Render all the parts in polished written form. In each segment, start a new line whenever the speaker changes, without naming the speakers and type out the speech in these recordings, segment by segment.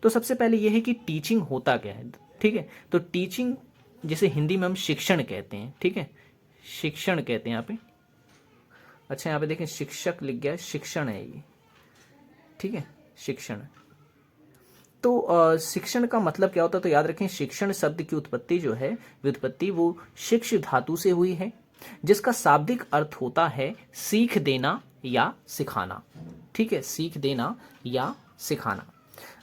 तो सबसे पहले यह है कि टीचिंग होता क्या है। ठीक है, तो टीचिंग जैसे हिंदी में हम शिक्षण कहते हैं, ठीक है, शिक्षण कहते हैं यहाँ पे। अच्छा यहाँ पे देखें शिक्षक लिख गया है, शिक्षण है ये, ठीक है, शिक्षण। तो शिक्षण का मतलब क्या होता है, तो याद रखें शिक्षण शब्द की उत्पत्ति जो है, व्युत्पत्ति वो शिक्ष धातु से हुई है, जिसका शाब्दिक अर्थ होता है सीख देना या सिखाना। ठीक है, सीख देना या सिखाना।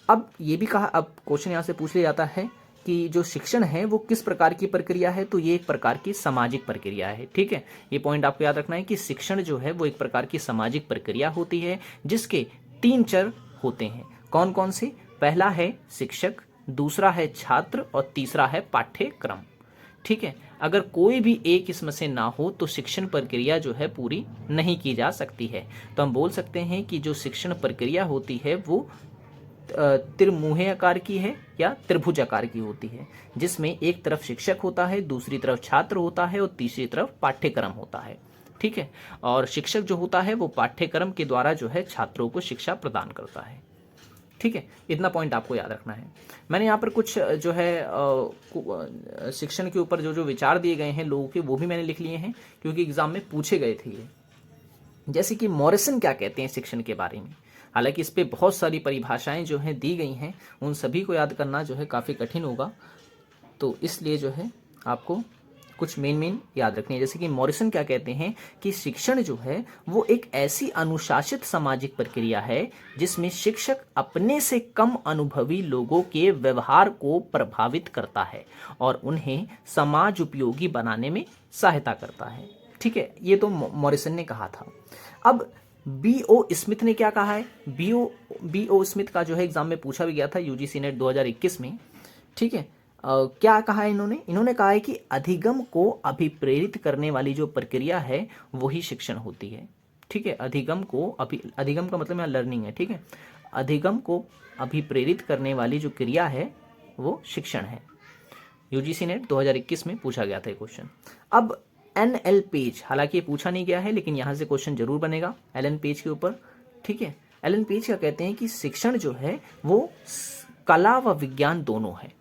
अब ये भी कहा, अब क्वेश्चन यहाँ से पूछ लिया जाता है कि जो शिक्षण है वो किस प्रकार की प्रक्रिया है, तो ये एक प्रकार की सामाजिक प्रक्रिया है। ठीक है, ये पॉइंट आपको याद रखना है कि शिक्षण जो है वो एक प्रकार की सामाजिक प्रक्रिया होती है, जिसके 3 चर होते हैं। कौन कौन से? पहला है शिक्षक, दूसरा है छात्र और तीसरा है पाठ्यक्रम। ठीक है, अगर कोई भी एक इसमें से ना हो तो शिक्षण प्रक्रिया जो है पूरी नहीं की जा सकती है। तो हम बोल सकते हैं कि जो शिक्षण प्रक्रिया होती है वो त्रिमुहे आकार की है या त्रिभुज आकार की होती है, जिसमें एक तरफ शिक्षक होता है, दूसरी तरफ छात्र होता है और तीसरी तरफ पाठ्यक्रम होता है। ठीक है, और शिक्षक जो होता है वो पाठ्यक्रम के द्वारा जो है छात्रों को शिक्षा प्रदान करता है। ठीक है, इतना पॉइंट आपको याद रखना है। मैंने यहाँ पर कुछ जो है शिक्षण के ऊपर जो विचार दिए गए हैं लोगों के, वो भी मैंने लिख लिए हैं क्योंकि एग्जाम में पूछे गए थे ये। जैसे कि मॉरिसन क्या कहते हैं शिक्षण के बारे में। हालांकि इस पे बहुत सारी परिभाषाएं जो हैं दी गई हैं, उन सभी को याद करना जो है काफ़ी कठिन होगा, तो इसलिए जो है आपको कुछ मेन याद रखनी है। जैसे कि मॉरिसन क्या कहते हैं कि शिक्षण जो है वो एक ऐसी अनुशासित सामाजिक प्रक्रिया है जिसमें शिक्षक अपने से कम अनुभवी लोगों के व्यवहार को प्रभावित करता है और उन्हें समाज उपयोगी बनाने में सहायता करता है। ठीक है, ये तो मॉरिसन ने कहा था। अब B.O. स्मिथ ने क्या कहा है? B.O. स्मिथ का जो है एग्जाम में पूछा भी गया था यूजीसी नेट 2021 में। ठीक है, क्या कहा है इन्होंने कहा है कि अधिगम को अभिप्रेरित करने वाली जो प्रक्रिया है वही शिक्षण होती है। ठीक है, अधिगम का मतलब यहाँ लर्निंग है। ठीक है, अधिगम को अभिप्रेरित करने वाली जो क्रिया है वो शिक्षण है। यूजीसी नेट 2021 में पूछा गया था ये क्वेश्चन। अब NL पेज, हालांकि ये पूछा नहीं गया है लेकिन यहाँ से क्वेश्चन जरूर बनेगा एलन पेज के ऊपर। ठीक है, एलन पेज क्या कहते हैं कि शिक्षण जो है वो कला व विज्ञान दोनों है।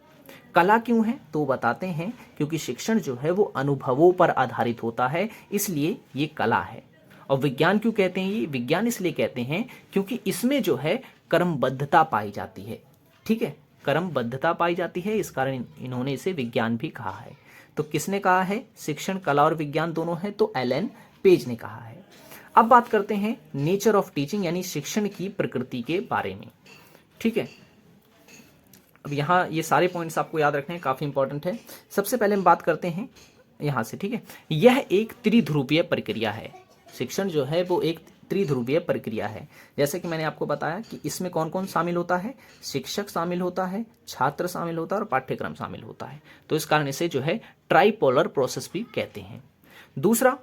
कला क्यों है तो बताते हैं, क्योंकि शिक्षण जो है वो अनुभवों पर आधारित होता है, इसलिए ये कला है। और विज्ञान क्यों कहते हैं? ये विज्ञान इसलिए कहते हैं क्योंकि इसमें जो है क्रमबद्धता पाई जाती है। ठीक है, क्रमबद्धता पाई जाती है, इस कारण इन्होंने इसे विज्ञान भी कहा है। तो किसने कहा है शिक्षण कला और विज्ञान दोनों है? तो एलन पेज ने कहा है। अब बात करते हैं नेचर ऑफ टीचिंग यानी शिक्षण की प्रकृति के बारे में। ठीक है, अब यहाँ ये सारे पॉइंट्स आपको याद रखने हैं, काफ़ी इंपॉर्टेंट है। सबसे पहले हम बात करते हैं यहाँ से। ठीक है, यह एक त्रिध्रुवीय प्रक्रिया है। शिक्षण जो है वो एक त्रिध्रुवीय प्रक्रिया है। जैसे कि मैंने आपको बताया कि इसमें कौन कौन शामिल होता है, शिक्षक शामिल होता है, छात्र शामिल होता है और पाठ्यक्रम शामिल होता है। तो इस कारण इसे जो है ट्राइपोलर प्रोसेस भी कहते हैं। दूसरा,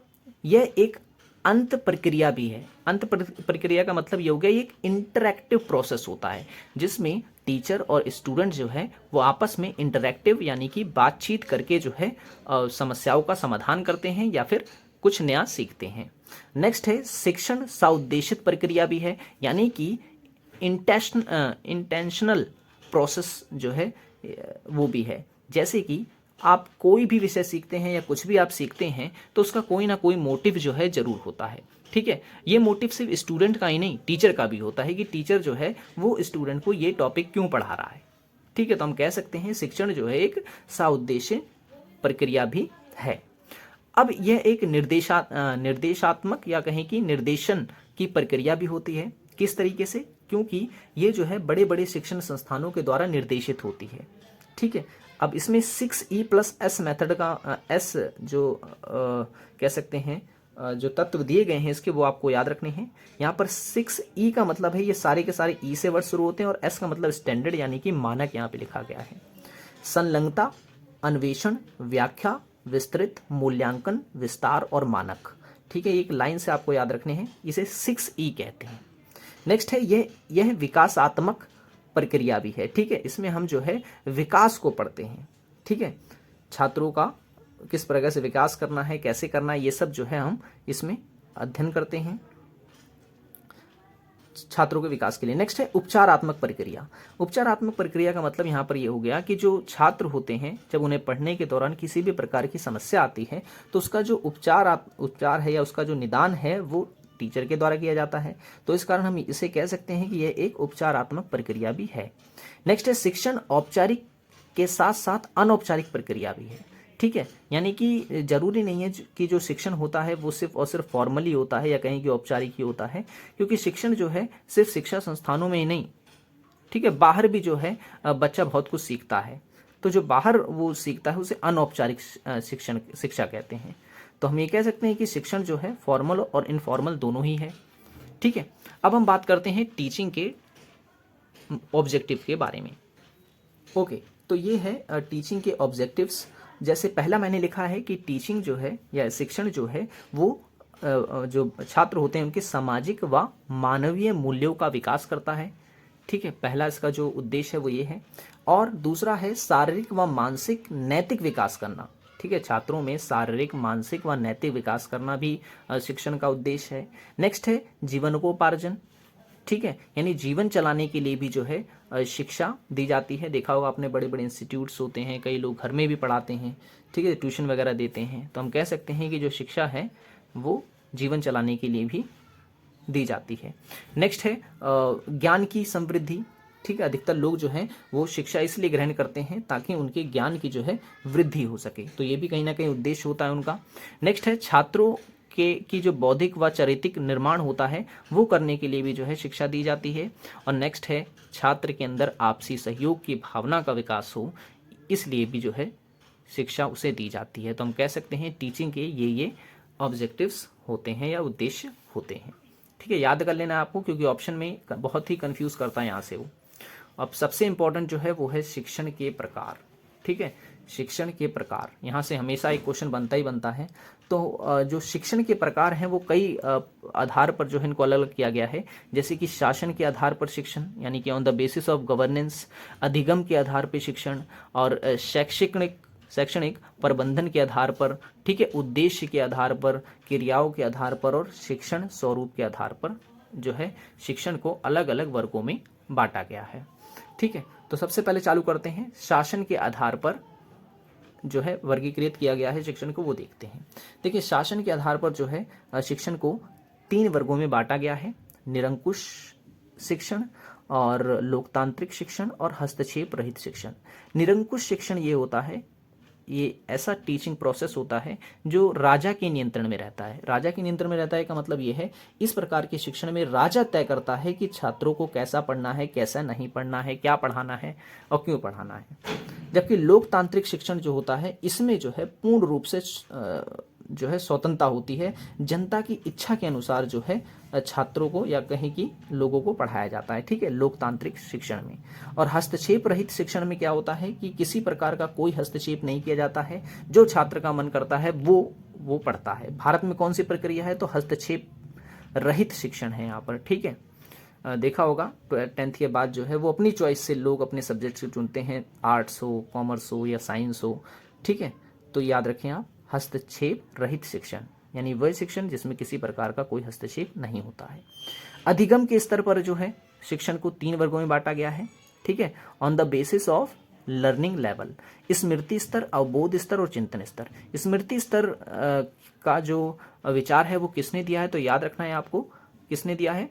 यह एक अंत प्रक्रिया भी है। अंत प्रक्रिया का मतलब ये हो गया, ये एक इंटरैक्टिव प्रोसेस होता है जिसमें टीचर और स्टूडेंट जो है वो आपस में इंटरैक्टिव यानी कि बातचीत करके जो है समस्याओं का समाधान करते हैं या फिर कुछ नया सीखते हैं। नेक्स्ट है शिक्षण सउद्देशित प्रक्रिया भी है, यानी कि इंटेंशनल प्रोसेस जो है वो भी है। जैसे कि आप कोई भी विषय सीखते हैं या कुछ भी आप सीखते हैं तो उसका कोई ना कोई मोटिव जो है जरूर होता है। ठीक है, ये मोटिव सिर्फ स्टूडेंट का ही नहीं टीचर का भी होता है कि टीचर जो है वो स्टूडेंट को ये टॉपिक क्यों पढ़ा रहा है। ठीक है, तो हम कह सकते हैं शिक्षण जो है एक सउद्देश्य प्रक्रिया भी है। अब यह एक निर्देशात्मक या कहें कि निर्देशन की प्रक्रिया भी होती है। किस तरीके से? क्योंकि ये जो है बड़े बड़े शिक्षण संस्थानों के द्वारा निर्देशित होती है। ठीक है, अब इसमें 6E+S मेथड का S जो कह सकते हैं जो तत्व दिए गए हैं इसके वो आपको याद रखने हैं। यहाँ पर 6E का मतलब है ये सारे के सारे E से वर्ड शुरू होते हैं और S का मतलब स्टैंडर्ड यानी कि मानक यहाँ पे लिखा गया है। संलग्नता, अन्वेषण, व्याख्या, विस्तृत, मूल्यांकन, विस्तार और मानक। ठीक है, एक लाइन से आपको याद रखने हैं, इसे 6E कहते हैं। नेक्स्ट है यह विकासात्मक प्रक्रिया भी है। ठीक है, इसमें हम जो है विकास को पढ़ते हैं। ठीक है, छात्रों का किस प्रकार से विकास करना है, कैसे करना है, ये सब जो है हम इसमें अध्ययन करते हैं। छात्रों के विकास के लिए। नेक्स्ट है उपचारात्मक प्रक्रिया। उपचारात्मक प्रक्रिया का मतलब यहाँ पर ये हो गया कि जो छात्र होते हैं जब उन्हें पढ़ने के दौरान किसी भी प्रकार की समस्या आती है तो उसका जो उपचार है या उसका जो निदान है वो टीचर के द्वारा किया जाता है। तो इस कारण हम इसे कह सकते हैं कि यह एक उपचारात्मक प्रक्रिया भी है। नेक्स्ट है शिक्षण औपचारिक के साथ साथ अनौपचारिक प्रक्रिया भी है। ठीक है, यानी कि जरूरी नहीं है कि जो शिक्षण होता है वो सिर्फ और सिर्फ फॉर्मली होता है या कहीं कि औपचारिक ही होता है, क्योंकि शिक्षण जो है सिर्फ शिक्षा संस्थानों में ही नहीं, ठीक है, बाहर भी जो है बच्चा बहुत कुछ सीखता है। तो जो बाहर वो सीखता है उसे अनौपचारिक शिक्षा कहते हैं। तो हम ये कह सकते हैं कि शिक्षण जो है फॉर्मल और इनफॉर्मल दोनों ही है। ठीक है, अब हम बात करते हैं टीचिंग के ऑब्जेक्टिव के बारे में। ओके, तो ये है टीचिंग के ऑब्जेक्टिव्स। जैसे पहला मैंने लिखा है कि टीचिंग जो है या शिक्षण जो है वो जो छात्र होते हैं उनके सामाजिक व मानवीय मूल्यों का विकास करता है। ठीक है, पहला इसका जो उद्देश्य है वो ये है। और दूसरा है शारीरिक व मानसिक नैतिक विकास करना। ठीक है, छात्रों में शारीरिक, मानसिक व नैतिक विकास करना भी शिक्षण का उद्देश्य है। नेक्स्ट है जीवनोपार्जन। ठीक है, यानी जीवन चलाने के लिए भी जो है शिक्षा दी जाती है। देखा होगा आपने, बड़े बड़े इंस्टीट्यूट्स होते हैं, कई लोग घर में भी पढ़ाते हैं, ठीक है, ट्यूशन वगैरह देते हैं। तो हम कह सकते हैं कि जो शिक्षा है वो जीवन चलाने के लिए भी दी जाती है। नेक्स्ट है ज्ञान की समृद्धि। ठीक है, अधिकतर लोग जो हैं वो शिक्षा इसलिए ग्रहण करते हैं ताकि उनके ज्ञान की जो है वृद्धि हो सके। तो ये भी कहीं ना कहीं उद्देश्य होता है उनका। नेक्स्ट है छात्रों की जो बौद्धिक व चारित्रिक निर्माण होता है वो करने के लिए भी जो है शिक्षा दी जाती है। और नेक्स्ट है छात्र के अंदर आपसी सहयोग की भावना का विकास हो, इसलिए भी जो है शिक्षा उसे दी जाती है। तो हम कह सकते हैं टीचिंग के ये ऑब्जेक्टिव्स होते हैं या उद्देश्य होते हैं। ठीक है, याद कर लेना आपको, क्योंकि ऑप्शन में बहुत ही कंफ्यूज करता है यहाँ से वो। अब सबसे इंपॉर्टेंट जो है वो है शिक्षण के प्रकार। ठीक है, शिक्षण के प्रकार, यहाँ से हमेशा एक क्वेश्चन बनता ही बनता है। तो जो शिक्षण के प्रकार हैं वो कई आधार पर जो है इनको अलग अलग किया गया है। जैसे कि शासन के आधार पर शिक्षण, यानी कि on the basis of governance, अधिगम के आधार पर शिक्षण, और शैक्षणिक प्रबंधन के आधार पर, ठीक है, उद्देश्य के आधार पर, क्रियाओं के आधार पर, और शिक्षण स्वरूप के आधार पर जो है शिक्षण को अलग अलग वर्गों में बांटा गया है। ठीक है, तो सबसे पहले चालू करते हैं शासन के आधार पर जो है वर्गीकृत किया गया है शिक्षण को, वो देखते हैं। देखिए, शासन के आधार पर जो है शिक्षण को 3 वर्गों में बांटा गया है: निरंकुश शिक्षण, और लोकतांत्रिक शिक्षण, और हस्तक्षेप रहित शिक्षण। निरंकुश शिक्षण ये होता है, ये ऐसा टीचिंग प्रोसेस होता है जो राजा के नियंत्रण में रहता है। राजा के नियंत्रण में रहता है का मतलब ये है, इस प्रकार के शिक्षण में राजा तय करता है कि छात्रों को कैसा पढ़ना है, कैसा नहीं पढ़ना है, क्या पढ़ाना है और क्यों पढ़ाना है। जबकि लोकतांत्रिक शिक्षण जो होता है इसमें जो है पूर्ण रूप से जो है स्वतंत्रता होती है, जनता की इच्छा के अनुसार जो है छात्रों को या कहीं की लोगों को पढ़ाया जाता है। ठीक है, लोकतांत्रिक शिक्षण में। और हस्तक्षेप रहित शिक्षण में क्या होता है कि किसी प्रकार का कोई हस्तक्षेप नहीं किया जाता है, जो छात्र का मन करता है वो पढ़ता है। भारत में कौन सी प्रक्रिया है? तो हस्तक्षेप रहित शिक्षण है यहाँ पर। ठीक है, देखा होगा 10th के बाद जो है वो अपनी चॉइस से लोग अपने सब्जेक्ट चुनते हैं, आर्ट्स हो, कॉमर्स हो या साइंस हो। ठीक है, तो याद रखें आप, हस्तक्षेप रहित शिक्षण यानी वह शिक्षण जिसमें किसी प्रकार का कोई हस्तक्षेप नहीं होता है। अधिगम के स्तर पर जो है शिक्षण को 3 वर्गों में बांटा गया है। ठीक है, on the basis of learning level, स्मृति स्तर, अवबोध स्तर और चिंतन स्तर। स्मृति स्तर का जो विचार है वो किसने दिया है? तो याद रखना है आपको, किसने दिया है?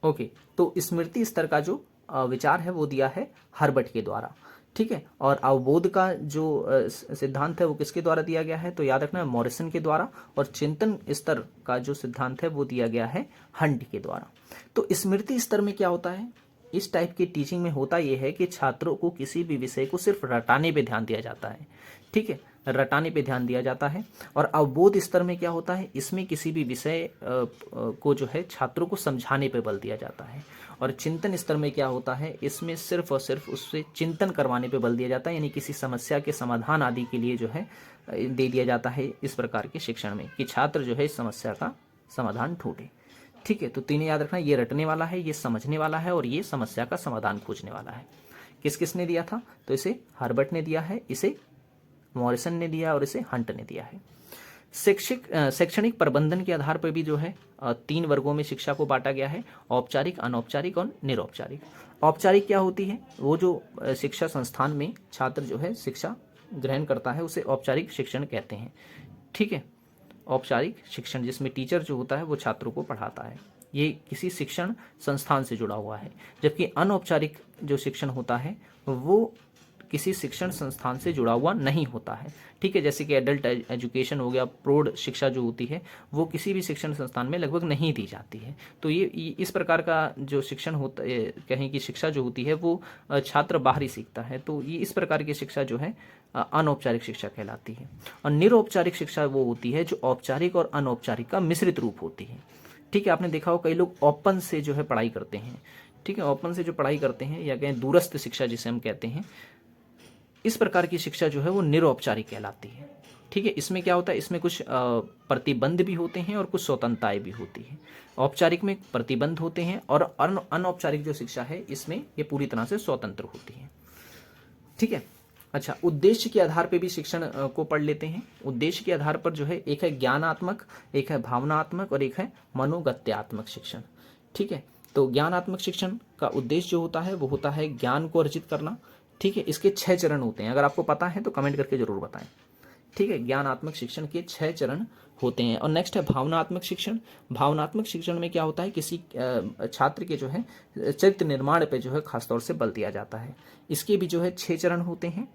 ओके, तो स्मृति स्तर का जो विचार है वो दिया है हर्बर्ट के द्वारा। ठीक है, और अवबोध का जो सिद्धांत है वो किसके द्वारा दिया गया है? तो याद रखना है मॉरिसन के द्वारा। और चिंतन स्तर का जो सिद्धांत है वो दिया गया है हंट के द्वारा। तो स्मृति स्तर में क्या होता है? इस टाइप की टीचिंग में होता यह है कि छात्रों को किसी भी विषय को सिर्फ रटाने पे ध्यान दिया जाता है। ठीक है, रटाने पे ध्यान दिया जाता है। और अवबोध स्तर में क्या होता है? इसमें किसी भी विषय को जो है छात्रों को समझाने पे बल दिया जाता है। और चिंतन स्तर में क्या होता है? इसमें सिर्फ और सिर्फ उससे चिंतन करवाने पे बल दिया जाता है, यानी किसी समस्या के समाधान आदि के लिए जो है दे दिया जाता है इस प्रकार के शिक्षण में, कि छात्र जो है इस समस्या का समाधान ढूंढे। ठीक है, तो 3 याद रखना, ये रटने वाला है, ये समझने वाला है, और ये समस्या का समाधान खोजने वाला है। किस किसने दिया था? तो इसे हर्बर्ट ने दिया है, इसे मॉरिसन ने दिया और इसे हंट ने दिया है। शैक्षणिक प्रबंधन के आधार पर भी जो है 3 वर्गों में शिक्षा को बांटा गया है, औपचारिक, अनौपचारिक और निरौपचारिक। औपचारिक क्या होती है? वो जो शिक्षा संस्थान में छात्र जो है शिक्षा ग्रहण करता है उसे औपचारिक शिक्षण कहते हैं। ठीक है, औपचारिक शिक्षण जिसमें टीचर जो होता है वो छात्रों को पढ़ाता है, ये किसी शिक्षण संस्थान से जुड़ा हुआ है। जबकि अनौपचारिक जो शिक्षण होता है वो किसी शिक्षण संस्थान से जुड़ा हुआ नहीं होता है। ठीक है, जैसे कि एडल्ट एजुकेशन हो गया, प्रौढ़ शिक्षा जो होती है वो किसी भी शिक्षण संस्थान में लगभग नहीं दी जाती है। तो ये इस प्रकार का जो शिक्षण होता है, कहें कि शिक्षा जो होती है वो छात्र बाहर ही सीखता है। तो ये इस प्रकार की शिक्षा जो है अनौपचारिक शिक्षा कहलाती है। और निरौपचारिक शिक्षा वो होती है जो औपचारिक और अनौपचारिक का मिश्रित रूप होती है। ठीक है, आपने देखा हो कई लोग ओपन से जो है पढ़ाई करते हैं। ठीक है, ओपन से जो पढ़ाई करते हैं या कहें दूरस्थ शिक्षा जिसे हम कहते हैं, इस प्रकार की शिक्षा जो है वो निरौपचारिक कहलाती है। ठीक है, इसमें क्या होता है, इसमें कुछ प्रतिबंध भी होते हैं और कुछ स्वतंत्रताएं भी होती हैं। औपचारिक में प्रतिबंध होते हैं और अनौपचारिक जो शिक्षा है इसमें ये पूरी तरह से स्वतंत्र होती है। ठीक है, अच्छा, उद्देश्य के आधार पर भी शिक्षण को पढ़ लेते हैं। उद्देश्य के आधार पर जो है एक है ज्ञानात्मक, एक है भावनात्मक और एक है मनोगत्यात्मक शिक्षण। ठीक है, तो ज्ञानात्मक शिक्षण का उद्देश्य जो होता है वो होता है ज्ञान को अर्जित करना। ठीक है, इसके 6 चरण होते हैं, अगर आपको पता है तो कमेंट करके जरूर बताएं। ठीक है, ज्ञानात्मक शिक्षण के 6 चरण होते हैं। और नेक्स्ट है भावनात्मक शिक्षण। भावनात्मक शिक्षण में क्या होता है, किसी छात्र के जो है चरित्र निर्माण पे जो है खासतौर से बल दिया जाता है। इसके भी जो है 6 चरण होते हैं।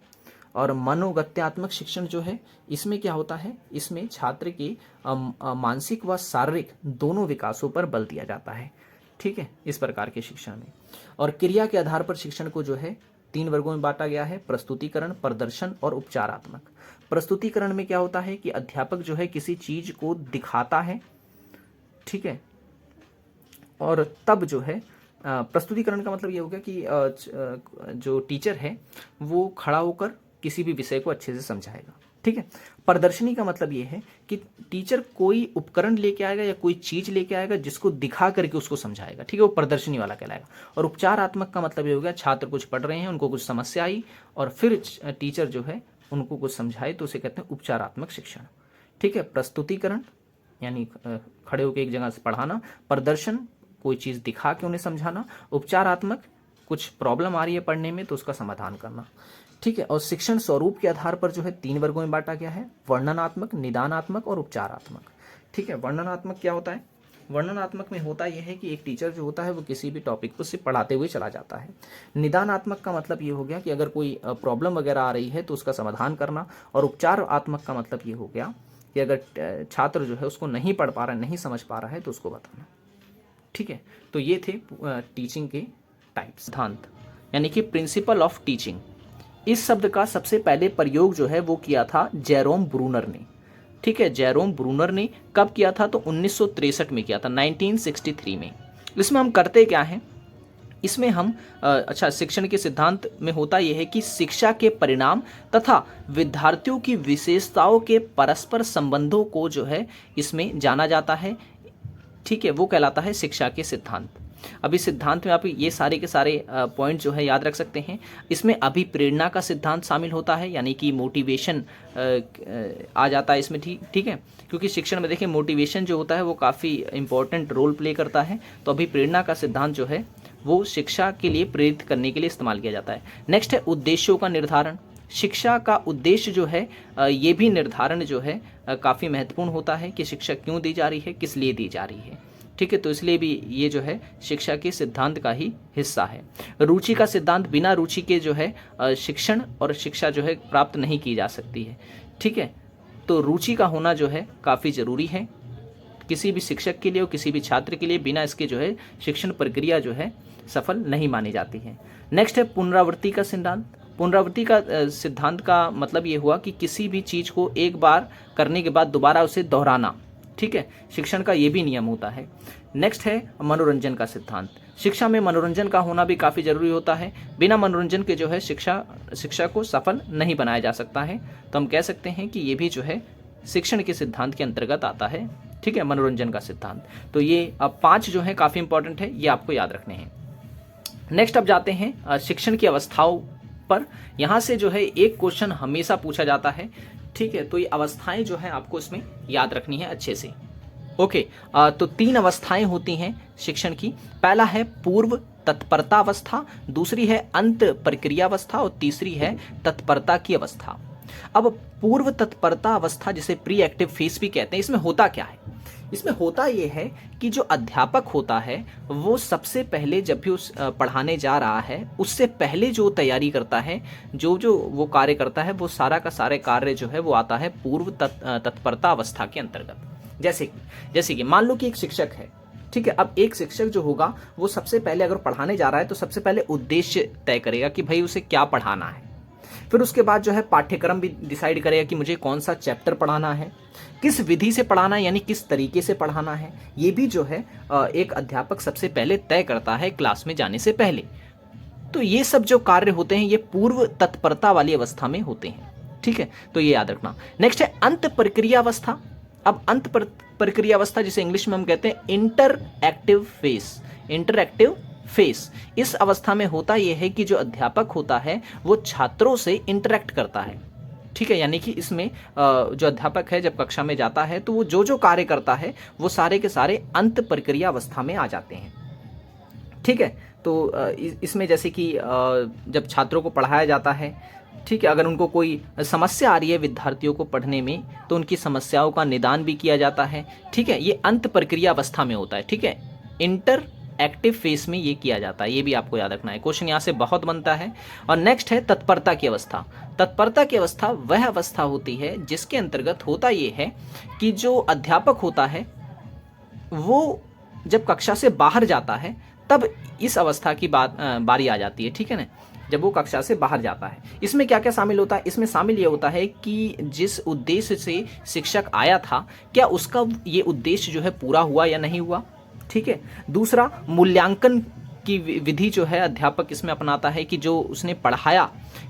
और मनोगत्यात्मक शिक्षण जो है इसमें क्या होता है, इसमें छात्र के मानसिक व शारीरिक दोनों विकासों पर बल दिया जाता है। ठीक है, इस प्रकार के शिक्षण में। और क्रिया के आधार पर शिक्षण को जो है 3 वर्गों में बांटा गया है, प्रस्तुतिकरण, प्रदर्शन और उपचारात्मक। प्रस्तुतिकरण में क्या होता है कि अध्यापक जो है किसी चीज को दिखाता है। ठीक है, और तब जो है प्रस्तुतिकरण का मतलब ये हो गया कि जो टीचर है वो खड़ा होकर किसी भी विषय को अच्छे से समझाएगा। ठीक है, प्रदर्शनी का मतलब ये है कि टीचर कोई उपकरण लेके आएगा या कोई चीज लेके आएगा जिसको दिखा करके उसको समझाएगा। ठीक है, वो प्रदर्शनी वाला कहलाएगा। और उपचारात्मक का मतलब ये हो गया छात्र कुछ पढ़ रहे हैं, उनको कुछ समस्या आई और फिर टीचर जो है उनको कुछ समझाए, तो उसे कहते हैं उपचारात्मक शिक्षण। ठीक है, प्रस्तुतिकरण यानी खड़े होकर एक जगह से पढ़ाना, प्रदर्शन कोई चीज दिखा के उन्हें समझाना, उपचारात्मक कुछ प्रॉब्लम आ रही है पढ़ने में तो उसका समाधान करना। ठीक है, और शिक्षण स्वरूप के आधार पर जो है 3 वर्गों में बांटा गया है, वर्णनात्मक, निदानात्मक और उपचारात्मक। ठीक है, वर्णनात्मक क्या होता है, वर्णनात्मक में होता यह है कि एक टीचर जो होता है वो किसी भी टॉपिक को सिर्फ पढ़ाते हुए चला जाता है। निदानात्मक का मतलब ये हो गया कि अगर कोई प्रॉब्लम वगैरह आ रही है तो उसका समाधान करना। और उपचारात्मक का मतलब ये हो गया कि अगर छात्र जो है उसको नहीं पढ़ पा रहा है, नहीं समझ पा रहा है तो उसको बताना। ठीक है, तो ये थे टीचिंग के टाइप्स। सिद्धांत यानी कि प्रिंसिपल ऑफ टीचिंग, इस शब्द का सबसे पहले प्रयोग जो है वो किया था जेरोम ब्रूनर ने। ठीक है, जेरोम ब्रूनर ने कब किया था, तो 1963 में किया था, 1963 में। इसमें हम करते क्या हैं, इसमें हम शिक्षण के सिद्धांत में होता यह है कि शिक्षा के परिणाम तथा विद्यार्थियों की विशेषताओं के परस्पर संबंधों को जो है इसमें जाना जाता है। ठीक है, वो कहलाता है शिक्षा के सिद्धांत। अभी सिद्धांत में आप ये सारे के सारे पॉइंट जो है याद रख सकते हैं। इसमें अभिप्रेरणा का सिद्धांत शामिल होता है, यानी कि मोटिवेशन आ जाता है इसमें। ठीक है, क्योंकि शिक्षण में देखिए मोटिवेशन जो होता है वो काफ़ी इंपॉर्टेंट रोल प्ले करता है। तो अभिप्रेरणा का सिद्धांत जो है वो शिक्षा के लिए प्रेरित करने के लिए इस्तेमाल किया जाता है। नेक्स्ट है उद्देश्यों का निर्धारण। शिक्षा का उद्देश्य जो है ये भी निर्धारण जो है काफ़ी महत्वपूर्ण होता है कि शिक्षा क्यों दी जा रही है, किस लिए दी जा रही है। ठीक है, तो इसलिए भी ये जो है शिक्षा के सिद्धांत का ही हिस्सा है। रुचि का सिद्धांत, बिना रुचि के जो है शिक्षण और शिक्षा जो है प्राप्त नहीं की जा सकती है। ठीक है, तो रुचि का होना जो है काफ़ी ज़रूरी है किसी भी शिक्षक के लिए और किसी भी छात्र के लिए। बिना इसके जो है शिक्षण प्रक्रिया जो है सफल नहीं मानी जाती है। नेक्स्ट है पुनरावृत्ति का सिद्धांत। पुनरावृत्ति का सिद्धांत का मतलब ये हुआ कि किसी भी चीज़ को एक बार करने के बाद दोबारा उसे दोहराना। ठीक है, शिक्षण का ये भी नियम होता है। नेक्स्ट है मनोरंजन का सिद्धांत। शिक्षा में मनोरंजन का होना भी काफ़ी ज़रूरी होता है। बिना मनोरंजन के जो है शिक्षा को सफल नहीं बनाया जा सकता है। तो हम कह सकते हैं कि ये भी जो है शिक्षण के सिद्धांत के अंतर्गत आता है। ठीक है, मनोरंजन का सिद्धांत। तो ये अब 5 जो है काफ़ी इंपॉर्टेंट है, ये आपको याद रखने हैं। नेक्स्ट अब जाते हैं शिक्षण की अवस्थाओं पर। यहाँ से जो है एक क्वेश्चन हमेशा पूछा जाता है। ठीक है, तो ये अवस्थाएं जो है आपको इसमें याद रखनी है अच्छे से। ओके, तो 3 अवस्थाएं होती हैं शिक्षण की। पहला है पूर्व तत्परता अवस्था, दूसरी है अंत प्रक्रिया अवस्था और तीसरी है तत्परता की अवस्था। अब पूर्व तत्परता अवस्था जिसे प्री एक्टिव फेज भी कहते हैं, इसमें होता क्या है? इसमें होता यह है कि जो अध्यापक होता है वो सबसे पहले जब भी उस पढ़ाने जा रहा है उससे पहले जो तैयारी करता है, जो जो वो कार्य करता है, वो सारा का सारे कार्य जो है वो आता है पूर्व तत्परता अवस्था के अंतर्गत। जैसे कि मान लो कि एक शिक्षक है, ठीक है। अब एक शिक्षक जो होगा वो सबसे पहले अगर पढ़ाने जा रहा है तो सबसे पहले उद्देश्य तय करेगा कि भाई उसे क्या पढ़ाना है। फिर उसके बाद जो है पाठ्यक्रम भी डिसाइड करेगा कि मुझे कौन सा चैप्टर पढ़ाना है, किस विधि से पढ़ाना है, यानी किस तरीके से पढ़ाना है। ये भी जो है एक अध्यापक सबसे पहले तय करता है क्लास में जाने से पहले। तो ये सब जो कार्य होते हैं ये पूर्व तत्परता वाली अवस्था में होते हैं, ठीक है। तो ये याद रखना। नेक्स्ट है अंत प्रक्रिया अवस्था। अब अंत प्रक्रिया अवस्था जिसे इंग्लिश में हम कहते हैं इंटरएक्टिव फेस। इस अवस्था में होता यह है कि जो अध्यापक होता है वो छात्रों से इंटरेक्ट करता है, ठीक है। यानी कि इसमें जो अध्यापक है जब कक्षा में जाता है तो वो जो जो कार्य करता है वो सारे के सारे अंत प्रक्रिया अवस्था में आ जाते हैं, ठीक है। तो इसमें जैसे कि जब छात्रों को पढ़ाया जाता है, ठीक है, अगर उनको कोई समस्या आ रही है विद्यार्थियों को पढ़ने में तो उनकी समस्याओं का निदान भी किया जाता है, ठीक है। ये अंत प्रक्रिया अवस्था में होता है, ठीक है। इंटर एक्टिव फेस में ये किया जाता है, ये भी आपको याद रखना है, क्वेश्चन यहाँ से बहुत बनता है। और नेक्स्ट है तत्परता की अवस्था। तत्परता की अवस्था वह अवस्था होती है जिसके अंतर्गत होता ये है कि जो अध्यापक होता है वो जब कक्षा से बाहर जाता है तब इस अवस्था की बारी आ जाती है, ठीक है ना, जब वो कक्षा से बाहर जाता है। इसमें क्या क्या शामिल होता है? इसमें शामिल ये होता है कि जिस उद्देश्य से शिक्षक आया था क्या उसका ये उद्देश्य जो है पूरा हुआ या नहीं हुआ, ठीक है। दूसरा, मूल्यांकन की विधि जो है अध्यापक इसमें अपनाता है कि जो उसने पढ़ाया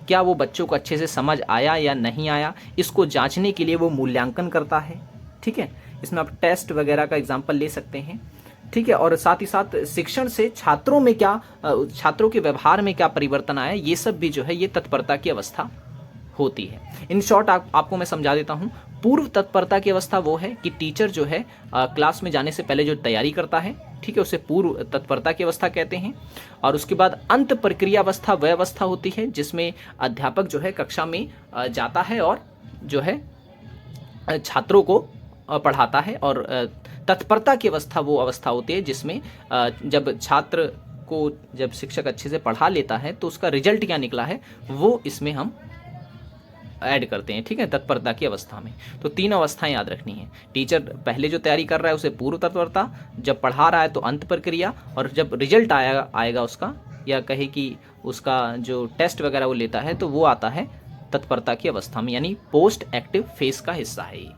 क्या वो बच्चों को अच्छे से समझ आया या नहीं आया, इसको जांचने के लिए वो मूल्यांकन करता है, ठीक है। इसमें आप टेस्ट वगैरह का एग्जाम्पल ले सकते हैं, ठीक है। और साथ ही साथ शिक्षण से छात्रों में क्या, छात्रों के व्यवहार में क्या परिवर्तन आया, ये सब भी जो है ये तत्परता की अवस्था होती है। इन शॉर्ट आपको मैं समझा देता हूं। पूर्व तत्परता की अवस्था वो है कि टीचर जो है क्लास में जाने से पहले जो तैयारी करता है, ठीक है, उसे पूर्व तत्परता की अवस्था कहते हैं। और उसके बाद अंत प्रक्रिया अवस्था वह अवस्था होती है जिसमें अध्यापक जो है कक्षा में जाता है और जो है छात्रों को पढ़ाता है। और तत्परता की अवस्था वो अवस्था होती है जिसमें जब छात्र को जब शिक्षक अच्छे से पढ़ा लेता है तो उसका रिजल्ट क्या निकला है वो इसमें हम ऐड करते हैं, ठीक है, तत्परता की अवस्था में। तो 3 अवस्थाएं याद रखनी है। टीचर पहले जो तैयारी कर रहा है उसे पूर्व तत्परता, जब पढ़ा रहा है तो अंत प्रक्रिया, और जब रिजल्ट आएगा उसका, या कहे कि उसका जो टेस्ट वगैरह वो लेता है तो वो आता है तत्परता की अवस्था में, यानी पोस्ट एक्टिव फेज का हिस्सा है ये।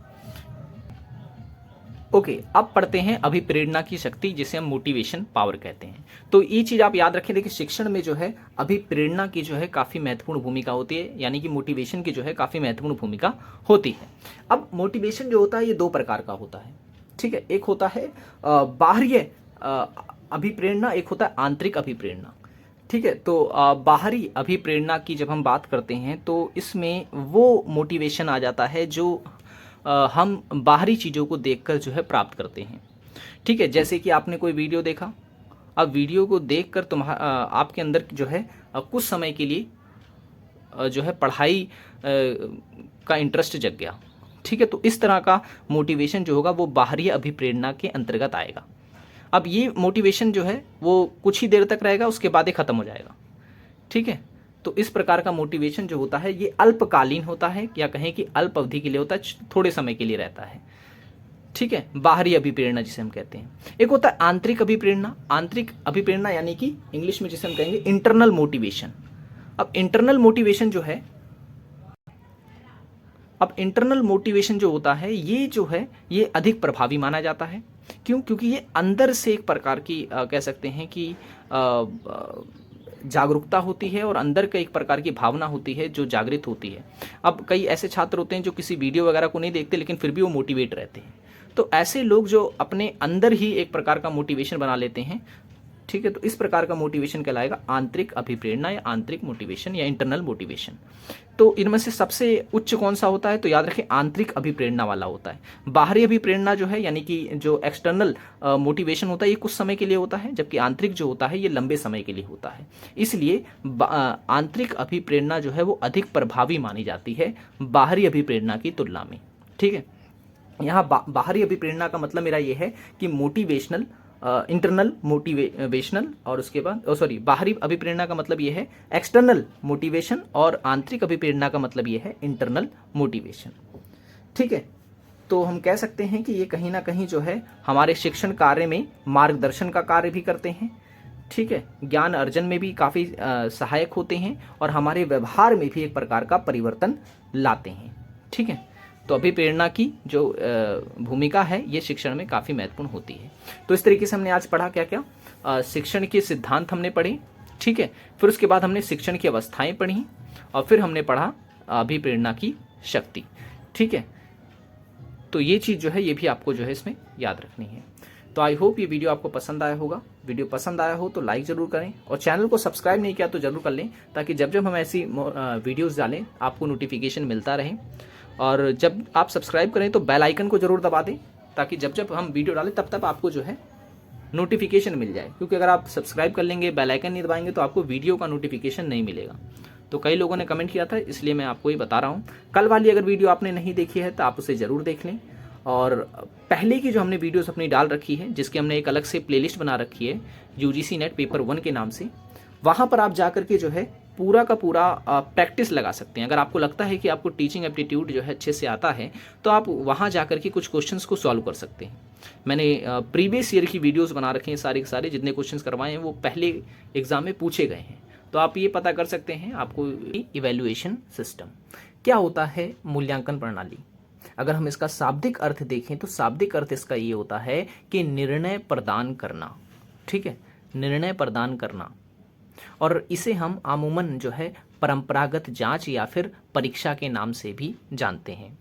ओके, अब पढ़ते हैं अभिप्रेरणा की शक्ति जिसे हम मोटिवेशन पावर कहते हैं। तो ये चीज़ आप याद रखें, देखिए शिक्षण में जो है अभिप्रेरणा की जो है काफ़ी महत्वपूर्ण भूमिका होती है, यानी कि मोटिवेशन की जो है काफ़ी महत्वपूर्ण भूमिका होती है। अब मोटिवेशन जो होता है ये 2 प्रकार का होता है, ठीक है। एक होता है बाह्य अभिप्रेरणा, एक होता है आंतरिक अभिप्रेरणा, ठीक है। तो बाहरी अभिप्रेरणा की जब हम बात करते हैं तो इसमें वो मोटिवेशन आ जाता है जो हम बाहरी चीज़ों को देखकर जो है प्राप्त करते हैं, ठीक है। जैसे कि आपने कोई वीडियो देखा, अब वीडियो को देखकर आपके अंदर जो है कुछ समय के लिए जो है पढ़ाई का इंटरेस्ट जग गया, ठीक है। तो इस तरह का मोटिवेशन जो होगा वो बाहरी अभिप्रेरणा के अंतर्गत आएगा। अब ये मोटिवेशन जो है वो कुछ ही देर तक रहेगा, उसके बाद ही ख़त्म हो जाएगा, ठीक है। तो इस प्रकार का मोटिवेशन जो होता है ये अल्पकालीन होता है, या कहें कि अल्प अवधि के लिए होता है, थोड़े समय के लिए रहता है, ठीक है। बाहरी अभिप्रेरणा जिसे हम कहते हैं। एक होता है आंतरिक अभिप्रेरणा। आंतरिक अभिप्रेरणा यानी कि इंग्लिश में जिसे हम कहेंगे इंटरनल मोटिवेशन। अब इंटरनल मोटिवेशन जो होता है ये जो है ये अधिक प्रभावी माना जाता है। क्यों? क्योंकि ये अंदर से एक प्रकार की कह सकते हैं कि जागरूकता होती है और अंदर का एक प्रकार की भावना होती है जो जागृत होती है। अब कई ऐसे छात्र होते हैं जो किसी वीडियो वगैरह को नहीं देखते लेकिन फिर भी वो मोटिवेट रहते हैं। तो ऐसे लोग जो अपने अंदर ही एक प्रकार का मोटिवेशन बना लेते हैं ठीक है। तो इस प्रकार का मोटिवेशन कहलाएगा आंतरिक अभिप्रेरणा या आंतरिक मोटिवेशन या इंटरनल मोटिवेशन। तो इनमें से सबसे उच्च कौन सा होता है, तो याद रखें आंतरिक अभिप्रेरणा वाला होता है। बाहरी अभिप्रेरणा जो है यानी कि जो एक्सटर्नल मोटिवेशन होता है ये कुछ समय के लिए होता है, जबकि आंतरिक जो होता है ये लंबे समय के लिए होता है। इसलिए आंतरिक अभिप्रेरणा जो है वो अधिक प्रभावी मानी जाती है बाहरी अभिप्रेरणा की तुलना में। ठीक है, यहाँ बाहरी अभिप्रेरणा का मतलब मेरा ये है कि मोटिवेशनल इंटरनल मोटिवेशनल और उसके बाद बाहरी अभिप्रेरणा का मतलब ये है एक्सटर्नल मोटिवेशन और आंतरिक अभिप्रेरणा का मतलब ये है इंटरनल मोटिवेशन। ठीक है, तो हम कह सकते हैं कि ये कहीं ना कहीं जो है हमारे शिक्षण कार्य में मार्गदर्शन का कार्य भी करते हैं। ठीक है, ज्ञान अर्जन में भी काफ़ी सहायक होते हैं और हमारे व्यवहार में भी एक प्रकार का परिवर्तन लाते हैं। ठीक है, तो अभिप्रेरणा की जो भूमिका है ये शिक्षण में काफ़ी महत्वपूर्ण होती है। तो इस तरीके से हमने आज पढ़ा क्या क्या, शिक्षण के सिद्धांत हमने पढ़े। ठीक है, फिर उसके बाद हमने शिक्षण की अवस्थाएं पढ़ी और फिर हमने पढ़ा अभिप्रेरणा की शक्ति। ठीक है, तो ये चीज़ जो है ये भी आपको जो है इसमें याद रखनी है। तो आई होप ये वीडियो आपको पसंद आया होगा। वीडियो पसंद आया हो तो लाइक ज़रूर करें और चैनल को सब्सक्राइब नहीं किया तो ज़रूर कर लें, ताकि जब जब हम ऐसी वीडियोज़ डालें आपको नोटिफिकेशन मिलता रहे। और जब आप सब्सक्राइब करें तो बेल आइकन को ज़रूर दबा दें, ताकि जब जब हम वीडियो डालें तब तब आपको जो है नोटिफिकेशन मिल जाए। क्योंकि अगर आप सब्सक्राइब कर लेंगे बेल आइकन नहीं दबाएंगे तो आपको वीडियो का नोटिफिकेशन नहीं मिलेगा। तो कई लोगों ने कमेंट किया था, इसलिए मैं आपको ये बता रहा हूँ। कल वाली अगर वीडियो आपने नहीं देखी है तो आप उसे ज़रूर देख लें। और पहले की जो हमने वीडियोस अपनी डाल रखी है, जिसकी हमने एक अलग से प्लेलिस्ट बना रखी है UGC नेट पेपर 1 के नाम से, वहाँ पर आप जाकर के जो है पूरा का पूरा प्रैक्टिस लगा सकते हैं। अगर आपको लगता है कि आपको टीचिंग एप्टीट्यूड जो है अच्छे से आता है तो आप वहाँ जाकर के कुछ क्वेश्चंस को सॉल्व कर सकते हैं। मैंने प्रीवियस ईयर की वीडियोस बना रखे हैं, सारे के सारे जितने क्वेश्चंस करवाए हैं वो पहले एग्जाम में पूछे गए हैं। तो आप ये पता कर सकते हैं। आपको इवैल्यूएशन सिस्टम क्या होता है, मूल्यांकन प्रणाली। अगर हम इसका शाब्दिक अर्थ देखें तो शाब्दिक अर्थ इसका ये होता है कि निर्णय प्रदान करना। ठीक है, निर्णय प्रदान करना। और इसे हम अमूमन जो है परंपरागत जांच या फिर परीक्षा के नाम से भी जानते हैं।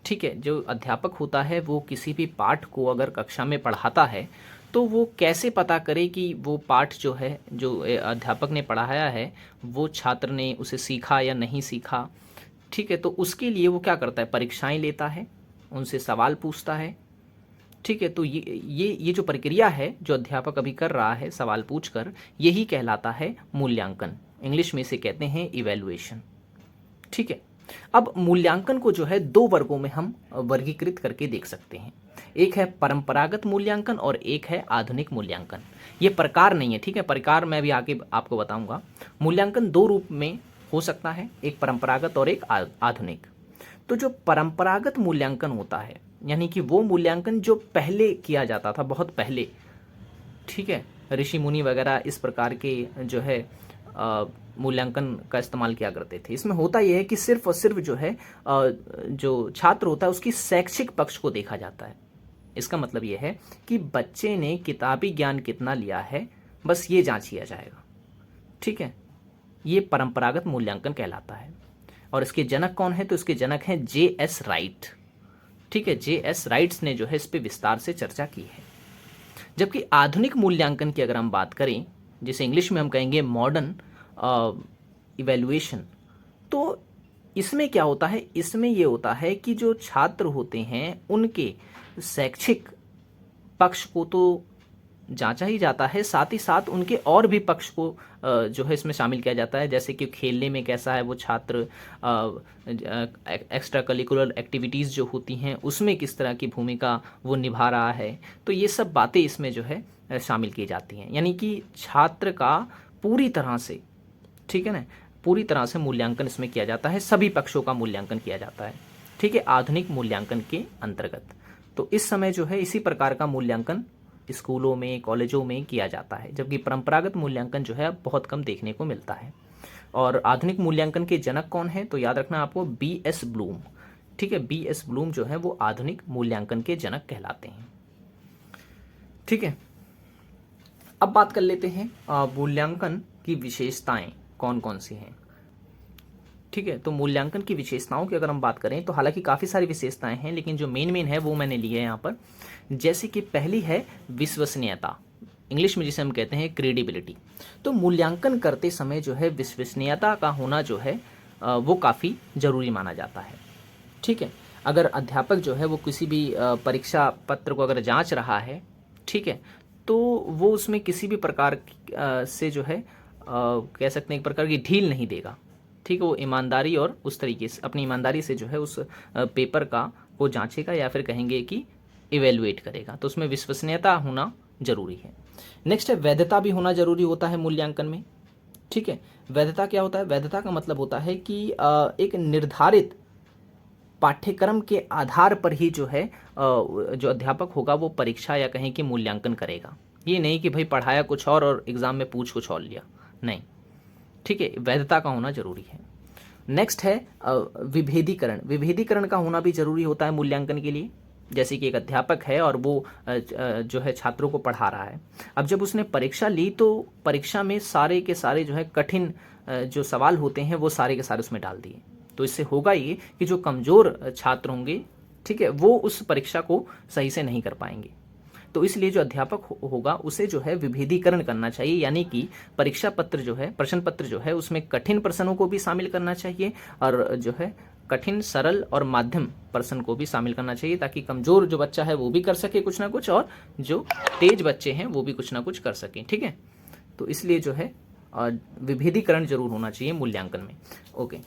ठीक है, जो अध्यापक होता है वो किसी भी पाठ को अगर कक्षा में पढ़ाता है तो वो कैसे पता करे कि वो पाठ जो है जो अध्यापक ने पढ़ाया है वो छात्र ने उसे सीखा या नहीं सीखा। ठीक है, तो उसके लिए वो क्या करता है, परीक्षाएं लेता है, उनसे सवाल पूछता है। ठीक है, तो ये जो प्रक्रिया है जो अध्यापक अभी कर रहा है सवाल पूछकर, यही कहलाता है मूल्यांकन। इंग्लिश में इसे कहते हैं इवैल्यूएशन। ठीक है, अब मूल्यांकन को जो है 2 वर्गों में हम वर्गीकृत करके देख सकते हैं। एक है परंपरागत मूल्यांकन और एक है आधुनिक मूल्यांकन। ये प्रकार नहीं है। ठीक है, प्रकार मैं भी आगे आपको बताऊंगा। मूल्यांकन 2 रूप में हो सकता है, एक परंपरागत और एक आधुनिक। तो जो परंपरागत मूल्यांकन होता है यानी कि वो मूल्यांकन जो पहले किया जाता था, बहुत पहले। ठीक है, ऋषि मुनि वगैरह इस प्रकार के जो है मूल्यांकन का इस्तेमाल किया करते थे। इसमें होता यह है कि सिर्फ और सिर्फ जो है जो छात्र होता है उसकी शैक्षिक पक्ष को देखा जाता है। इसका मतलब यह है कि बच्चे ने किताबी ज्ञान कितना लिया है, बस ये जांच किया जाएगा। ठीक है, ये परंपरागत मूल्यांकन कहलाता है। और इसके जनक कौन है, तो इसके जनक हैं J.S. राइट। ठीक है, J.S. राइट्स ने जो है इस पे विस्तार से चर्चा की है। जबकि आधुनिक मूल्यांकन की अगर हम बात करें, जिसे इंग्लिश में हम कहेंगे मॉडर्न इवैल्यूएशन, तो इसमें क्या होता है, इसमें ये होता है कि जो छात्र होते हैं उनके शैक्षिक पक्ष को तो जांचा ही जाता है, साथ ही साथ उनके और भी पक्ष को जो है इसमें शामिल किया जाता है। जैसे कि खेलने में कैसा है वो छात्र, एक्स्ट्रा करिकुलर एक्टिविटीज़ जो होती हैं उसमें किस तरह की भूमिका वो निभा रहा है। तो ये सब बातें इसमें जो है शामिल की जाती हैं। यानी कि छात्र का पूरी तरह से, ठीक है ना, पूरी तरह से मूल्यांकन इसमें किया जाता है, सभी पक्षों का मूल्यांकन किया जाता है। ठीक है, आधुनिक मूल्यांकन के अंतर्गत। तो इस समय जो है इसी प्रकार का मूल्यांकन स्कूलों में, कॉलेजों में किया जाता है, जबकि परंपरागत मूल्यांकन जो है अब बहुत कम देखने को मिलता है। और आधुनिक मूल्यांकन के जनक कौन है, तो याद रखना आपको B.S. ब्लूम। ठीक है, B.S. ब्लूम जो है वो आधुनिक मूल्यांकन के जनक कहलाते हैं। ठीक है, अब बात कर लेते हैं मूल्यांकन की विशेषताएं कौन कौन सी हैं। ठीक है, तो मूल्यांकन की विशेषताओं की अगर हम बात करें तो हालांकि काफ़ी सारी विशेषताएं हैं, लेकिन जो मेन है वो मैंने ली है यहाँ पर। जैसे कि पहली है विश्वसनीयता। इंग्लिश में जिसे हम कहते हैं क्रेडिबिलिटी। तो मूल्यांकन करते समय जो है विश्वसनीयता का होना जो है वो काफ़ी ज़रूरी माना जाता है। ठीक है, अगर अध्यापक जो है वो किसी भी परीक्षा पत्र को अगर जांच रहा है, ठीक है, तो वो उसमें किसी भी प्रकार से जो है कह सकते हैं एक प्रकार की ढील नहीं देगा। ठीक है, वो ईमानदारी और उस तरीके से अपनी ईमानदारी से जो है उस पेपर का वो जांचेगा या फिर कहेंगे कि इवेलुएट करेगा। तो उसमें विश्वसनीयता होना जरूरी है। नेक्स्ट है वैधता भी होना जरूरी होता है मूल्यांकन में। ठीक है, वैधता क्या होता है? वैधता का मतलब होता है कि एक निर्धारित पाठ्यक्रम के आधार पर ही जो है जो अध्यापक होगा वो परीक्षा या कहें कि मूल्यांकन करेगा। ये नहीं कि भाई पढ़ाया कुछ और एग्जाम में पूछ कुछ और लिया, नहीं। ठीक है, वैधता का होना जरूरी है। नेक्स्ट है विभेदीकरण। विभेदीकरण का होना भी जरूरी होता है मूल्यांकन के लिए। जैसे कि एक अध्यापक है और वो जो है छात्रों को पढ़ा रहा है। अब जब उसने परीक्षा ली तो परीक्षा में सारे के सारे जो है कठिन जो सवाल होते हैं वो सारे के सारे उसमें डाल दिए। तो इससे होगा ये कि जो कमज़ोर छात्र होंगे, ठीक है, वो उस परीक्षा को सही से नहीं कर पाएंगे। तो इसलिए जो अध्यापक होगा उसे जो है विभेदीकरण करना चाहिए, यानी कि परीक्षा पत्र जो है, प्रश्न पत्र जो है, उसमें कठिन प्रश्नों को भी शामिल करना चाहिए और जो है कठिन, सरल और माध्यम प्रश्न को भी शामिल करना चाहिए, ताकि कमज़ोर जो बच्चा है वो भी कर सके कुछ ना कुछ और जो तेज बच्चे हैं वो भी कुछ ना कुछ कर सकें। ठीक है, तो इसलिए जो है विभेदीकरण जरूर होना चाहिए मूल्यांकन में। ओके,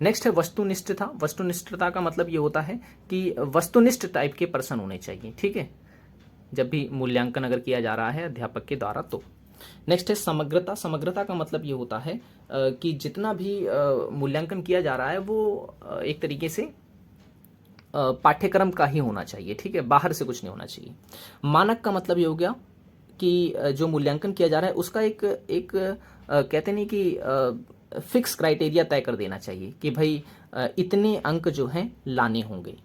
नेक्स्ट है वस्तुनिष्ठता। वस्तुनिष्ठता का मतलब ये होता है कि वस्तुनिष्ठ टाइप के प्रश्न होने चाहिए। ठीक है, जब भी मूल्यांकन अगर किया जा रहा है अध्यापक के द्वारा तो। नेक्स्ट है समग्रता। समग्रता का मतलब ये होता है कि जितना भी मूल्यांकन किया जा रहा है वो एक तरीके से पाठ्यक्रम का ही होना चाहिए। ठीक है, बाहर से कुछ नहीं होना चाहिए। मानक का मतलब ये हो गया कि जो मूल्यांकन किया जा रहा है उसका एक कहते नहीं कि फिक्स क्राइटेरिया तय कर देना चाहिए कि भाई इतने अंक जो हैं लाने होंगे।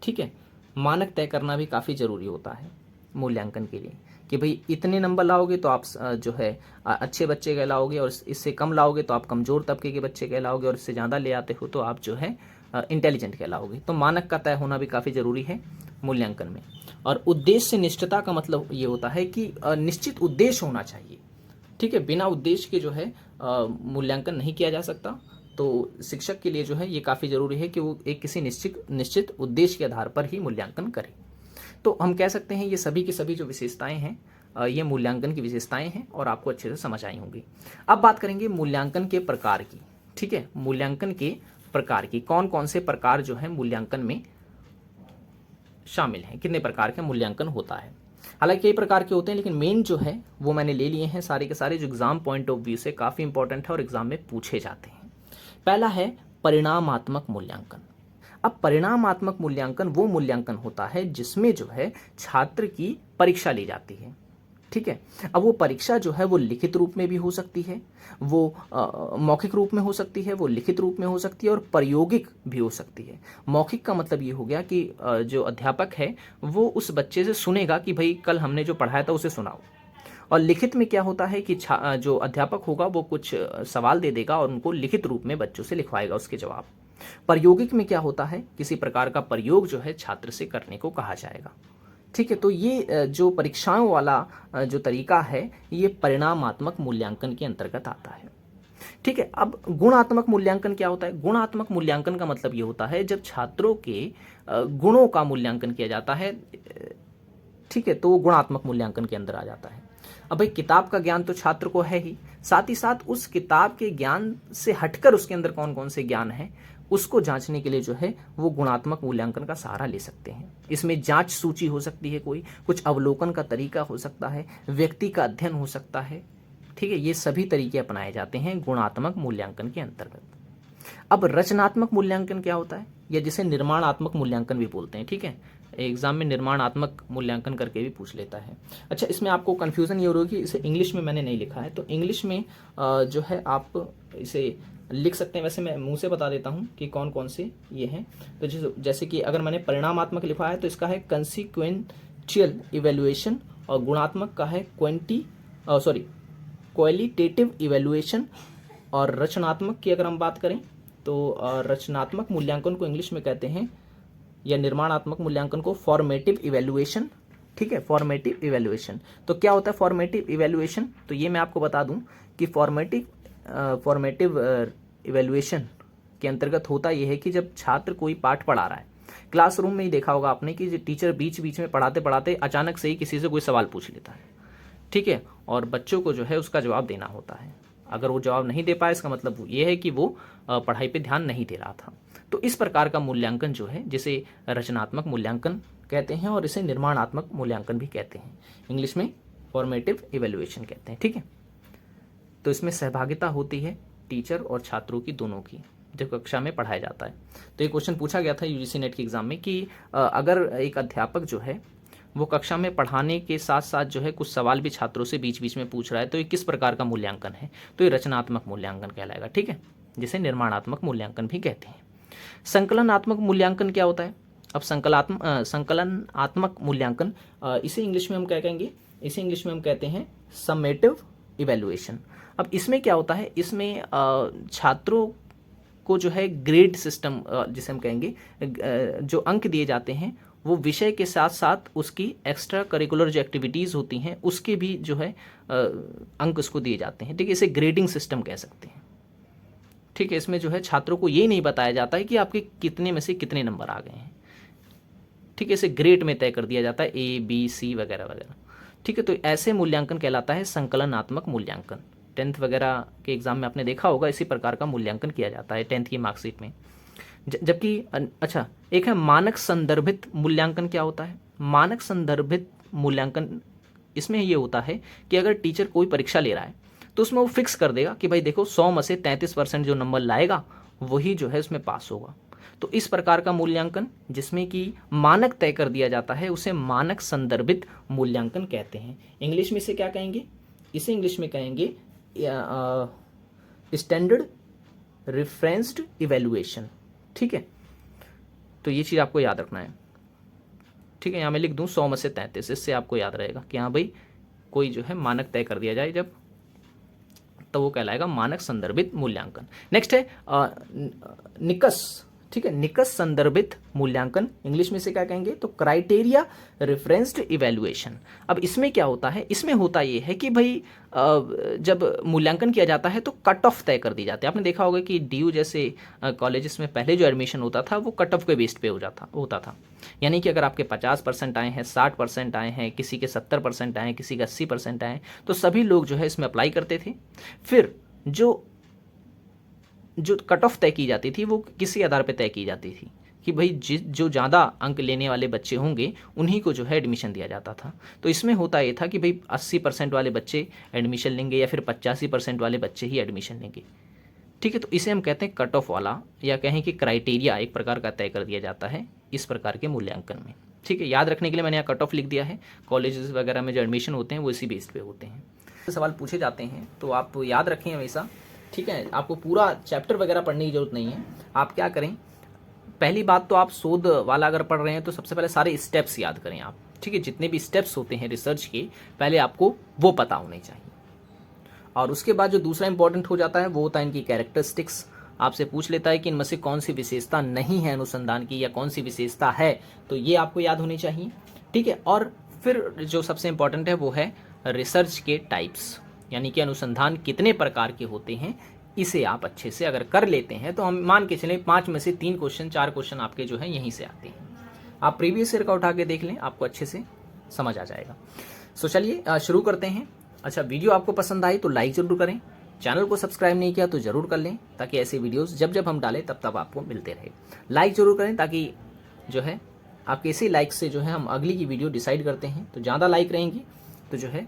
ठीक है, मानक तय करना भी काफ़ी ज़रूरी होता है मूल्यांकन के लिए कि भाई इतने नंबर लाओगे तो आप जो है अच्छे बच्चे कहलाओगे और इससे कम लाओगे तो आप कमज़ोर तबके के बच्चे कहलाओगे और इससे ज़्यादा ले आते हो तो आप जो है इंटेलिजेंट कहलाओगे। तो मानक का तय होना भी काफ़ी ज़रूरी है मूल्यांकन में। और उद्देश्य निष्ठता का मतलब ये होता है कि निश्चित उद्देश्य होना चाहिए। ठीक है, बिना उद्देश्य के जो है मूल्यांकन नहीं किया जा सकता। तो शिक्षक के लिए जो है ये काफ़ी ज़रूरी है कि वो एक किसी निश्चित उद्देश्य के आधार पर ही मूल्यांकन करे। तो हम कह सकते हैं ये सभी की सभी जो विशेषताएं हैं ये मूल्यांकन की विशेषताएं हैं और आपको अच्छे से समझ आई होंगी। अब बात करेंगे मूल्यांकन के प्रकार की। ठीक है, मूल्यांकन के प्रकार की, कौन कौन से प्रकार जो है मूल्यांकन में शामिल हैं, कितने प्रकार का मूल्यांकन होता है। हालांकि कई प्रकार के होते हैं लेकिन मेन जो है वो मैंने ले लिए हैं सारे के सारे जो एग्जाम पॉइंट ऑफ व्यू से काफ़ी इंपॉर्टेंट है और एग्जाम में पूछे जाते हैं। पहला है परिणामात्मक मूल्यांकन। अब परिणामात्मक मूल्यांकन वो मूल्यांकन होता है जिसमें जो है छात्र की परीक्षा ली जाती है। ठीक है, अब वो परीक्षा जो है वो लिखित रूप में भी हो सकती है, वो मौखिक रूप में हो सकती है, वो लिखित रूप में हो सकती है और प्रायोगिक भी हो सकती है। मौखिक का मतलब ये हो गया कि जो अध्यापक है वो उस बच्चे से सुनेगा कि भाई कल हमने जो पढ़ाया था उसे सुनाओ। और लिखित में क्या होता है कि जो अध्यापक होगा वो कुछ सवाल दे देगा और उनको लिखित रूप में बच्चों से लिखवाएगा उसके जवाब। प्रायोगिक में क्या होता है, किसी प्रकार का प्रयोग जो है छात्र से करने को कहा जाएगा। ठीक है, तो ये जो परीक्षाओं वाला जो तरीका है ये परिणामात्मक मूल्यांकन के अंतर्गत आता है। ठीक है, अब गुणात्मक मूल्यांकन क्या होता है? गुणात्मक मूल्यांकन का मतलब ये होता है जब छात्रों के गुणों का मूल्यांकन किया जाता है। ठीक है, तो वो गुणात्मक मूल्यांकन के अंदर आ जाता है। अब भाई किताब का ज्ञान तो छात्र को है ही, साथ ही साथ उस किताब के ज्ञान से हटकर उसके अंदर कौन कौन से ज्ञान है उसको जांचने के लिए जो है वो गुणात्मक मूल्यांकन का सहारा ले सकते हैं। इसमें जांच सूची हो सकती है, कोई कुछ अवलोकन का तरीका हो सकता है, व्यक्ति का अध्ययन हो सकता है। ठीक है, ये सभी तरीके अपनाए जाते हैं गुणात्मक मूल्यांकन के अंतर्गत। अब रचनात्मक मूल्यांकन क्या होता है, या जिसे निर्माणात्मक मूल्यांकन भी बोलते हैं। ठीक है, एग्जाम में निर्माणात्मक मूल्यांकन करके भी पूछ लेता है। अच्छा, इसमें आपको कंफ्यूजन ये हो रही है कि इसे इंग्लिश में मैंने नहीं लिखा है, तो इंग्लिश में जो है आप इसे लिख सकते हैं। वैसे मैं मुंह से बता देता हूं कि कौन कौन से ये हैं। तो जैसे कि अगर मैंने परिणामात्मक लिखा है तो इसका है कंसीक्वेंशियल इवेल्युएशन, और गुणात्मक का है क्वालिटेटिव इवेल्युएशन। और रचनात्मक की अगर हम बात करें तो रचनात्मक मूल्यांकन को इंग्लिश में कहते हैं, या निर्माणात्मक मूल्यांकन को फॉर्मेटिव इवेल्युएशन, ठीक है, फॉर्मेटिव इवैल्यूएशन। तो क्या होता है फॉर्मेटिव इवैल्यूएशन? तो ये मैं आपको बता दूं कि फॉर्मेटिव इवैल्यूएशन के अंतर्गत होता यह है कि जब छात्र कोई पाठ पढ़ा रहा है, क्लासरूम में ही देखा होगा आपने कि जो टीचर बीच बीच में पढ़ाते पढ़ाते अचानक से ही किसी से कोई सवाल पूछ लेता है, ठीक है, और बच्चों को जो है उसका जवाब देना होता है। अगर वो जवाब नहीं दे पाए इसका मतलब ये है कि वो पढ़ाई पे ध्यान नहीं दे रहा था। तो इस प्रकार का मूल्यांकन जो है जिसे रचनात्मक मूल्यांकन कहते हैं और इसे निर्माणात्मक मूल्यांकन भी कहते हैं, इंग्लिश में फॉर्मेटिव इवैल्यूएशन कहते हैं, ठीक है। तो इसमें सहभागिता होती है टीचर और छात्रों की, दोनों की, जब कक्षा में पढ़ाया जाता है। तो ये क्वेश्चन पूछा गया था यूजीसी नेट के एग्जाम में कि अगर एक अध्यापक जो है वो कक्षा में पढ़ाने के साथ साथ जो है कुछ सवाल भी छात्रों से बीच बीच में पूछ रहा है तो ये किस प्रकार का मूल्यांकन है? तो ये रचनात्मक मूल्यांकन कहलाएगा, ठीक है, जिसे निर्माणात्मक मूल्यांकन भी कहते हैं। संकलनात्मक मूल्यांकन क्या होता है? अब संकलनात्मक मूल्यांकन इसे इंग्लिश में हम क्या कहेंगे? इसे इंग्लिश में हम कहते हैं समेटिव इवैल्यूएशन। अब इसमें क्या होता है? इसमें छात्रों को जो है ग्रेड सिस्टम जिसे हम कहेंगे, जो अंक दिए जाते हैं वो विषय के साथ साथ उसकी एक्स्ट्रा करिकुलर जो एक्टिविटीज़ होती हैं उसके भी जो है अंक उसको दिए जाते हैं, ठीक है। इसे ग्रेडिंग सिस्टम कह सकते हैं, ठीक है। इसमें जो है छात्रों को ये नहीं बताया जाता है कि आपके कितने में से कितने नंबर आ गए हैं, ठीक है। इसे ग्रेड में तय कर दिया जाता है, ABC वगैरह वगैरह, ठीक है। तो ऐसे मूल्यांकन कहलाता है संकलनात्मक मूल्यांकन। 10th वगैरह के एग्जाम में आपने देखा होगा इसी प्रकार का मूल्यांकन किया जाता है 10th की मार्कशीट में। जबकि अच्छा, एक है मानक संदर्भित मूल्यांकन। क्या होता है मानक संदर्भित मूल्यांकन? इसमें ये होता है कि अगर टीचर कोई परीक्षा ले रहा है तो उसमें वो फिक्स कर देगा कि भाई देखो 100 में से 33% जो नंबर लाएगा वही जो है उसमें पास होगा। तो इस प्रकार का मूल्यांकन जिसमें कि मानक तय कर दिया जाता है उसे मानक संदर्भित मूल्यांकन कहते हैं। इंग्लिश में इसे क्या कहेंगे? इसे इंग्लिश में कहेंगे स्टैंडर्ड रेफरेंस्ड इवैल्यूएशन, ठीक है। तो ये चीज़ आपको याद रखना है, ठीक है। यहाँ मैं लिख दूँ 100 में से 33, इससे आपको याद रहेगा कि हाँ भाई कोई जो है मानक तय कर दिया जाए जब, तो वो कहलाएगा मानक संदर्भित मूल्यांकन। नेक्स्ट है निकस, ठीक है, निकस संदर्भित मूल्यांकन। इंग्लिश में से क्या कहेंगे? तो क्राइटेरिया रेफरेंस्ड इवैल्यूएशन। अब इसमें क्या होता है? इसमें होता ये है कि भाई जब मूल्यांकन किया जाता है तो कट ऑफ तय कर दी जाती है। आपने देखा होगा कि DU जैसे कॉलेजेस में पहले जो एडमिशन होता था वो कट ऑफ के बेस्ड पे होता था। यानी कि अगर आपके 50% आए हैं, 60% आए हैं, किसी के 70% आए हैं, किसी के 80% आए हैं, तो सभी लोग जो है इसमें अप्लाई करते थे। फिर जो कट ऑफ तय की जाती थी वो किसी आधार पर तय की जाती थी कि भाई जो ज़्यादा अंक लेने वाले बच्चे होंगे उन्हीं को जो है एडमिशन दिया जाता था। तो इसमें होता ये था कि भाई 80% वाले बच्चे एडमिशन लेंगे या फिर 85% वाले बच्चे ही एडमिशन लेंगे, ठीक है। तो इसे हम कहते हैं कट ऑफ वाला, या कहें कि क्राइटेरिया एक प्रकार का तय कर दिया जाता है इस प्रकार के मूल्यांकन में, ठीक है। याद रखने के लिए मैंने यहाँ कट ऑफ लिख दिया है। कॉलेजेस वगैरह में जो एडमिशन होते हैं वो इसी बेस पे होते हैं। सवाल पूछे जाते हैं तो आप याद रखें हमेशा, ठीक है। आपको पूरा चैप्टर वगैरह पढ़ने की जरूरत नहीं है। आप क्या करें, पहली बात तो आप शोध वाला अगर पढ़ रहे हैं तो सबसे पहले सारे स्टेप्स याद करें आप, ठीक है। जितने भी स्टेप्स होते हैं रिसर्च के पहले आपको वो पता होने चाहिए। और उसके बाद जो दूसरा इंपॉर्टेंट हो जाता है वो होता है इनकी कैरेक्टरिस्टिक्स। आपसे पूछ लेता है कि इनमें से कौन सी विशेषता नहीं है अनुसंधान की या कौन सी विशेषता है, तो ये आपको याद होनी चाहिए, ठीक है। और फिर जो सबसे इंपॉर्टेंट है वो है रिसर्च के टाइप्स, यानी कि अनुसंधान कितने प्रकार के होते हैं। इसे आप अच्छे से अगर कर लेते हैं तो हम मान के चलें 5 में से 3 क्वेश्चन 4 क्वेश्चन आपके जो है यहीं से आते हैं। आप प्रीवियस ईयर का उठा के देख लें, आपको अच्छे से समझ आ जाएगा। सो चलिए शुरू करते हैं। अच्छा, वीडियो आपको पसंद आई तो लाइक जरूर करें, चैनल को सब्सक्राइब नहीं किया तो जरूर कर लें ताकि ऐसे वीडियोस जब जब हम डालें तब तब आपको मिलते रहे। लाइक जरूर करें ताकि जो है आपके इसी लाइक से जो है हम अगली की वीडियो डिसाइड करते हैं। तो ज़्यादा लाइक रहेंगी तो जो है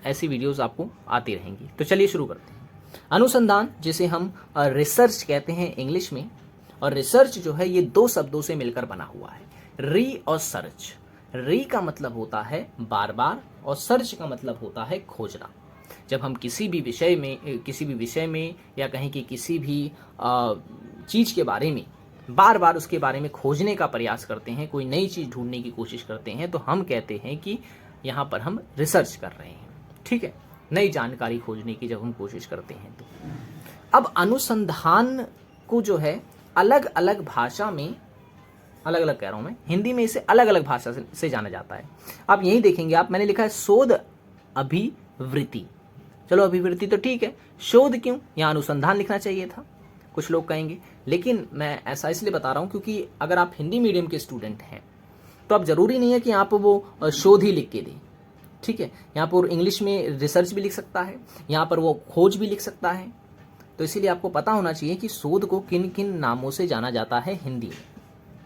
ऐसी वीडियोस आपको आती रहेंगी। तो चलिए शुरू करते हैं। अनुसंधान जिसे हम रिसर्च कहते हैं इंग्लिश में, और रिसर्च जो है ये 2 शब्दों से मिलकर बना हुआ है, री और सर्च। री का मतलब होता है बार बार और सर्च का मतलब होता है खोजना। जब हम किसी भी विषय में या कहें कि किसी भी चीज़ के बारे में बार बार उसके बारे में खोजने का प्रयास करते हैं, कोई नई चीज़ ढूंढने की कोशिश करते हैं, तो हम कहते हैं कि यहाँ पर हम रिसर्च कर रहे हैं, ठीक है। नई जानकारी खोजने की जब हम कोशिश करते हैं तो अब अनुसंधान को जो है अलग अलग भाषा में अलग अलग कह रहा हूँ मैं, हिंदी में इसे अलग अलग भाषा से जाना जाता है। आप यही देखेंगे, आप मैंने लिखा है शोध अभिवृत्ति। चलो अभिवृत्ति तो ठीक है, शोध क्यों, यहाँ अनुसंधान लिखना चाहिए था, कुछ लोग कहेंगे। लेकिन मैं ऐसा इसलिए बता रहा हूँ क्योंकि अगर आप हिंदी मीडियम के स्टूडेंट हैं तो अब जरूरी नहीं है कि यहाँ पर वो शोध ही लिख के दें, ठीक है। यहाँ पर इंग्लिश में रिसर्च भी लिख सकता है, यहाँ पर वो खोज भी लिख सकता है। तो इसीलिए आपको पता होना चाहिए कि शोध को किन किन नामों से जाना जाता है हिंदी में,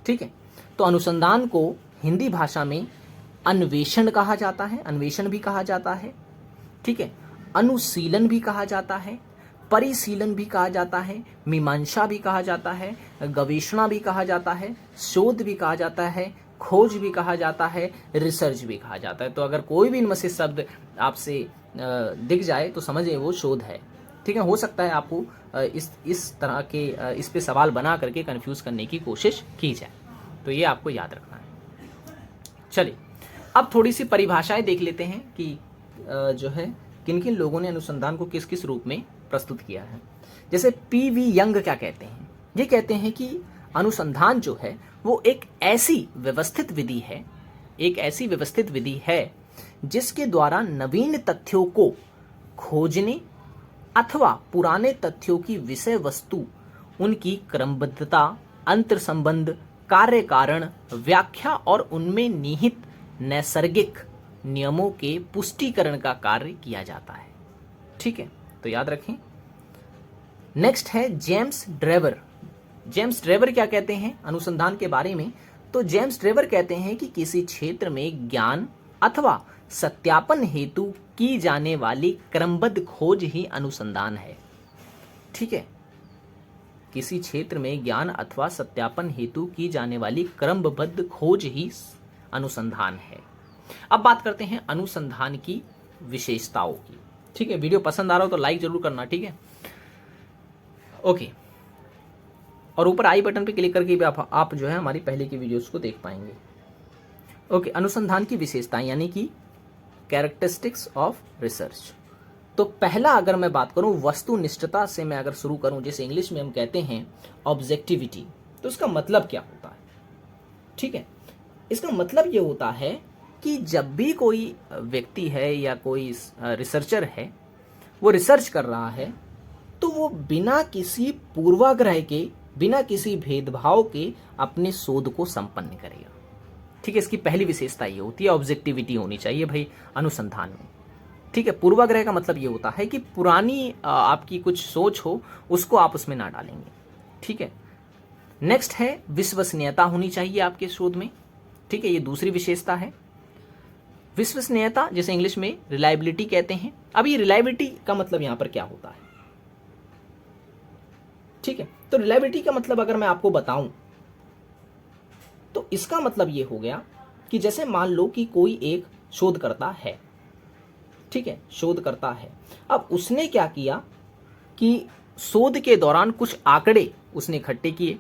ठीक है। तो अनुसंधान को हिंदी भाषा में अन्वेषण कहा जाता है, अन्वेषण भी कहा जाता है, ठीक है। अनुशीलन भी कहा जाता है, परिशीलन भी कहा जाता है, मीमांसा भी कहा जाता है, गवेषणा भी कहा जाता है, शोध भी कहा जाता है, खोज भी कहा जाता है, रिसर्च भी कहा जाता है। तो अगर कोई भी इनमें से शब्द आपसे दिख जाए तो समझिए वो शोध है, ठीक है। हो सकता है आपको इस तरह के इस पे सवाल बना करके कंफ्यूज करने की कोशिश की जाए, तो ये आपको याद रखना है। चलिए अब थोड़ी सी परिभाषाएं देख लेते हैं कि जो है किन किन लोगों ने अनुसंधान को किस किस रूप में प्रस्तुत किया है। जैसे पीवी यंग क्या कहते हैं, ये कहते हैं कि अनुसंधान जो है वो एक ऐसी व्यवस्थित विधि है, एक ऐसी व्यवस्थित विधि है जिसके द्वारा नवीन तथ्यों को खोजने अथवा पुराने तथ्यों की विषय वस्तु, उनकी क्रमबद्धता, अंतर संबंध, कार्य कारण, व्याख्या और उनमें निहित नैसर्गिक नियमों के पुष्टिकरण का कार्य किया जाता है, ठीक है। तो याद रखें। नेक्स्ट है जेम्स ड्रेवर। जेम्स ड्रेवर क्या कहते हैं अनुसंधान के बारे में, तो जेम्स ड्रेवर कहते हैं कि किसी क्षेत्र में ज्ञान अथवा सत्यापन हेतु की जाने वाली क्रमबद्ध खोज ही अनुसंधान है, ठीक है। किसी क्षेत्र में ज्ञान अथवा सत्यापन हेतु की जाने वाली क्रमबद्ध खोज ही अनुसंधान है। अब बात करते हैं अनुसंधान की विशेषताओं की, ठीक है। वीडियो पसंद आ रहा हो तो लाइक जरूर करना, ठीक है, ओके। और ऊपर आई बटन पे क्लिक करके भी आप जो है हमारी पहले की वीडियोस को देख पाएंगे, ओके। अनुसंधान की विशेषताएं यानी कि कैरेक्टरिस्टिक्स ऑफ रिसर्च। तो पहला अगर मैं बात करूं वस्तुनिष्ठता से, मैं अगर शुरू करूं, जैसे इंग्लिश में हम कहते हैं ऑब्जेक्टिविटी, तो इसका मतलब क्या होता है, ठीक है। इसका मतलब ये होता है कि जब भी कोई व्यक्ति है या कोई रिसर्चर है वो रिसर्च कर रहा है तो वो बिना किसी पूर्वाग्रह के, बिना किसी भेदभाव के अपने शोध को संपन्न करेगा, ठीक है। इसकी पहली विशेषता ये होती है, ऑब्जेक्टिविटी होनी चाहिए भाई अनुसंधान में, ठीक है। पूर्वाग्रह का मतलब ये होता है कि पुरानी आपकी कुछ सोच हो उसको आप उसमें ना डालेंगे, ठीक है। नेक्स्ट है विश्वसनीयता होनी चाहिए आपके शोध में, ठीक है, ये दूसरी विशेषता है। विश्वसनीयता जैसे इंग्लिश में रिलायबिलिटी कहते हैं। अब ये रिलायबिलिटी का मतलब यहां पर क्या होता है, ठीक है। तो रिलायबिलिटी का मतलब अगर मैं आपको बताऊं तो इसका मतलब ये हो गया कि जैसे मान लो कि कोई एक शोधकर्ता है, ठीक है, शोधकर्ता है। अब उसने क्या किया कि शोध के दौरान कुछ आंकड़े उसने इकट्ठे किए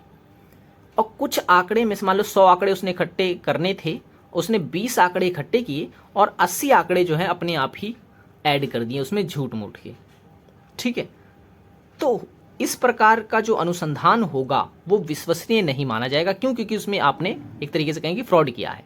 और कुछ आंकड़े में से मान लो 100 आंकड़े उसने इकट्ठे करने थे, उसने 20 आंकड़े इकट्ठे किए और 80 आंकड़े जो है अपने आप ही ऐड कर दिए उसमें झूठ मूठ के, ठीक है। तो इस प्रकार का जो अनुसंधान होगा वो विश्वसनीय नहीं माना जाएगा, क्यों, क्योंकि उसमें आपने एक तरीके से कहेंगे फ्रॉड किया है।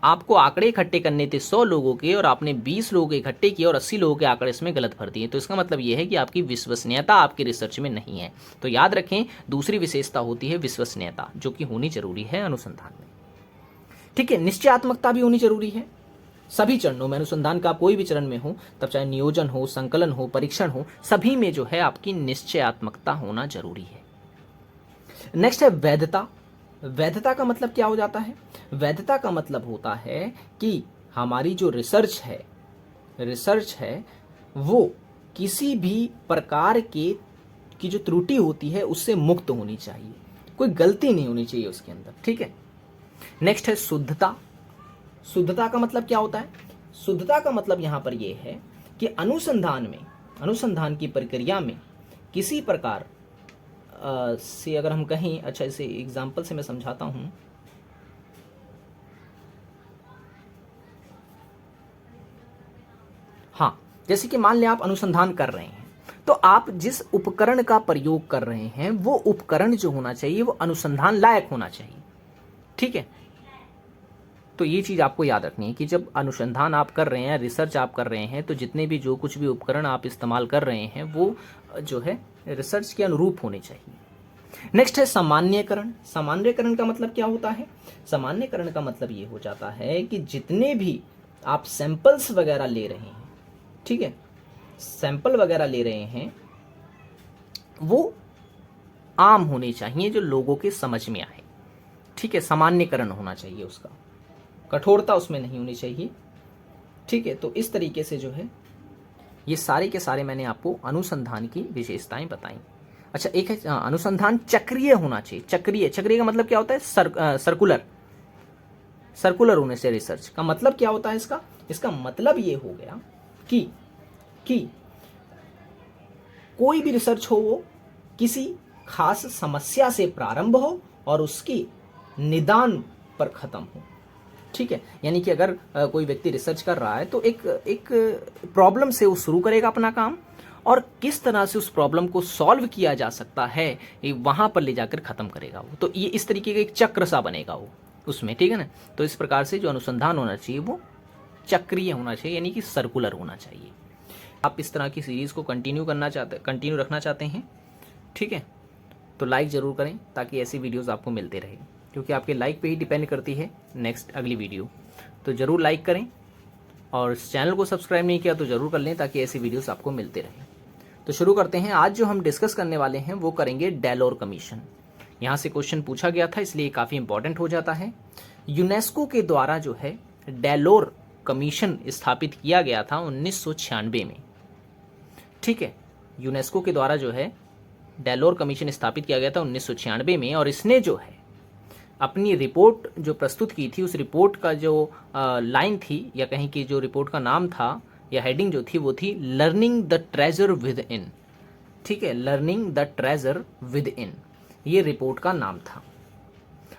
आपको आंकड़े इकट्ठे करने थे 100 लोगों के और आपने 20 लोगों के इकट्ठे किए और 80 लोगों के आंकड़े इसमें गलत भर दिए, तो इसका मतलब यह है कि आपकी विश्वसनीयता आपकी रिसर्च में नहीं है। तो याद रखें दूसरी विशेषता होती है विश्वसनीयता, जो कि होनी जरूरी है अनुसंधान में, ठीक है। निश्चयात्मकता भी होनी जरूरी है सभी चरणों में, अनुसंधान का कोई भी चरण में हो, तब चाहे नियोजन हो, संकलन हो, परीक्षण हो, सभी में जो है आपकी निश्चयात्मकता होना जरूरी है। नेक्स्ट है वैधता। वैधता का मतलब क्या हो जाता है, वैधता का मतलब होता है कि हमारी जो रिसर्च है वो किसी भी प्रकार की जो त्रुटि होती है उससे मुक्त होनी चाहिए, कोई गलती नहीं होनी चाहिए उसके अंदर, ठीक है। नेक्स्ट है शुद्धता। शुद्धता का मतलब क्या होता है, शुद्धता का मतलब यहां पर यह है कि अनुसंधान की प्रक्रिया में किसी प्रकार से अगर हम कहें, अच्छा इसे एग्जाम्पल से मैं समझाता हूं, हाँ, जैसे कि मान लें आप अनुसंधान कर रहे हैं तो आप जिस उपकरण का प्रयोग कर रहे हैं वो उपकरण जो होना चाहिए वो अनुसंधान लायक होना चाहिए, ठीक है। तो ये चीज़ आपको याद रखनी है कि जब अनुसंधान आप कर रहे हैं, रिसर्च आप कर रहे हैं, तो जितने भी जो कुछ भी उपकरण आप इस्तेमाल कर रहे हैं वो जो है रिसर्च के अनुरूप होने चाहिए। नेक्स्ट है सामान्यकरण। सामान्यकरण का मतलब क्या होता है? सामान्यकरण का मतलब ये हो जाता है कि जितने भी आप सैंपल्स वगैरह ले रहे हैं, ठीक है, सैंपल वगैरह ले रहे हैं वो आम होने चाहिए, जो लोगों के समझ में आए, ठीक है। सामान्यकरण होना चाहिए उसका, कठोरता उसमें नहीं होनी चाहिए, ठीक है। तो इस तरीके से जो है ये सारे के सारे मैंने आपको अनुसंधान की विशेषताएं बताई। अच्छा, एक है अनुसंधान चक्रीय होना चाहिए। चक्रीय, चक्रीय का मतलब क्या होता है? सर्कुलर, सर्कुलर होने से रिसर्च का मतलब क्या होता है इसका? इसका मतलब ये हो गया कि कोई भी रिसर्च हो वो किसी खास समस्या से प्रारंभ हो और उसकी निदान पर खत्म हो, ठीक है। यानी कि अगर कोई व्यक्ति रिसर्च कर रहा है तो एक प्रॉब्लम से वो शुरू करेगा अपना काम, और किस तरह से उस प्रॉब्लम को सॉल्व किया जा सकता है ये वहां पर ले जाकर खत्म करेगा वो। तो ये इस तरीके का एक चक्र सा बनेगा वो उसमें, ठीक है ना। तो इस प्रकार से जो अनुसंधान होना चाहिए वो चक्रीय होना चाहिए, यानी कि सर्कुलर होना चाहिए। आप इस तरह की सीरीज को कंटिन्यू रखना चाहते हैं, ठीक है, तो लाइक ज़रूर करें ताकि ऐसी वीडियोस आपको मिलते रहे, क्योंकि आपके लाइक पे ही डिपेंड करती है नेक्स्ट अगली वीडियो। तो ज़रूर लाइक करें, और इस चैनल को सब्सक्राइब नहीं किया तो ज़रूर कर लें ताकि ऐसी वीडियोस आपको मिलते रहें। तो शुरू करते हैं। आज जो हम डिस्कस करने वाले हैं वो करेंगे डेलोर कमीशन। यहाँ से क्वेश्चन पूछा गया था इसलिए काफ़ी इंपॉर्टेंट हो जाता है। यूनेस्को के द्वारा जो है डेलोर कमीशन स्थापित किया गया था 1996 में, ठीक है। यूनेस्को के द्वारा जो है डेलोर कमीशन स्थापित किया गया था 1996 में, और इसने जो है अपनी रिपोर्ट जो प्रस्तुत की थी, उस रिपोर्ट का जो लाइन थी, या कहीं की जो रिपोर्ट का नाम था या हेडिंग जो थी वो थी learning the treasure with in, ठीक है, learning the treasure with in, ये रिपोर्ट का नाम था।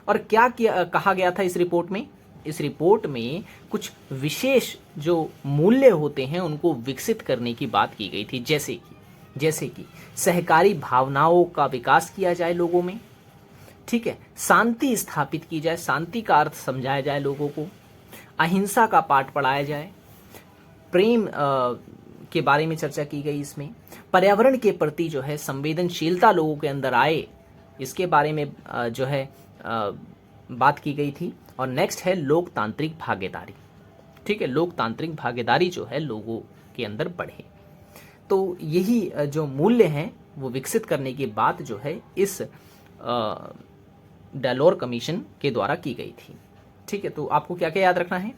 और क्या कहा गया था इस रिपोर्ट में? इस रिपोर्ट में कुछ विशेष जो मूल्य होते हैं उनको विकसित करने की बात की गई थी, जैसे कि सहकारी भावनाओं का विकास किया जाए लोगों में, ठीक है, शांति स्थापित की जाए, शांति का अर्थ समझाया जाए लोगों को, अहिंसा का पाठ पढ़ाया जाए, प्रेम के बारे में चर्चा की गई इसमें, पर्यावरण के प्रति जो है संवेदनशीलता लोगों के अंदर आए, इसके बारे में जो है बात की गई थी। और नेक्स्ट है लोकतांत्रिक भागीदारी, ठीक है, लोकतांत्रिक भागीदारी जो है लोगों के अंदर बढ़े। तो यही जो मूल्य हैं वो विकसित करने की बात जो है इस डेलोर कमीशन के द्वारा की गई थी, ठीक है। तो आपको क्या क्या याद रखना है?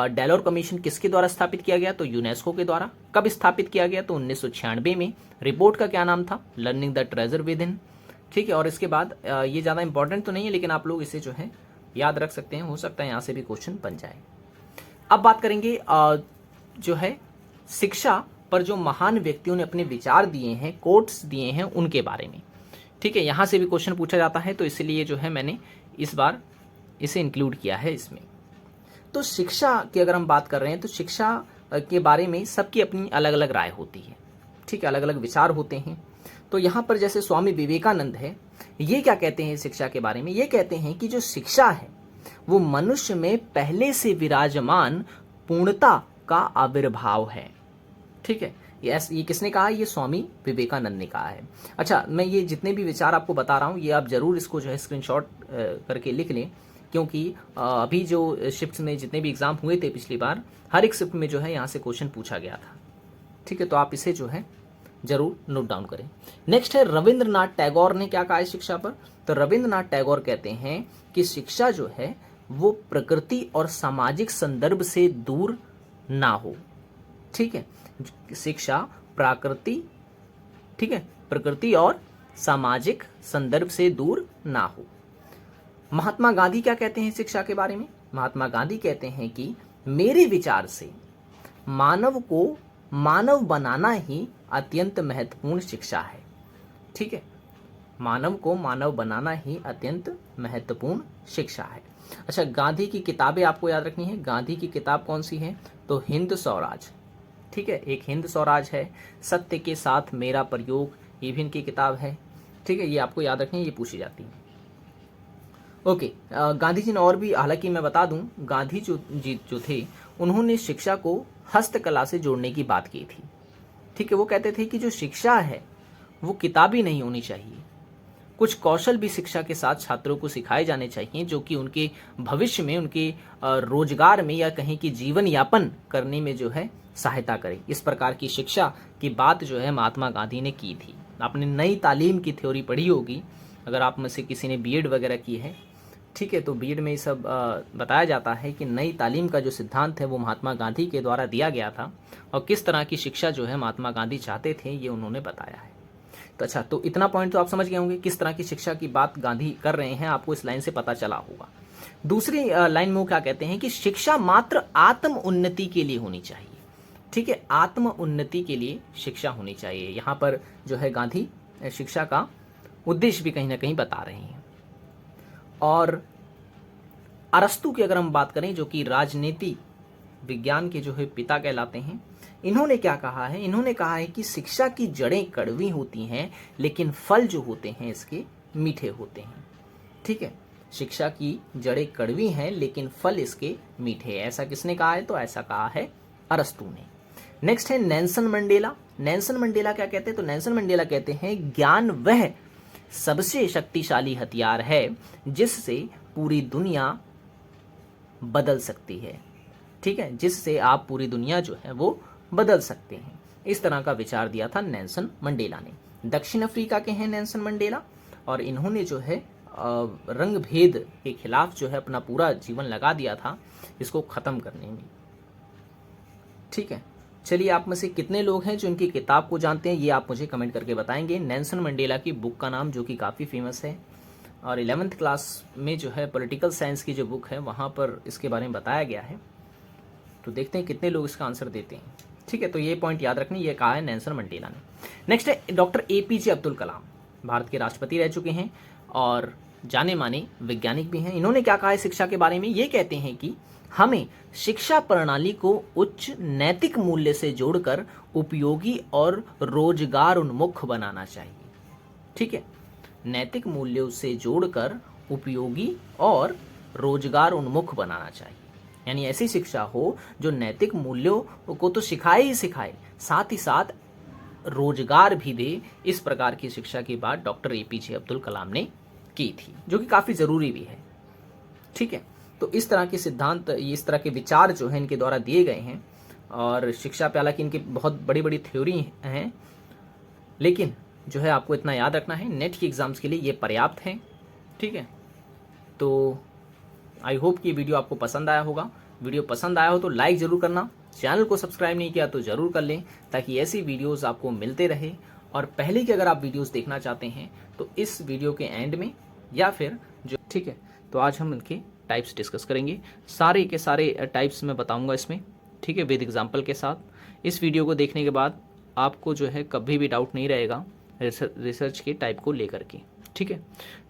डेलोर कमीशन किसके द्वारा स्थापित किया गया? तो यूनेस्को के द्वारा। कब स्थापित किया गया? तो 1996 में। रिपोर्ट का क्या नाम था? Learning the treasure with in, ठीक है। और इसके बाद ये ज़्यादा इंपॉर्टेंट तो नहीं है, लेकिन आप लोग इसे जो है याद रख सकते हैं, हो सकता है यहाँ से भी क्वेश्चन बन जाए। अब बात करेंगे जो है शिक्षा पर जो महान व्यक्तियों ने अपने विचार दिए हैं, कोट्स दिए हैं, उनके बारे में, ठीक है। यहाँ से भी क्वेश्चन पूछा जाता है, तो इसलिए जो है मैंने इस बार इसे इंक्लूड किया है इसमें। तो शिक्षा की अगर हम बात कर रहे हैं तो शिक्षा के बारे में सबकी अपनी अलग अलग राय होती है, ठीक है, अलग अलग विचार होते हैं। तो यहाँ पर जैसे स्वामी विवेकानंद है, ये क्या कहते हैं शिक्षा के बारे में? ये कहते हैं कि जो शिक्षा है वो मनुष्य में पहले से विराजमान पूर्णता का आविर्भाव है, ठीक है। ये किसने कहा? ये स्वामी विवेकानंद ने कहा है। अच्छा, मैं ये जितने भी विचार आपको बता रहा हूँ ये आप जरूर इसको जो है स्क्रीनशॉट करके लिख लें, क्योंकि अभी जो शिफ्ट में जितने भी एग्जाम हुए थे पिछली बार, हर एक शिफ्ट में जो है यहाँ से क्वेश्चन पूछा गया था, ठीक है। तो आप इसे जो है जरूर नोट डाउन करें। नेक्स्ट है रविंद्रनाथ टैगोर ने क्या कहा है शिक्षा पर? तो रविंद्रनाथ टैगोर कहते हैं कि शिक्षा जो है वो प्रकृति और सामाजिक संदर्भ से दूर ना हो, ठीक है। शिक्षा प्रकृति, ठीक है, प्रकृति और सामाजिक संदर्भ से दूर ना हो। महात्मा गांधी क्या कहते हैं शिक्षा के बारे में? महात्मा गांधी कहते हैं कि मेरे विचार से मानव को मानव बनाना ही अत्यंत महत्वपूर्ण शिक्षा है, ठीक है, मानव को मानव बनाना ही अत्यंत महत्वपूर्ण शिक्षा है। अच्छा, गांधी की किताबें आपको याद रखनी है। गांधी की किताब कौन सी है? तो हिंद स्वराज, ठीक है, एक हिंद स्वराज है, सत्य के साथ मेरा प्रयोग, ये भी इनकी किताब है। ठीक है, ये आपको याद रखनी है, ये पूछी जाती है। ओके, गांधी जी ने और भी, हालांकि मैं बता दूं, गांधी जी जो थे उन्होंने शिक्षा को हस्तकला से जोड़ने की बात की थी। ठीक है, वो कहते थे कि जो शिक्षा है वो किताबी नहीं होनी चाहिए, कुछ कौशल भी शिक्षा के साथ छात्रों को सिखाए जाने चाहिए जो कि उनके भविष्य में, उनके रोजगार में या कहीं की जीवन यापन करने में जो है सहायता करे। इस प्रकार की शिक्षा की बात जो है महात्मा गांधी ने की थी। आपने नई तालीम की थ्योरी पढ़ी होगी, अगर आप में से किसी ने बीएड वगैरह की है, ठीक है, तो बीएड में ये सब बताया जाता है कि नई तालीम का जो सिद्धांत है वो महात्मा गांधी के द्वारा दिया गया था, और किस तरह की शिक्षा जो है महात्मा गांधी चाहते थे ये उन्होंने बताया है। तो अच्छा, तो इतना पॉइंट तो आप समझ गए होंगे, किस तरह की शिक्षा की बात गांधी कर रहे हैं, आपको इस लाइन से पता चला होगा। दूसरी लाइन में वो क्या कहते हैं कि शिक्षा मात्र आत्म उन्नति के लिए होनी चाहिए। ठीक है, आत्म उन्नति के लिए शिक्षा होनी चाहिए। यहाँ पर जो है गांधी शिक्षा का उद्देश्य भी कहीं ना कहीं बता रहे हैं। और अरस्तु की अगर हम बात करें, जो कि राजनीति विज्ञान के जो है पिता कहलाते हैं, इन्होंने क्या कहा है, इन्होंने कहा है कि शिक्षा की जड़ें कड़वी होती हैं लेकिन फल जो होते हैं इसके मीठे होते हैं। ठीक है, शिक्षा की जड़ें कड़वी हैं लेकिन फल इसके मीठे हैं। ऐसा किसने कहा है, तो ऐसा कहा है अरस्तु ने। नेक्स्ट है नेल्सन मंडेला। नेल्सन मंडेला क्या कहते हैं, तो नेल्सन मंडेला कहते हैं ज्ञान वह सबसे शक्तिशाली हथियार है जिससे पूरी दुनिया बदल सकती है। ठीक है, जिससे आप पूरी दुनिया जो है वो बदल सकते हैं। इस तरह का विचार दिया था नेल्सन मंडेला ने। दक्षिण अफ्रीका के हैं नेल्सन मंडेला, और इन्होंने जो है रंग भेद के खिलाफ जो है अपना पूरा जीवन लगा दिया था इसको खत्म करने में। ठीक है, चलिए, आप में से कितने लोग हैं जो इनकी किताब को जानते हैं, ये आप मुझे कमेंट करके बताएंगे। नेल्सन मंडेला की बुक का नाम जो कि काफ़ी फेमस है, और 11th क्लास में जो है पॉलिटिकल साइंस की जो बुक है वहाँ पर इसके बारे में बताया गया है। तो देखते हैं कितने लोग इसका आंसर देते हैं। ठीक है, तो ये पॉइंट याद रखनी, ये कहा है नेल्सन मंडेला ने। नेक्स्ट है डॉक्टर एपीजे अब्दुल कलाम। भारत के राष्ट्रपति रह चुके हैं और जाने माने वैज्ञानिक भी हैं। इन्होंने क्या कहा है शिक्षा के बारे में, ये कहते हैं कि हमें शिक्षा प्रणाली को उच्च नैतिक मूल्य से जोड़कर उपयोगी और रोजगार उन्मुख बनाना चाहिए। ठीक है, नैतिक मूल्यों से जोड़कर उपयोगी और रोजगार उन्मुख बनाना चाहिए, यानी ऐसी शिक्षा हो जो नैतिक मूल्यों को तो सिखाए ही सिखाए, साथ ही साथ रोजगार भी दे। इस प्रकार की शिक्षा की बात डॉक्टर एपीजे अब्दुल कलाम ने की थी, जो कि काफ़ी ज़रूरी भी है। ठीक है, तो इस तरह के सिद्धांत, इस तरह के विचार जो हैं इनके द्वारा दिए गए हैं। और शिक्षा पे हालांकि इनकी बहुत बड़ी बड़ी थ्योरी हैं, लेकिन जो है आपको इतना याद रखना है, नेट की एग्ज़ाम्स के लिए ये पर्याप्त हैं। ठीक है, तो आई होप कि वीडियो आपको पसंद आया होगा। वीडियो पसंद आया हो तो लाइक ज़रूर करना, चैनल को सब्सक्राइब नहीं किया तो ज़रूर कर लें ताकि ऐसी वीडियोस आपको मिलते रहे। और पहले की अगर आप वीडियोस देखना चाहते हैं तो इस वीडियो के एंड में या फिर जो, ठीक है, तो आज हम इनके टाइप्स डिस्कस करेंगे। सारे के सारे टाइप्स मैं बताऊँगा इसमें, ठीक है, विद एग्जाम्पल के साथ। इस वीडियो को देखने के बाद आपको जो है कभी भी डाउट नहीं रहेगा रिसर्च के टाइप को लेकर के। ठीक है,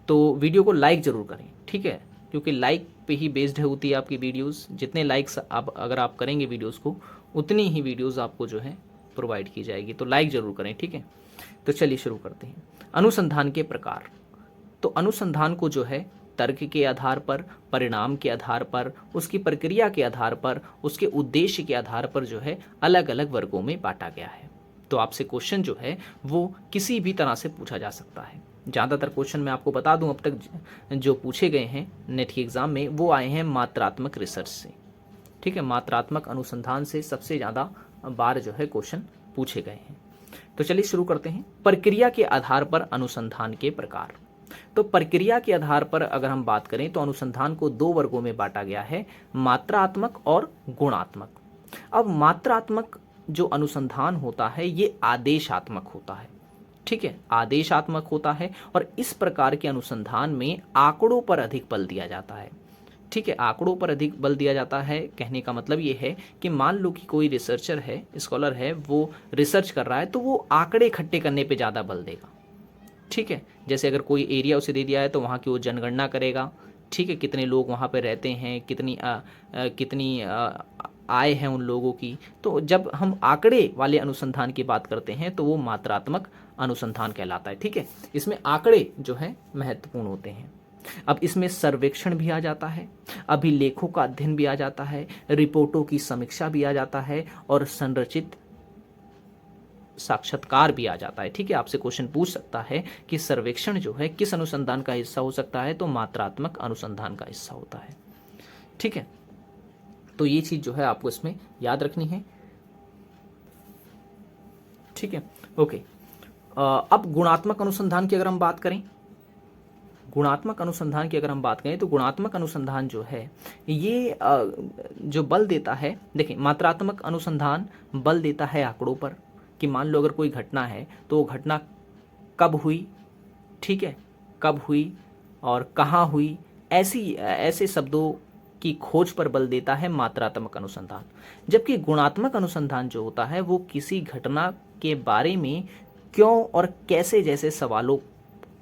तो वीडियो को लाइक ज़रूर करें। ठीक है, क्योंकि लाइक पे ही बेस्ड होती है आपकी वीडियोस। जितने लाइक्स आप अगर आप करेंगे वीडियोस को, उतनी ही वीडियोस आपको जो है प्रोवाइड की जाएगी। तो लाइक ज़रूर करें। ठीक है, तो चलिए शुरू करते हैं। अनुसंधान के प्रकार। तो अनुसंधान को जो है तर्क के आधार पर, परिणाम के आधार पर, उसकी प्रक्रिया के आधार पर, उसके उद्देश्य के आधार पर जो है अलग अलग वर्गों में बांटा गया है। तो आपसे क्वेश्चन जो है वो किसी भी तरह से पूछा जा सकता है। ज़्यादातर क्वेश्चन मैं आपको बता दूं अब तक जो पूछे गए हैं नेट के एग्ज़ाम में, वो आए हैं मात्रात्मक रिसर्च से। ठीक है, मात्रात्मक अनुसंधान से सबसे ज़्यादा बार जो है क्वेश्चन पूछे गए हैं। तो चलिए शुरू करते हैं। प्रक्रिया के आधार पर अनुसंधान के प्रकार। तो प्रक्रिया के आधार पर अगर हम बात करें तो अनुसंधान को दो वर्गों में बांटा गया है, मात्रात्मक और गुणात्मक। अब मात्रात्मक जो अनुसंधान होता है ये आदेशात्मक होता है। ठीक है, आदेशात्मक होता है और इस प्रकार के अनुसंधान में आंकड़ों पर अधिक बल दिया जाता है। ठीक है, आंकड़ों पर अधिक बल दिया जाता है, कहने का मतलब ये है कि मान लो कि कोई रिसर्चर है, स्कॉलर है, वो रिसर्च कर रहा है तो वो आंकड़े इकट्ठे करने पे ज़्यादा बल देगा। ठीक है, जैसे अगर कोई एरिया उसे दे दिया है तो वहाँ की वो जनगणना करेगा। ठीक है, कितने लोग वहाँ पे रहते हैं, कितनी आय है उन लोगों की। तो जब हम आंकड़े वाले अनुसंधान की बात करते हैं तो वो मात्रात्मक अनुसंधान कहलाता है। ठीक है, इसमें आंकड़े जो है महत्वपूर्ण होते हैं। अब इसमें सर्वेक्षण भी आ जाता है, अभिलेखों का अध्ययन भी आ जाता है, रिपोर्टों की समीक्षा भी आ जाता है और संरचित साक्षात्कार भी आ जाता है। ठीक है, आपसे क्वेश्चन पूछ सकता है कि सर्वेक्षण जो है किस अनुसंधान का हिस्सा हो सकता है, तो मात्रात्मक अनुसंधान का हिस्सा होता है। ठीक है, तो ये चीज जो है आपको इसमें याद रखनी है। ठीक है, ओके। अब गुणात्मक अनुसंधान की अगर हम बात करें, गुणात्मक अनुसंधान की अगर हम बात करें तो गुणात्मक अनुसंधान जो है ये जो बल देता है, देखिए मात्रात्मक अनुसंधान बल देता है आंकड़ों पर, कि मान लो अगर कोई घटना है तो वो घटना कब हुई, ठीक है, कब हुई और कहाँ हुई, ऐसे शब्दों की खोज पर बल देता है मात्रात्मक अनुसंधान। जबकि गुणात्मक अनुसंधान जो होता है वो किसी घटना के बारे में क्यों और कैसे जैसे सवालों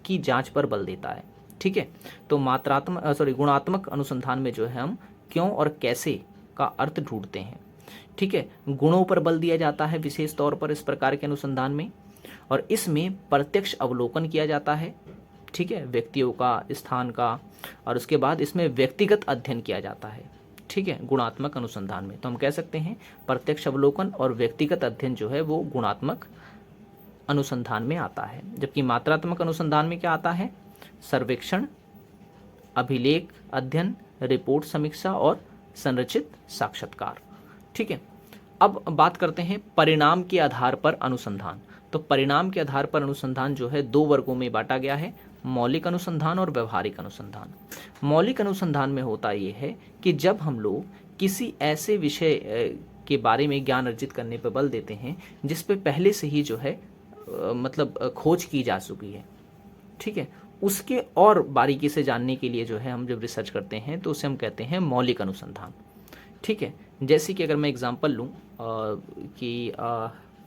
की जांच पर बल देता है। ठीक है, तो गुणात्मक अनुसंधान में जो है हम क्यों और कैसे का अर्थ ढूंढते हैं। ठीक है, गुणों पर बल दिया जाता है विशेष तौर पर इस प्रकार के अनुसंधान में, और इसमें प्रत्यक्ष अवलोकन किया जाता है। ठीक है, व्यक्तियों का, स्थान का, और उसके बाद इसमें व्यक्तिगत अध्ययन किया जाता है। ठीक है, गुणात्मक अनुसंधान में तो हम कह सकते हैं प्रत्यक्ष अवलोकन और व्यक्तिगत अध्ययन जो है वो गुणात्मक अनुसंधान में आता है। जबकि मात्रात्मक अनुसंधान में क्या आता है, सर्वेक्षण, अभिलेख अध्ययन, रिपोर्ट समीक्षा और संरचित साक्षात्कार। ठीक है, अब बात करते हैं परिणाम के आधार पर अनुसंधान। तो परिणाम के आधार पर अनुसंधान जो है दो वर्गों में बांटा गया है, मौलिक अनुसंधान और व्यवहारिक अनुसंधान। मौलिक अनुसंधान में होता यह है कि जब हम लोग किसी ऐसे विषय के बारे में ज्ञान अर्जित करने पर बल देते हैं जिस पे पहले से ही जो है मतलब खोज की जा चुकी है। ठीक है, उसके और बारीकी से जानने के लिए जो है हम जब रिसर्च करते हैं तो उसे हम कहते हैं मौलिक अनुसंधान। ठीक है, जैसे कि अगर मैं एग्जांपल लूँ कि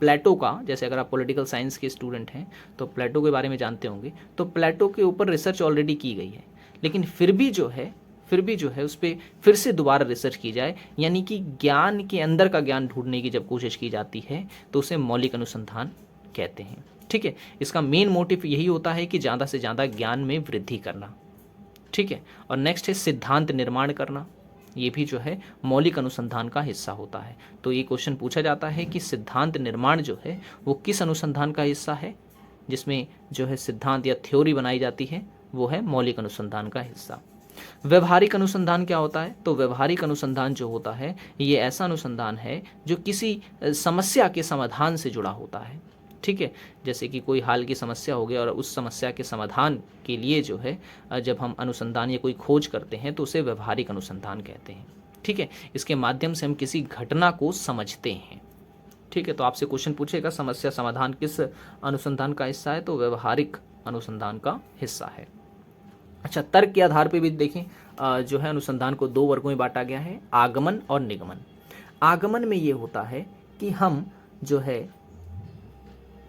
प्लेटो का, जैसे अगर आप पॉलिटिकल साइंस के स्टूडेंट हैं तो प्लेटो के बारे में जानते होंगे, तो प्लेटो के ऊपर रिसर्च ऑलरेडी की गई है, लेकिन फिर भी जो है उस पर फिर से दोबारा रिसर्च की जाए, यानी कि ज्ञान के अंदर का ज्ञान ढूंढने की जब कोशिश की जाती है तो उसे मौलिक अनुसंधान कहते हैं। ठीक है, इसका मेन मोटिव यही होता है कि ज़्यादा से ज़्यादा ज्ञान में वृद्धि करना। ठीक है, और नेक्स्ट है सिद्धांत निर्माण करना, ये भी जो है मौलिक अनुसंधान का हिस्सा होता है। तो ये क्वेश्चन पूछा जाता है कि सिद्धांत निर्माण जो है वो किस अनुसंधान का हिस्सा है, जिसमें जो है सिद्धांत या थ्योरी बनाई जाती है, वो है मौलिक अनुसंधान का हिस्सा। व्यवहारिक अनुसंधान क्या होता है, तो व्यवहारिक अनुसंधान जो होता है ये ऐसा अनुसंधान है जो किसी समस्या के समाधान से जुड़ा होता है। ठीक है, जैसे कि कोई हाल की समस्या हो गई और उस समस्या के समाधान के लिए जो है जब हम अनुसंधान या कोई खोज करते हैं तो उसे व्यवहारिक अनुसंधान कहते हैं। ठीक है, इसके माध्यम से हम किसी घटना को समझते हैं। ठीक है, तो आपसे क्वेश्चन पूछेगा समस्या समाधान किस अनुसंधान का हिस्सा है, तो व्यवहारिक अनुसंधान का हिस्सा है। अच्छा, तर्क के आधार पर भी देखें जो है अनुसंधान को दो वर्गों में बांटा गया है, आगमन और निगमन। आगमन में ये होता है कि हम जो है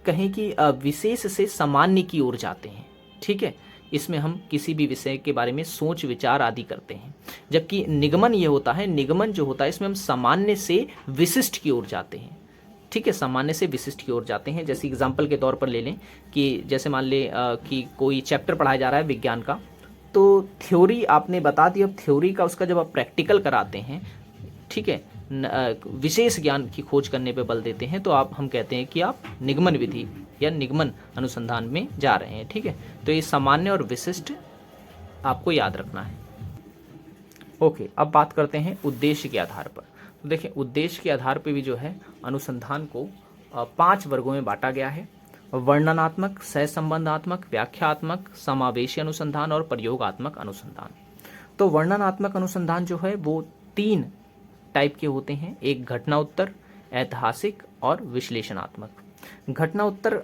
कहें कि विशेष से सामान्य की ओर जाते हैं। ठीक है, इसमें हम किसी भी विषय के बारे में सोच विचार आदि करते हैं। जबकि निगमन ये होता है, निगमन जो होता है इसमें हम सामान्य से विशिष्ट की ओर जाते हैं। ठीक है, सामान्य से विशिष्ट की ओर जाते हैं। जैसे एग्जाम्पल के तौर पर ले लें कि जैसे मान लें कि कोई चैप्टर पढ़ाया जा रहा है विज्ञान का, तो थ्योरी आपने बता दी, अब थ्योरी का उसका जब आप प्रैक्टिकल कराते हैं, ठीक है, विशेष ज्ञान की खोज करने पे बल देते हैं, तो हम कहते हैं कि आप निगमन विधि या निगमन अनुसंधान में जा रहे हैं। ठीक है, तो ये सामान्य और विशिष्ट आपको याद रखना है। ओके, अब बात करते हैं उद्देश्य के आधार पर। तो देखिए, उद्देश्य के आधार पर भी जो है अनुसंधान को 5 वर्गों में बांटा गया है, वर्णनात्मक, सहसंबंधात्मक, व्याख्यात्मक, समावेशी अनुसंधान और प्रयोगात्मक अनुसंधान। तो वर्णनात्मक अनुसंधान जो है वो 3 टाइप के होते हैं, एक घटना उत्तर, ऐतिहासिक और विश्लेषणात्मक। घटना उत्तर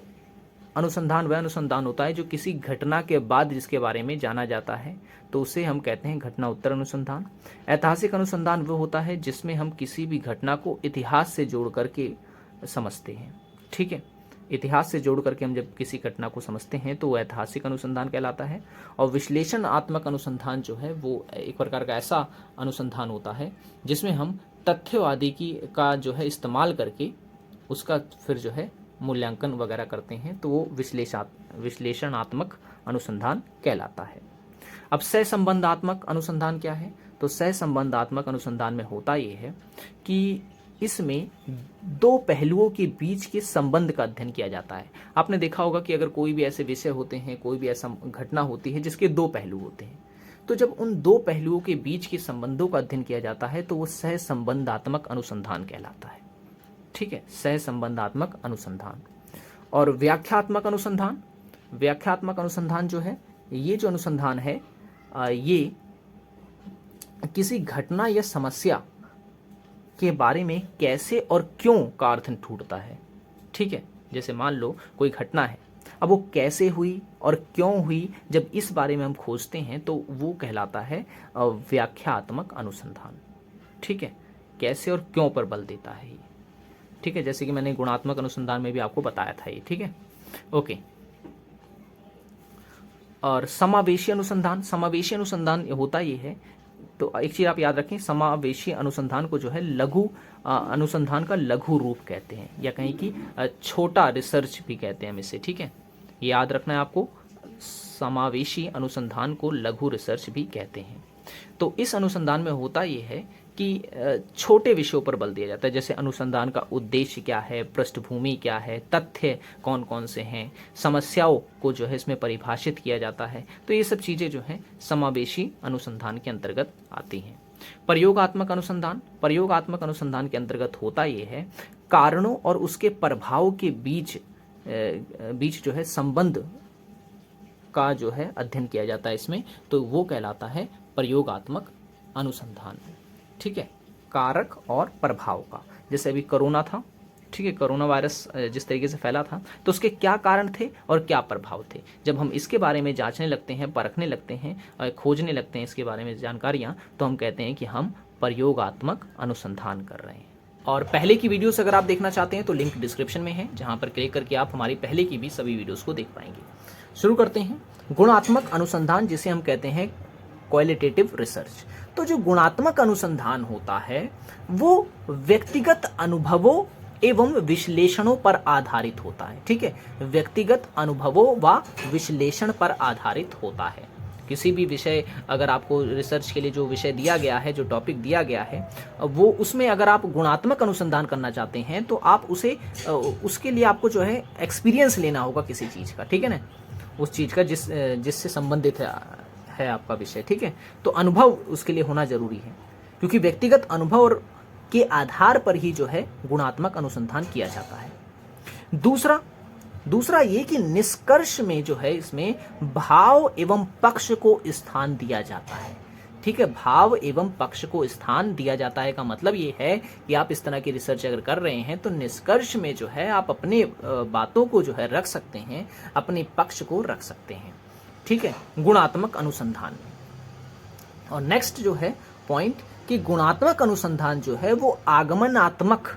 अनुसंधान वह अनुसंधान होता है जो किसी घटना के बाद जिसके बारे में जाना जाता है, तो उसे हम कहते हैं घटना उत्तर अनुसंधान। ऐतिहासिक अनुसंधान वह होता है जिसमें हम किसी भी घटना को इतिहास से जोड़ करके समझते हैं। ठीक है, इतिहास से जोड़ करके हम जब किसी घटना को समझते हैं तो वो ऐतिहासिक अनुसंधान कहलाता है। और विश्लेषणात्मक अनुसंधान जो है वो एक प्रकार का ऐसा अनुसंधान होता है जिसमें हम तथ्यों आदि की का जो है इस्तेमाल करके उसका फिर जो है मूल्यांकन वगैरह करते हैं, तो वो विश्लेषणात्मक अनुसंधान कहलाता है। अब सहसंबंधात्मक अनुसंधान क्या है? तो सहसंबंधात्मक अनुसंधान में होता ये है कि इसमें दो पहलुओं के बीच के संबंध का अध्ययन किया जाता है। आपने देखा होगा कि अगर कोई भी ऐसे विषय होते हैं, कोई भी ऐसा घटना होती है जिसके दो पहलू होते हैं, तो जब उन दो पहलुओं के बीच के संबंधों का अध्ययन किया जाता है तो वो सहसंबंधात्मक अनुसंधान कहलाता है। ठीक है, सहसंबंधात्मक अनुसंधान। और व्याख्यात्मक अनुसंधान, व्याख्यात्मक अनुसंधान जो है, ये जो अनुसंधान है ये किसी घटना या समस्या के बारे में कैसे और क्यों का अर्थ ढूंढता है। ठीक है, जैसे मान लो कोई घटना है, अब वो कैसे हुई और क्यों हुई, जब इस बारे में हम खोजते हैं तो वो कहलाता है व्याख्यात्मक अनुसंधान। ठीक है, कैसे और क्यों पर बल देता है ये। ठीक है, जैसे कि मैंने गुणात्मक अनुसंधान में भी आपको बताया था ये। ठीक है, ओके। और समावेशी अनुसंधान, समावेशी अनुसंधान होता ये है, तो एक चीज आप याद रखें, समावेशी अनुसंधान को जो है लघु अनुसंधान का लघु रूप कहते हैं, या कहीं कि छोटा रिसर्च भी कहते हैं हम इसे। ठीक है, याद रखना है आपको, समावेशी अनुसंधान को लघु रिसर्च भी कहते हैं। तो इस अनुसंधान में होता यह है कि छोटे विषयों पर बल दिया जाता है, जैसे अनुसंधान का उद्देश्य क्या है, पृष्ठभूमि क्या है, तथ्य कौन कौन से हैं, समस्याओं को जो है इसमें परिभाषित किया जाता है। तो ये सब चीज़ें जो हैं समावेशी अनुसंधान के अंतर्गत आती हैं। प्रयोगात्मक अनुसंधान, प्रयोगात्मक अनुसंधान के अंतर्गत होता ये है कारणों और उसके प्रभाव के बीच जो है संबंध का जो है अध्ययन किया जाता है इसमें, तो वो कहलाता है प्रयोगात्मक अनुसंधान। ठीक है, कारक और प्रभाव का, जैसे अभी कोरोना था। ठीक है, कोरोना वायरस जिस तरीके से फैला था तो उसके क्या कारण थे और क्या प्रभाव थे, जब हम इसके बारे में जांचने लगते हैं, परखने लगते हैं, खोजने लगते हैं इसके बारे में जानकारियां, तो हम कहते हैं कि हम प्रयोगात्मक अनुसंधान कर रहे हैं। और पहले की वीडियोस अगर आप देखना चाहते हैं तो लिंक डिस्क्रिप्शन में है, जहां पर क्लिक करके आप हमारी पहले की भी सभी वीडियोस को देख पाएंगे। शुरू करते हैं गुणात्मक अनुसंधान, जिसे हम कहते हैं क्वालिटेटिव रिसर्च। तो जो गुणात्मक अनुसंधान होता है वो व्यक्तिगत अनुभवों एवं विश्लेषणों पर आधारित होता है। ठीक है, व्यक्तिगत अनुभवों व विश्लेषण पर आधारित होता है। किसी भी विषय, अगर आपको रिसर्च के लिए जो विषय दिया गया है, जो टॉपिक दिया गया है, वो उसमें अगर आप गुणात्मक अनुसंधान करना चाहते हैं तो आप उसके लिए आपको जो है एक्सपीरियंस लेना होगा किसी चीज़ का। ठीक है ना, उस चीज़ का जिससे संबंधित है आपका विषय। ठीक है, तो अनुभव उसके लिए होना जरूरी है, क्योंकि व्यक्तिगत अनुभव के आधार पर ही जो है गुणात्मक अनुसंधान किया जाता है। दूसरा ये कि निष्कर्ष में जो है इसमें भाव एवं पक्ष को स्थान दिया जाता है। ठीक है, भाव एवं पक्ष को स्थान दिया जाता है का मतलब ये है कि आप इस तरह की रिसर्च अगर कर रहे हैं तो निष्कर्ष में जो है आप अपने बातों को जो है रख सकते हैं, अपने पक्ष को रख सकते हैं। ठीक है, गुणात्मक अनुसंधान। और नेक्स्ट जो है पॉइंट कि गुणात्मक अनुसंधान जो है वो आगमनात्मक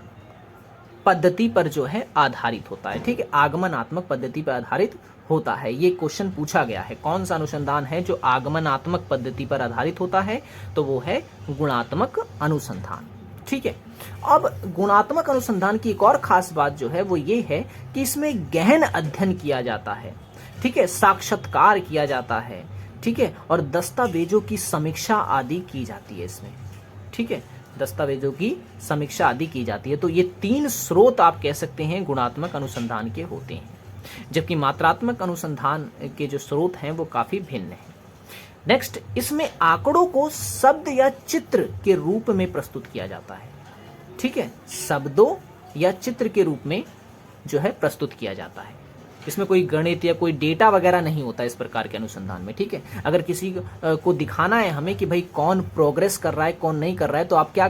पद्धति पर जो है आधारित होता है। ठीक है, आगमनात्मक पद्धति पर आधारित होता है। ये क्वेश्चन पूछा गया है, कौन सा अनुसंधान है जो आगमनात्मक पद्धति पर आधारित होता है, तो वो है गुणात्मक अनुसंधान। ठीक है, अब गुणात्मक अनुसंधान की एक और खास बात जो है वो ये है कि इसमें गहन अध्ययन किया जाता है। ठीक है, साक्षात्कार किया जाता है। ठीक है, और दस्तावेजों की समीक्षा आदि की जाती है इसमें। ठीक है, दस्तावेजों की समीक्षा आदि की जाती है। तो ये तीन स्रोत आप कह सकते हैं गुणात्मक अनुसंधान के होते हैं, जबकि मात्रात्मक अनुसंधान के जो स्रोत हैं वो काफी भिन्न हैं। नेक्स्ट, इसमें आंकड़ों को शब्द या चित्र के रूप में प्रस्तुत किया जाता है। ठीक है, शब्दों या चित्र के रूप में जो है प्रस्तुत किया जाता है। इसमें कोई गणित या कोई डेटा वगैरह नहीं होता इस प्रकार के अनुसंधान में। ठीक है, अगर किसी को दिखाना है हमें कि भाई कौन प्रोग्रेस कर रहा है, कौन नहीं कर रहा है, तो आप क्या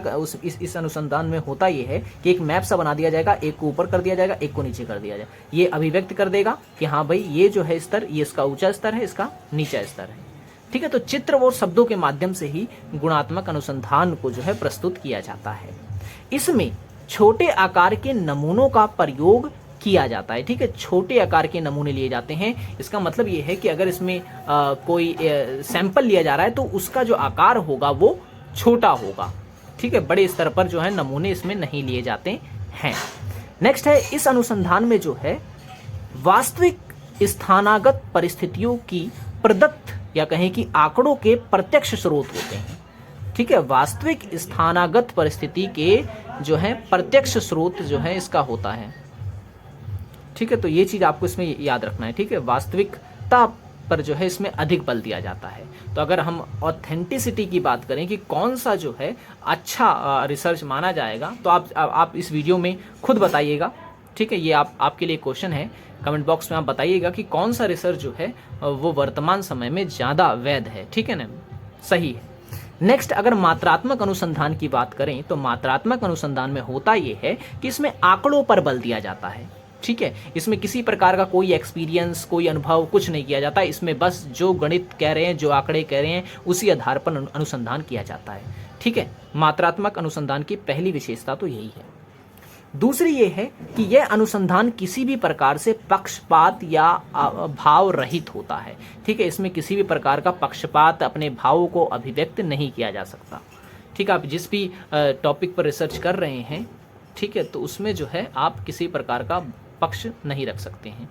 इस अनुसंधान में होता ये है कि एक मैप सा बना दिया जाएगा, एक को ऊपर कर दिया जाएगा, एक को नीचे कर दिया जाएगा। ये अभिव्यक्त कर देगा कि हाँ भाई ये जो है स्तर, ये इसका ऊंचा स्तर है, इसका नीचा स्तर है। ठीक है, तो चित्र और शब्दों के माध्यम से ही गुणात्मक अनुसंधान को जो है प्रस्तुत किया जाता है। इसमें छोटे आकार के नमूनों का प्रयोग किया जाता है। ठीक है, छोटे आकार के नमूने लिए जाते हैं। इसका मतलब ये है कि अगर इसमें कोई सैंपल लिया जा रहा है तो उसका जो आकार होगा वो छोटा होगा। ठीक है, बड़े स्तर पर जो है नमूने इसमें नहीं लिए जाते हैं। नेक्स्ट है, इस अनुसंधान में जो है वास्तविक स्थानागत परिस्थितियों की प्रदत्त या कहें कि आंकड़ों के प्रत्यक्ष स्रोत होते हैं। ठीक है, वास्तविक स्थानागत परिस्थिति के जो है प्रत्यक्ष स्रोत जो है इसका होता है। ठीक है, तो ये चीज आपको इसमें याद रखना है। ठीक है, वास्तविकता पर जो है इसमें अधिक बल दिया जाता है। तो अगर हम ऑथेंटिसिटी की बात करें कि कौन सा जो है अच्छा रिसर्च माना जाएगा, तो आप इस वीडियो में खुद बताइएगा। ठीक है, ये आपके लिए क्वेश्चन है, कमेंट बॉक्स में आप बताइएगा कि कौन सा रिसर्च जो है वो वर्तमान समय में ज़्यादा वैध है। ठीक है ना, सही है। नेक्स्ट, अगर मात्रात्मक अनुसंधान की बात करें तो मात्रात्मक अनुसंधान में होता ये है कि इसमें आंकड़ों पर बल दिया जाता है। ठीक है, इसमें किसी प्रकार का कोई एक्सपीरियंस, कोई अनुभव कुछ नहीं किया जाता। इसमें बस जो गणित कह रहे हैं, जो आंकड़े कह रहे हैं, उसी आधार पर अनुसंधान किया जाता है। ठीक है, मात्रात्मक अनुसंधान की पहली विशेषता तो यही है। दूसरी ये है कि यह अनुसंधान किसी भी प्रकार से पक्षपात या भाव रहित होता है। ठीक है, इसमें किसी भी प्रकार का पक्षपात, अपने भावों को अभिव्यक्त नहीं किया जा सकता। ठीक है, आप जिस भी टॉपिक पर रिसर्च कर रहे हैं, ठीक है, तो उसमें जो है आप किसी प्रकार का पक्ष नहीं रख सकते हैं,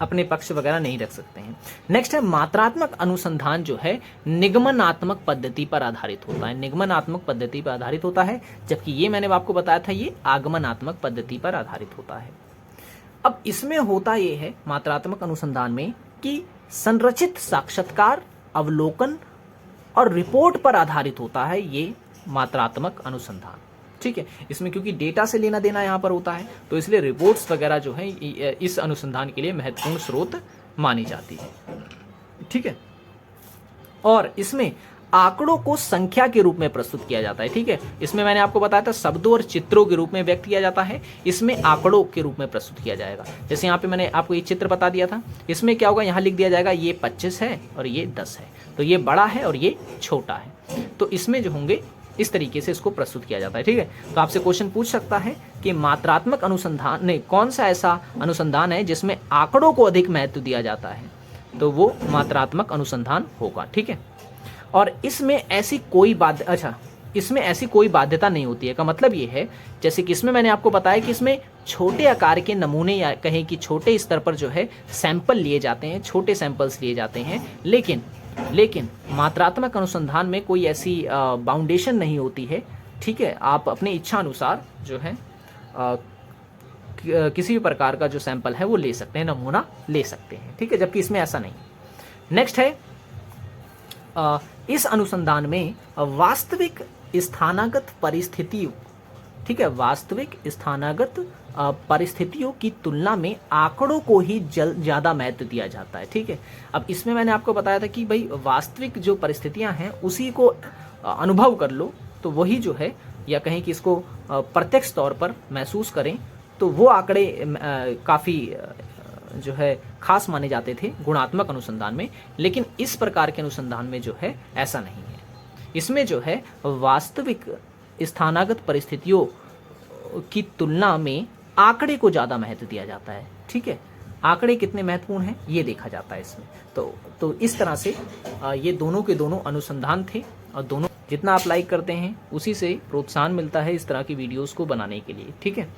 अपने पक्ष वगैरह नहीं रख सकते हैं। नेक्स्ट है, मात्रात्मक अनुसंधान जो है निगमनात्मक पद्धति पर आधारित होता है। निगमनात्मक पद्धति पर आधारित होता है, जबकि ये मैंने आपको बताया था ये आगमनात्मक पद्धति पर आधारित होता है। अब इसमें होता ये है मात्रात्मक अनुसंधान में कि संरचित साक्षात्कार, अवलोकन और रिपोर्ट पर आधारित होता है ये मात्रात्मक अनुसंधान। ठीक है, इसमें क्योंकि डेटा से लेना देना यहाँ पर होता है, तो इसलिए रिपोर्ट्स वगैरह जो है इस अनुसंधान के लिए महत्वपूर्ण स्रोत मानी जाती है। ठीक है, और इसमें आंकड़ों को संख्या के रूप में प्रस्तुत किया जाता है। ठीक है, इसमें मैंने आपको बताया था शब्दों और चित्रों के रूप में व्यक्त किया जाता है, इसमें आंकड़ों के रूप में प्रस्तुत किया जाएगा। जैसे यहाँ पे मैंने आपको ये चित्र बता दिया था, इसमें क्या होगा, यहाँ लिख दिया जाएगा ये 25 है और ये 10 है, तो ये बड़ा है और ये छोटा है। तो इसमें जो होंगे इस तरीके से इसको प्रस्तुत किया जाता है। ठीक है, तो आपसे क्वेश्चन पूछ सकता है कि मात्रात्मक अनुसंधान नहीं, कौन सा ऐसा अनुसंधान है जिसमें आंकड़ों को अधिक महत्व दिया जाता है, तो वो मात्रात्मक अनुसंधान होगा। ठीक है, और इसमें ऐसी कोई इसमें ऐसी कोई बाध्यता नहीं होती है। का मतलब ये है, जैसे कि इसमें मैंने आपको बताया कि इसमें छोटे आकार के नमूने या कहें कि छोटे स्तर पर जो है सैंपल लिए जाते हैं, छोटे सैंपल्स लिए जाते हैं, लेकिन मात्रात्मक अनुसंधान में कोई ऐसी बाउंडेशन नहीं होती है। ठीक है, आप अपने इच्छा अनुसार जो है किसी भी प्रकार का जो सैंपल है वो ले सकते हैं, नमूना ले सकते हैं। ठीक है, जबकि इसमें ऐसा नहीं। नेक्स्ट है, इस अनुसंधान में वास्तविक स्थानागत परिस्थितियों, ठीक है, वास्तविक स्थानागत परिस्थितियों की तुलना में आंकड़ों को ही ज़्यादा महत्व दिया जाता है। ठीक है, अब इसमें मैंने आपको बताया था कि भाई वास्तविक जो परिस्थितियां हैं उसी को अनुभव कर लो, तो वही जो है, या कहें कि इसको प्रत्यक्ष तौर पर महसूस करें, तो वो आंकड़े काफ़ी जो है खास माने जाते थे गुणात्मक अनुसंधान में। लेकिन इस प्रकार के अनुसंधान में जो है ऐसा नहीं है। इसमें जो है वास्तविक स्थानागत परिस्थितियों की तुलना में आंकड़े को ज़्यादा महत्व दिया जाता है। ठीक है, आंकड़े कितने महत्वपूर्ण हैं ये देखा जाता है इसमें। तो इस तरह से ये दोनों के दोनों अनुसंधान थे, और दोनों जितना आप लाइक करते हैं उसी से प्रोत्साहन मिलता है इस तरह की वीडियोस को बनाने के लिए। ठीक है,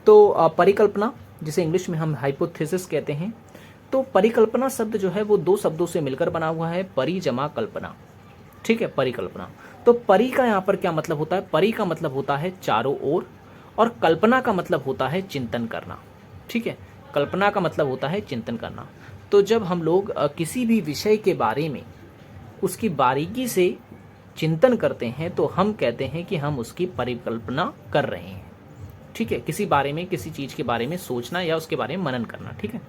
तो परिकल्पना, जिसे इंग्लिश में हम हाइपोथेसिस कहते हैं, तो परिकल्पना शब्द जो है वो दो शब्दों से मिलकर बना हुआ है, परि जमा कल्पना। ठीक है, परिकल्पना। तो परि का यहाँ पर क्या मतलब होता है? परि का मतलब होता है चारों ओर, और कल्पना का मतलब होता है चिंतन करना। ठीक है, कल्पना का मतलब होता है चिंतन करना। तो जब हम लोग किसी भी विषय के बारे में उसकी बारीकी से चिंतन करते हैं तो हम कहते हैं कि हम उसकी परिकल्पना कर रहे हैं। ठीक है, किसी बारे में, किसी चीज़ के बारे में सोचना या उसके बारे में मनन करना। ठीक है,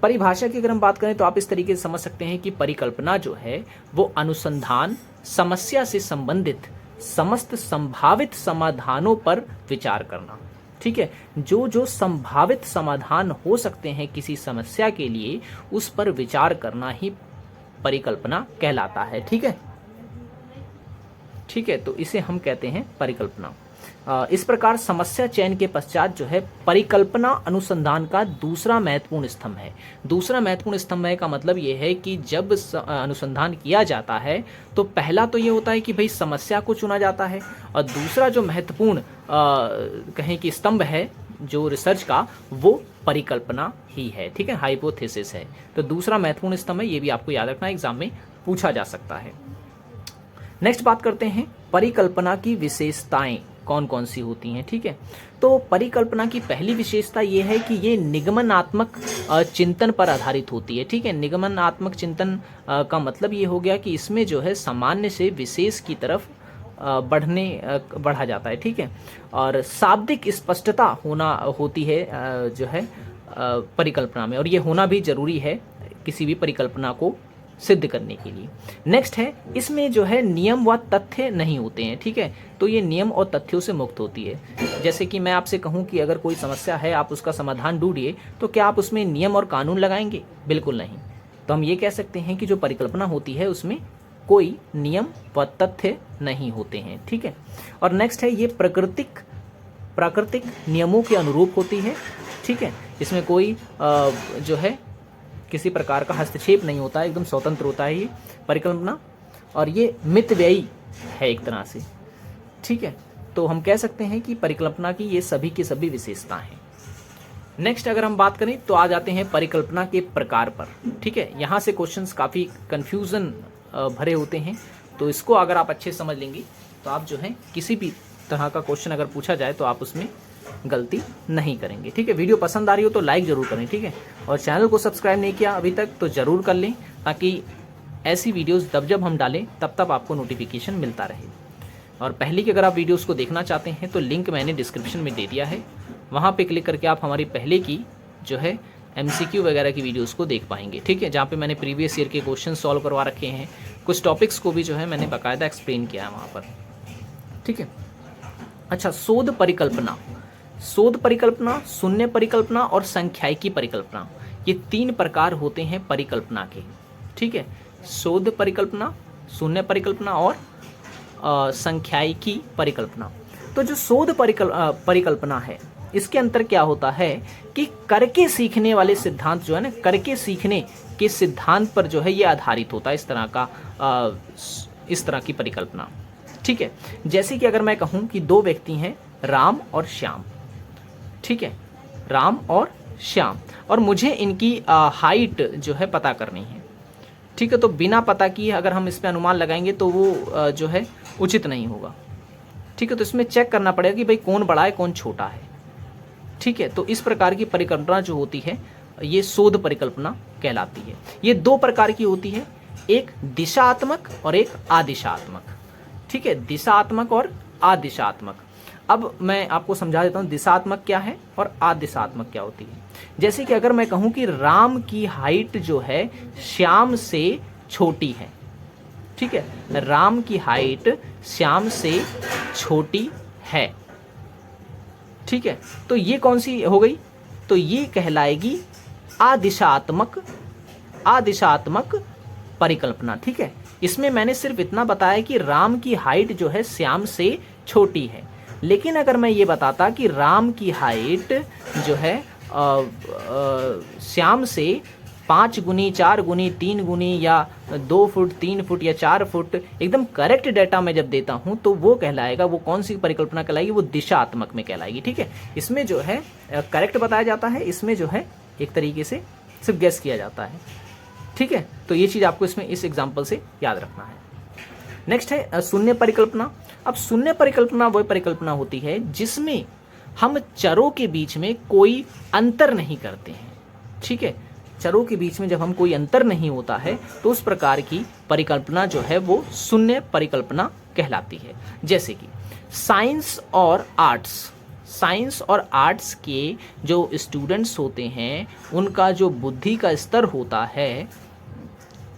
परिभाषा की अगर हम बात करें तो आप इस तरीके से समझ सकते हैं कि परिकल्पना जो है वो अनुसंधान समस्या से संबंधित समस्त संभावित समाधानों पर विचार करना। ठीक है, जो संभावित समाधान हो सकते हैं किसी समस्या के लिए, उस पर विचार करना ही परिकल्पना कहलाता है। ठीक है, तो इसे हम कहते हैं परिकल्पना। इस प्रकार समस्या चयन के पश्चात जो है परिकल्पना अनुसंधान का दूसरा महत्वपूर्ण स्तंभ है। दूसरा महत्वपूर्ण स्तंभ है का मतलब ये है कि जब अनुसंधान किया जाता है तो पहला तो ये होता है कि भाई समस्या को चुना जाता है, और दूसरा जो महत्वपूर्ण कहें कि स्तंभ है जो रिसर्च का, वो परिकल्पना ही है। ठीक है, हाइपोथेसिस है। तो दूसरा महत्वपूर्ण स्तंभ है, ये भी आपको याद रखना, एग्जाम में पूछा जा सकता है। नेक्स्ट बात करते हैं परिकल्पना की विशेषताएं कौन कौन सी होती हैं। ठीक है, तो परिकल्पना की पहली विशेषता ये है कि ये निगमनात्मक चिंतन पर आधारित होती है। ठीक है, निगमनात्मक चिंतन का मतलब ये हो गया कि इसमें जो है सामान्य से विशेष की तरफ बढ़ा जाता है। ठीक है, और शाब्दिक स्पष्टता होती है जो है परिकल्पना में, और ये होना भी जरूरी है किसी भी परिकल्पना को सिद्ध करने के लिए। नेक्स्ट है, इसमें जो है नियम व तथ्य नहीं होते हैं। ठीक है, तो ये नियम और तथ्यों से मुक्त होती है। जैसे कि मैं आपसे कहूँ कि अगर कोई समस्या है, आप उसका समाधान ढूंढिए, तो क्या आप उसमें नियम और कानून लगाएंगे? बिल्कुल नहीं। तो हम ये कह सकते हैं कि जो परिकल्पना होती है उसमें कोई नियम व तथ्य नहीं होते हैं। ठीक है, और नेक्स्ट है, ये प्राकृतिक नियमों के अनुरूप होती है। ठीक है, इसमें कोई जो है किसी प्रकार का हस्तक्षेप नहीं होता है, एकदम स्वतंत्र होता है ये परिकल्पना, और ये मितव्ययी है एक तरह से। ठीक है, तो हम कह सकते हैं कि परिकल्पना की ये सभी की सभी विशेषताएं हैं। नेक्स्ट अगर हम बात करें तो आ जाते हैं परिकल्पना के प्रकार पर। ठीक है, यहाँ से क्वेश्चंस काफ़ी कन्फ्यूज़न भरे होते हैं, तो इसको अगर आप अच्छे समझ लेंगे तो आप जो है किसी भी तरह का क्वेश्चन अगर पूछा जाए तो आप उसमें गलती नहीं करेंगे। ठीक है, वीडियो पसंद आ रही हो तो लाइक ज़रूर करें। ठीक है, और चैनल को सब्सक्राइब नहीं किया अभी तक तो ज़रूर कर लें, ताकि ऐसी वीडियोस जब हम डालें तब आपको नोटिफिकेशन मिलता रहे। और पहले की अगर आप वीडियोस को देखना चाहते हैं तो लिंक मैंने डिस्क्रिप्शन में दे दिया है, वहाँ पे क्लिक करके आप हमारी पहले की जो है MCQ वगैरह की वीडियोस को देख पाएंगे। ठीक है, जहाँ पे मैंने प्रीवियस ईयर के क्वेश्चन सॉल्व करवा रखे हैं, कुछ टॉपिक्स को भी जो है मैंने बाकायदा एक्सप्लेन किया है वहाँ पर। ठीक है, अच्छा, शोध परिकल्पना, शून्य परिकल्पना और सांख्यिकी परिकल्पना, ये 3 प्रकार होते हैं परिकल्पना के। ठीक है, शोध परिकल्पना, शून्य परिकल्पना और सांख्यिकी परिकल्पना। तो जो शोध परिकल्पना है, इसके अंतर क्या होता है कि करके सीखने वाले सिद्धांत जो है ना, करके सीखने के सिद्धांत पर जो है ये आधारित होता है, इस तरह की परिकल्पना। ठीक है, जैसे कि अगर मैं कहूँ कि 2 व्यक्ति हैं, राम और श्याम। ठीक है, राम और श्याम, और मुझे इनकी हाइट जो है पता करनी है। ठीक है, तो बिना पता किए अगर हम इस पे अनुमान लगाएंगे तो वो जो है उचित नहीं होगा। ठीक है, तो इसमें चेक करना पड़ेगा कि भाई कौन बड़ा है कौन छोटा है। ठीक है, तो इस प्रकार की परिकल्पना जो होती है ये शोध परिकल्पना कहलाती है। ये 2 प्रकार की होती है, एक दिशात्मक और एक आदिशात्मक। ठीक है, दिशात्मक और आदिशात्मक। अब मैं आपको समझा देता हूँ दिशात्मक क्या है और आदिशात्मक क्या होती है। जैसे कि अगर मैं कहूँ कि राम की हाइट जो है श्याम से छोटी है। ठीक है, राम की हाइट श्याम से छोटी है। ठीक है, तो ये कौन सी हो गई? तो ये कहलाएगी आदिशात्मक परिकल्पना। ठीक है, इसमें मैंने सिर्फ इतना बताया कि राम की हाइट जो है श्याम से छोटी है, लेकिन अगर मैं ये बताता कि राम की हाइट जो है श्याम से 5 गुनी 4 गुनी 3 गुनी या 2 फुट 3 फुट या 4 फुट एकदम करेक्ट डाटा मैं जब देता हूं तो वो कहलाएगा, वो कौन सी परिकल्पना कहलाएगी? वो दिशात्मक में कहलाएगी। ठीक है, इसमें जो है करेक्ट बताया जाता है, इसमें जो है एक तरीके से सिर्फ गेस किया जाता है। ठीक है, तो ये चीज़ आपको इसमें इस एग्जाम्पल से याद रखना है। नेक्स्ट है शून्य परिकल्पना। अब शून्य परिकल्पना वह परिकल्पना होती है जिसमें हम चरों के बीच में कोई अंतर नहीं करते हैं। ठीक है, चरों के बीच में जब हम कोई अंतर नहीं होता है तो उस प्रकार की परिकल्पना जो है वो शून्य परिकल्पना कहलाती है। जैसे कि साइंस और आर्ट्स के जो स्टूडेंट्स होते हैं उनका जो बुद्धि का स्तर होता है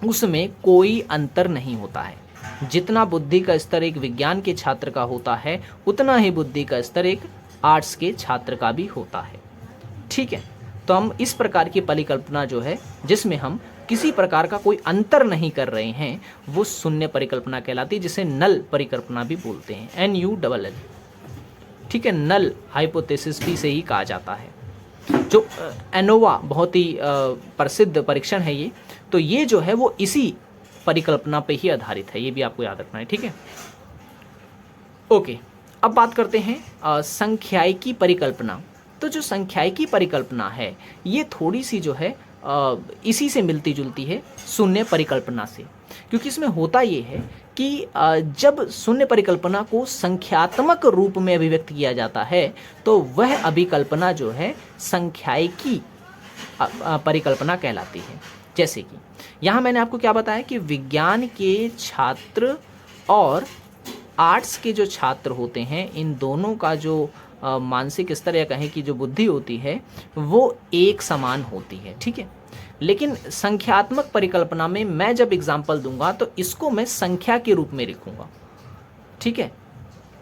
उसमें कोई अंतर नहीं होता है। जितना बुद्धि का स्तर एक विज्ञान के छात्र का होता है उतना ही बुद्धि का स्तर एक आर्ट्स के छात्र का भी होता है। ठीक है, तो हम इस प्रकार की परिकल्पना जो है जिसमें हम किसी प्रकार का कोई अंतर नहीं कर रहे हैं वो शून्य परिकल्पना कहलाती है, जिसे नल परिकल्पना भी बोलते हैं, NULL। ठीक है, नल हाइपोथेसिस भी से ही कहा जाता है। जो एनोवा बहुत ही प्रसिद्ध परीक्षण है ये, तो ये जो है वो इसी परिकल्पना पे ही आधारित है, ये भी आपको याद रखना है, ठीक है। ओके, अब बात करते हैं संख्यायिकी परिकल्पना। तो जो संख्यायिकी परिकल्पना है ये थोड़ी सी जो है इसी से मिलती जुलती है शून्य परिकल्पना से, क्योंकि इसमें होता ये है कि जब शून्य परिकल्पना को संख्यात्मक रूप में अभिव्यक्त किया जाता है तो वह अभिकल्पना जो है संख्यायिकी परिकल्पना कहलाती है। जैसे कि यहाँ मैंने आपको क्या बताया कि विज्ञान के छात्र और आर्ट्स के जो छात्र होते हैं, इन दोनों का जो मानसिक स्तर या कहें कि जो बुद्धि होती है वो एक समान होती है, ठीक है। लेकिन संख्यात्मक परिकल्पना में मैं जब एग्जाम्पल दूंगा तो इसको मैं संख्या के रूप में लिखूंगा, ठीक है,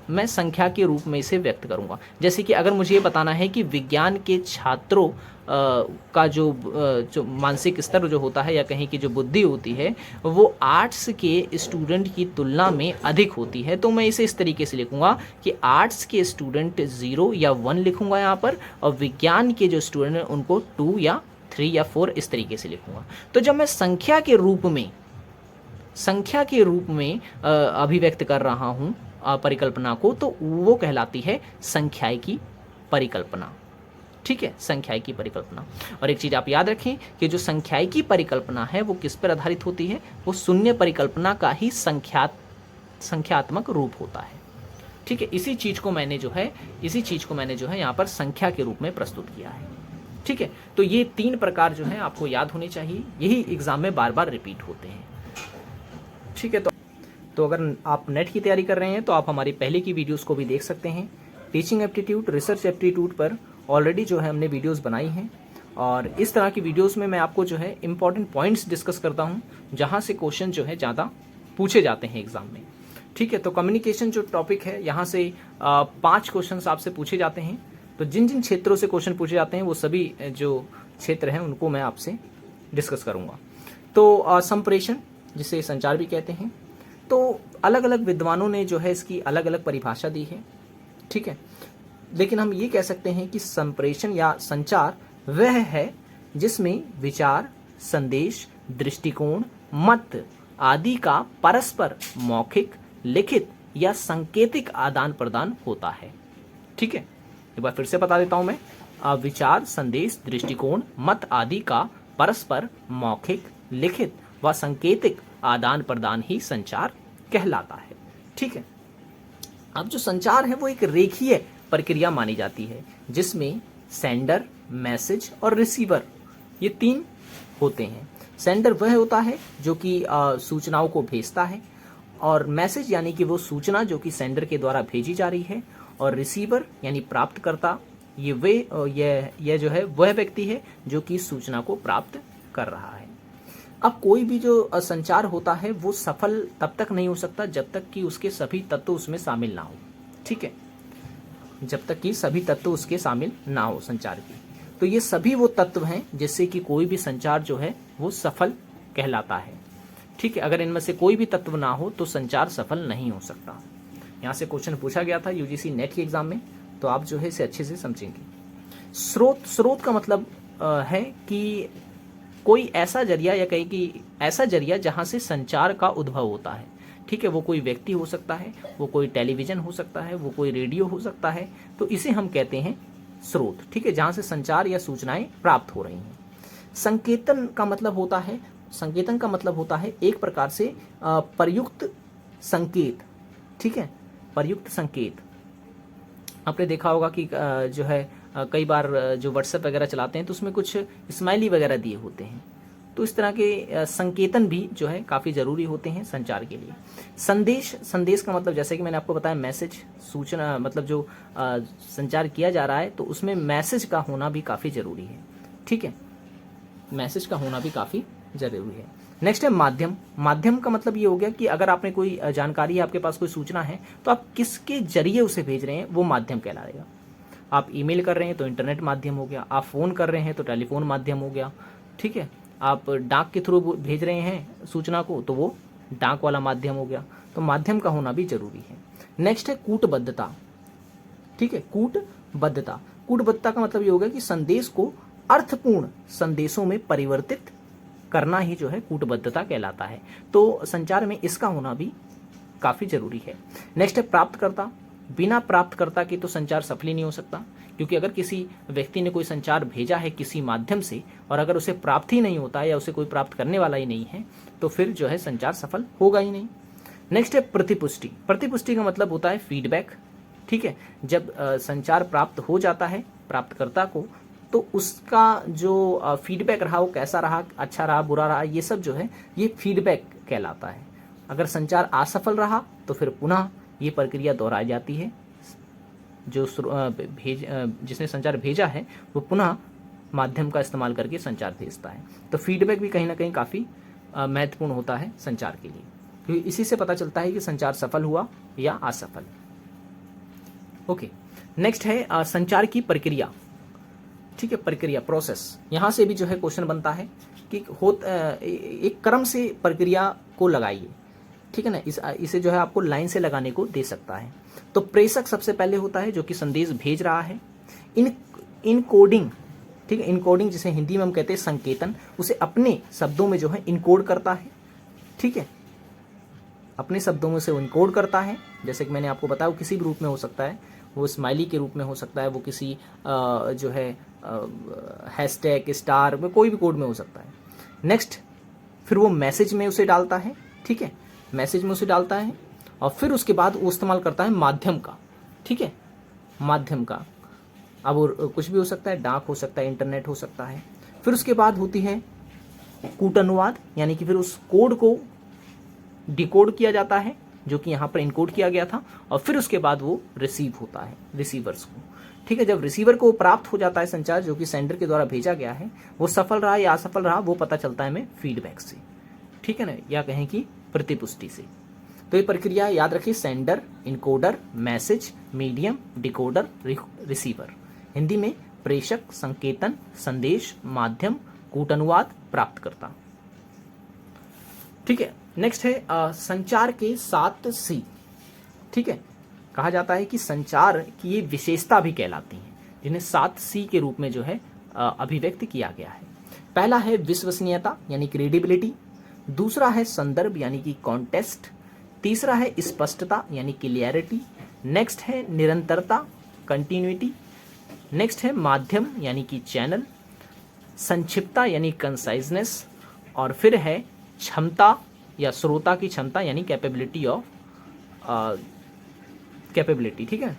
मैं संख्या के रूप में इसे व्यक्त करूंगा। जैसे कि अगर मुझे ये बताना है कि विज्ञान के छात्रों का जो मानसिक स्तर जो होता है या कहें कि जो बुद्धि होती है वो आर्ट्स के स्टूडेंट की तुलना में अधिक होती है, तो मैं इसे इस तरीके से लिखूंगा कि आर्ट्स के स्टूडेंट 0 या 1 लिखूंगा यहाँ पर, और विज्ञान के जो स्टूडेंट हैं उनको 2 या 3 या 4 इस तरीके से लिखूंगा। तो जब मैं संख्या के रूप में अभिव्यक्त कर रहा हूँ परिकल्पना को, तो वो कहलाती है संख्यायिकी परिकल्पना, ठीक है, संख्यायिकी परिकल्पना। और एक चीज़ आप याद रखें कि जो संख्यायिकी परिकल्पना है वो किस पर आधारित होती है, वो शून्य परिकल्पना का ही संख्यात्मक रूप होता है, ठीक है। इसी चीज़ को मैंने जो है यहाँ पर संख्या के रूप में प्रस्तुत किया है, ठीक है। तो ये 3 प्रकार जो है आपको याद होने चाहिए, यही एग्जाम में बार बार रिपीट होते हैं, ठीक है। तो अगर आप नेट की तैयारी कर रहे हैं तो आप हमारी पहले की वीडियोस को भी देख सकते हैं। टीचिंग एप्टीट्यूड, रिसर्च एप्टीट्यूड पर ऑलरेडी जो है हमने वीडियोस बनाई हैं, और इस तरह की वीडियोस में मैं आपको जो है इंपॉर्टेंट पॉइंट्स डिस्कस करता हूं जहां से क्वेश्चन जो है ज़्यादा पूछे जाते हैं एग्जाम में, ठीक है। तो कम्युनिकेशन जो टॉपिक है यहाँ से 5 क्वेश्चन आपसे पूछे जाते हैं। तो जिन जिन क्षेत्रों से क्वेश्चन पूछे जाते हैं वो सभी जो क्षेत्र हैं उनको मैं आपसे डिस्कस करूँगा। तो संप्रेषण, जिसे संचार भी कहते हैं, तो अलग अलग विद्वानों ने जो है इसकी अलग अलग परिभाषा दी है, ठीक है। लेकिन हम ये कह सकते हैं कि संप्रेषण या संचार वह है जिसमें विचार, संदेश, दृष्टिकोण, मत आदि का परस्पर मौखिक, लिखित या सांकेतिक आदान प्रदान होता है, ठीक है। एक बार फिर से बता देता हूं मैं, विचार, संदेश, दृष्टिकोण, मत आदि का परस्पर मौखिक, लिखित व सांकेतिक आदान प्रदान ही संचार कहलाता है, ठीक है। अब जो संचार है वो एक रेखीय प्रक्रिया मानी जाती है जिसमें सेंडर, मैसेज और रिसीवर ये 3 होते हैं। सेंडर वह होता है जो कि सूचनाओं को भेजता है, और मैसेज यानी कि वो सूचना जो कि सेंडर के द्वारा भेजी जा रही है, और रिसीवर यानी प्राप्तकर्ता, ये जो है वह व्यक्ति है जो कि सूचना को प्राप्त कर रहा है। अब कोई भी जो संचार होता है वो सफल तब तक नहीं हो सकता जब तक कि उसके सभी तत्व उसमें शामिल ना हो, ठीक है, जब तक कि सभी तत्व उसके शामिल ना हो संचार की। तो ये सभी वो तत्व हैं जिससे कि कोई भी संचार जो है वो सफल कहलाता है, ठीक है। अगर इनमें से कोई भी तत्व ना हो तो संचार सफल नहीं हो सकता। यहाँ से क्वेश्चन पूछा गया था यूजीसी नेट के एग्जाम में, तो आप जो है इसे अच्छे से समझेंगे। स्रोत का मतलब है कि कोई ऐसा जरिया या कहीं कि ऐसा जरिया जहाँ से संचार का उद्भव होता है, ठीक है। वो कोई व्यक्ति हो सकता है, वो कोई टेलीविजन हो सकता है, वो कोई रेडियो हो सकता है, तो इसे हम कहते हैं स्रोत, ठीक है, जहाँ से संचार या सूचनाएं प्राप्त हो रही हैं। संकेतन का मतलब होता है एक प्रकार से प्रयुक्त संकेत, ठीक है, प्रयुक्त संकेत। आपने देखा होगा कि जो है कई बार जो व्हाट्सएप वगैरह चलाते हैं तो उसमें कुछ स्माइली वगैरह दिए होते हैं, तो इस तरह के संकेतन भी जो है काफ़ी ज़रूरी होते हैं संचार के लिए। संदेश का मतलब जैसे कि मैंने आपको बताया मैसेज, सूचना, मतलब जो संचार किया जा रहा है तो उसमें मैसेज का होना भी काफ़ी ज़रूरी है, ठीक है, मैसेज का होना भी काफ़ी ज़रूरी है। नेक्स्ट है माध्यम का मतलब ये हो गया कि अगर आपने कोई जानकारी है, आपके पास कोई सूचना है, तो आप किसके जरिए उसे भेज रहे हैं वो माध्यम कहलाएगा। आप ईमेल कर रहे हैं तो इंटरनेट माध्यम हो गया, आप फ़ोन कर रहे हैं तो टेलीफोन माध्यम हो गया, ठीक है, आप डाक के थ्रू भेज रहे हैं सूचना को तो वो डाक वाला माध्यम हो गया। तो माध्यम का होना भी जरूरी है। नेक्स्ट है कूटबद्धता। ठीक है। कूटबद्धता, कूटबद्धता का मतलब ये होगा कि संदेश को अर्थपूर्ण संदेशों में परिवर्तित करना ही जो है कूटबद्धता कहलाता है। तो संचार में इसका होना भी काफी जरूरी है। नेक्स्ट है प्राप्तकर्ता। बिना प्राप्तकर्ता के तो संचार सफल ही नहीं हो सकता, क्योंकि अगर किसी व्यक्ति ने कोई संचार भेजा है किसी माध्यम से और अगर उसे प्राप्त ही नहीं होता है या उसे कोई प्राप्त करने वाला ही नहीं है तो फिर जो है संचार सफल होगा ही नहीं। नेक्स्ट है प्रतिपुष्टि। प्रतिपुष्टि का मतलब होता है फीडबैक, ठीक है। जब संचार प्राप्त हो जाता है प्राप्तकर्ता को तो उसका जो फीडबैक रहा वो कैसा रहा, अच्छा रहा, बुरा रहा, ये सब जो है ये फीडबैक कहलाता है। अगर संचार असफल रहा तो फिर पुनः ये प्रक्रिया दोहराई जाती है। जो जिसने संचार भेजा है वो पुनः माध्यम का इस्तेमाल करके संचार भेजता है। तो फीडबैक भी कहीं ना कहीं काफ़ी महत्वपूर्ण होता है संचार के लिए, क्योंकि इसी से पता चलता है कि संचार सफल हुआ या असफल। ओके, नेक्स्ट है संचार की प्रक्रिया, ठीक है। प्रक्रिया, प्रोसेस, यहाँ से भी जो है क्वेश्चन बनता है कि एक क्रम से प्रक्रिया को लगाइए, ठीक है ना। इसे जो है आपको लाइन से लगाने को दे सकता है। तो प्रेषक सबसे पहले होता है जो कि संदेश भेज रहा है। इनकोडिंग, ठीक है, इनकोडिंग जिसे हिंदी में हम कहते हैं संकेतन, उसे अपने शब्दों में जो है इनकोड करता है, ठीक है। अपने शब्दों में उसे इनकोड करता है। जैसे कि मैंने आपको बताया वो किसी भी रूप में हो सकता है, वो स्माइली के रूप में हो सकता है, वो किसी जो है हैशटैग स्टार में कोई भी कोड में हो सकता है। नेक्स्ट, फिर वो मैसेज में उसे डालता है, ठीक है, मैसेज में उसे डालता है और फिर उसके बाद वो इस्तेमाल करता है माध्यम का, ठीक है, माध्यम का। अब वो कुछ भी हो सकता है, डाक हो सकता है, इंटरनेट हो सकता है। फिर उसके बाद होती है कूटानुवाद, यानी कि फिर उस कोड को डिकोड किया जाता है जो कि यहाँ पर इनकोड किया गया था, और फिर उसके बाद वो रिसीव होता है रिसीवर्स को, ठीक है। जब रिसीवर को प्राप्त हो जाता है संचार जो कि सेंडर के द्वारा भेजा गया है, वो सफल रहा या असफल रहा वो पता चलता है हमें फीडबैक से, ठीक है ना, या कहें कि प्रतिपुष्टि से। तो ये प्रक्रिया याद रखिए, sender, encoder, message, medium, decoder, receiver. Hindi में प्रेषक, संकेतन, संदेश, माध्यम, कूटानुवाद, प्राप्तकर्ता, ठीक है। नेक्स्ट है संचार के 7 C, ठीक है। कहा जाता है कि संचार की ये विशेषता भी कहलाती हैं, जिन्हें 7 C के रूप में जो है अभिव्यक्त किया गया है। पहला है विश्वसनीयता यानी क्रेडिबिलिटी, दूसरा है संदर्भ यानी कि कॉन्टेस्ट, तीसरा है स्पष्टता यानी क्लियरिटी, नेक्स्ट है निरंतरता कंटिन्यूटी, नेक्स्ट है माध्यम यानी कि चैनल, संक्षिप्तता यानी कंसाइजनेस, और फिर है क्षमता या श्रोता की क्षमता यानी कैपेबिलिटी ऑफ कैपेबिलिटी, ठीक है।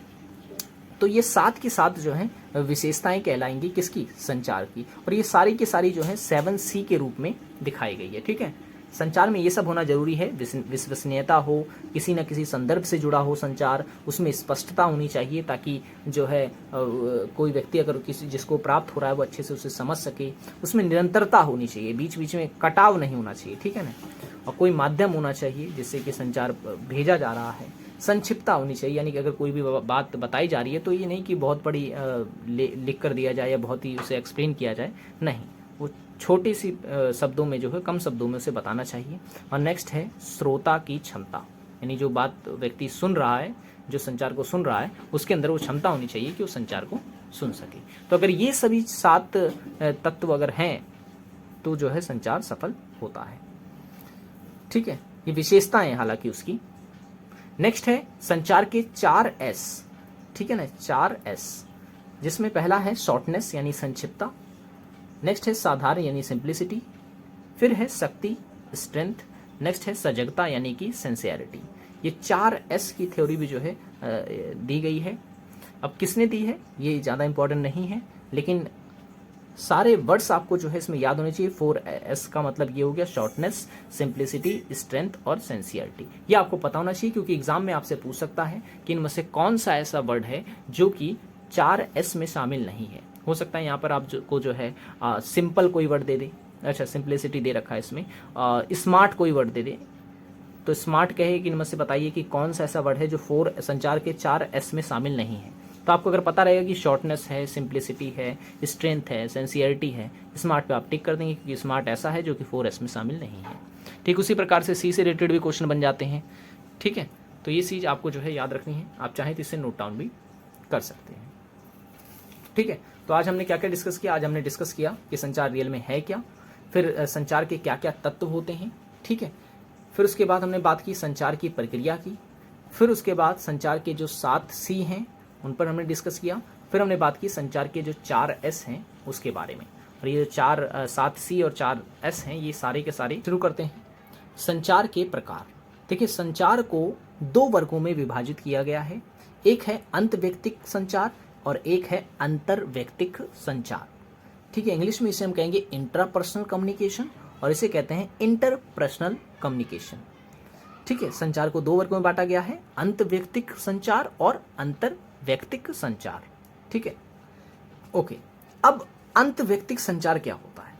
तो ये 7 के 7 जो है विशेषताएं कहलाएंगी किसकी, संचार की, और ये सारी की सारी जो है 7 C के रूप में दिखाई गई है, ठीक है। संचार में ये सब होना जरूरी है, विश्वसनीयता हो, किसी न किसी संदर्भ से जुड़ा हो संचार, उसमें स्पष्टता होनी चाहिए ताकि जो है कोई व्यक्ति अगर किसी जिसको प्राप्त हो रहा है वो अच्छे से उसे समझ सके, उसमें निरंतरता होनी चाहिए, बीच बीच में कटाव नहीं होना चाहिए, ठीक है ना, और कोई माध्यम होना चाहिए जिससे कि संचार भेजा जा रहा है, संक्षिप्तता होनी चाहिए, यानी कि अगर कोई भी बात बताई जा रही है तो ये नहीं कि बहुत बड़ी लिख कर दिया जाए या बहुत ही उसे एक्सप्लेन किया जाए, नहीं, वो छोटी सी शब्दों में जो है कम शब्दों में उसे बताना चाहिए। और नेक्स्ट है श्रोता की क्षमता, यानी जो बात व्यक्ति सुन रहा है, जो संचार को सुन रहा है, उसके अंदर वो क्षमता होनी चाहिए कि वो संचार को सुन सके। तो अगर ये सभी 7 तत्व अगर हैं तो जो है संचार सफल होता है, ठीक है। ये विशेषताएं हालांकि उसकी। नेक्स्ट है संचार के 4 S, ठीक है ना, 4 S, जिसमें पहला है शॉर्टनेस यानी संक्षिप्तता, नेक्स्ट है साधारण यानी सिंप्लिसिटी, फिर है शक्ति स्ट्रेंथ, नेक्स्ट है सजगता यानी कि सिंसियरिटी। ये 4 S की थ्योरी भी जो है दी गई है। अब किसने दी है ये ज़्यादा इंपॉर्टेंट नहीं है, लेकिन सारे वर्ड्स आपको जो है इसमें याद होने चाहिए। 4S का मतलब ये हो गया शॉर्टनेस, सिंप्लिसिटी, स्ट्रेंथ और सेंसियरिटी। ये आपको पता होना चाहिए क्योंकि एग्जाम में आपसे पूछ सकता है कि इनमें से कौन सा ऐसा वर्ड है जो कि 4S में शामिल नहीं है। हो सकता है यहाँ पर आपको जो है सिंपल कोई वर्ड दे दे, अच्छा सिंप्लिसिटी दे रखा है इसमें, स्मार्ट कोई वर्ड दे दे, तो स्मार्ट कहे कि इनमें से बताइए कि कौन सा ऐसा वर्ड है जो संचार के 4S में शामिल नहीं है। तो आपको अगर पता रहेगा कि शॉर्टनेस है, सिंप्लिसिटी है, स्ट्रेंथ है, सेंसियरिटी है, स्मार्ट पे आप टिक कर देंगे क्योंकि स्मार्ट ऐसा है जो कि 4S में शामिल नहीं है। ठीक उसी प्रकार से C से रिलेटेड भी क्वेश्चन बन जाते हैं, ठीक है। तो ये चीज़ आपको जो है याद रखनी है, आप चाहें तो इससे नोट डाउन भी कर सकते हैं। ठीक है, तो आज हमने क्या क्या डिस्कस किया? आज हमने डिस्कस किया कि संचार रियल में है क्या, फिर संचार के क्या क्या तत्व होते हैं। ठीक है, फिर उसके बाद हमने बात की संचार की प्रक्रिया की, फिर उसके बाद संचार के जो 7 सी हैं उन पर हमने डिस्कस किया, फिर हमने बात की संचार के जो 4 एस हैं उसके बारे में। और ये जो 7 सी और 4 एस हैं ये सारे के सारे शुरू करते हैं। संचार के प्रकार। देखिए, संचार को 2 वर्गों में विभाजित किया गया है। एक है अंतव्यक्तिक संचार और एक है अंतर्व्यक्तिक संचार। ठीक है, इंग्लिश में इसे हम कहेंगे इंट्रापर्सनल कम्युनिकेशन और इसे कहते हैं इंटरपर्सनल कम्युनिकेशन। ठीक है, संचार को 2 वर्गों में बांटा गया है, अंतव्यक्तिक संचार और अंतर्व्यक्तिक संचार। ठीक है, ओके। अब अंतव्यक्तिक संचार क्या होता है?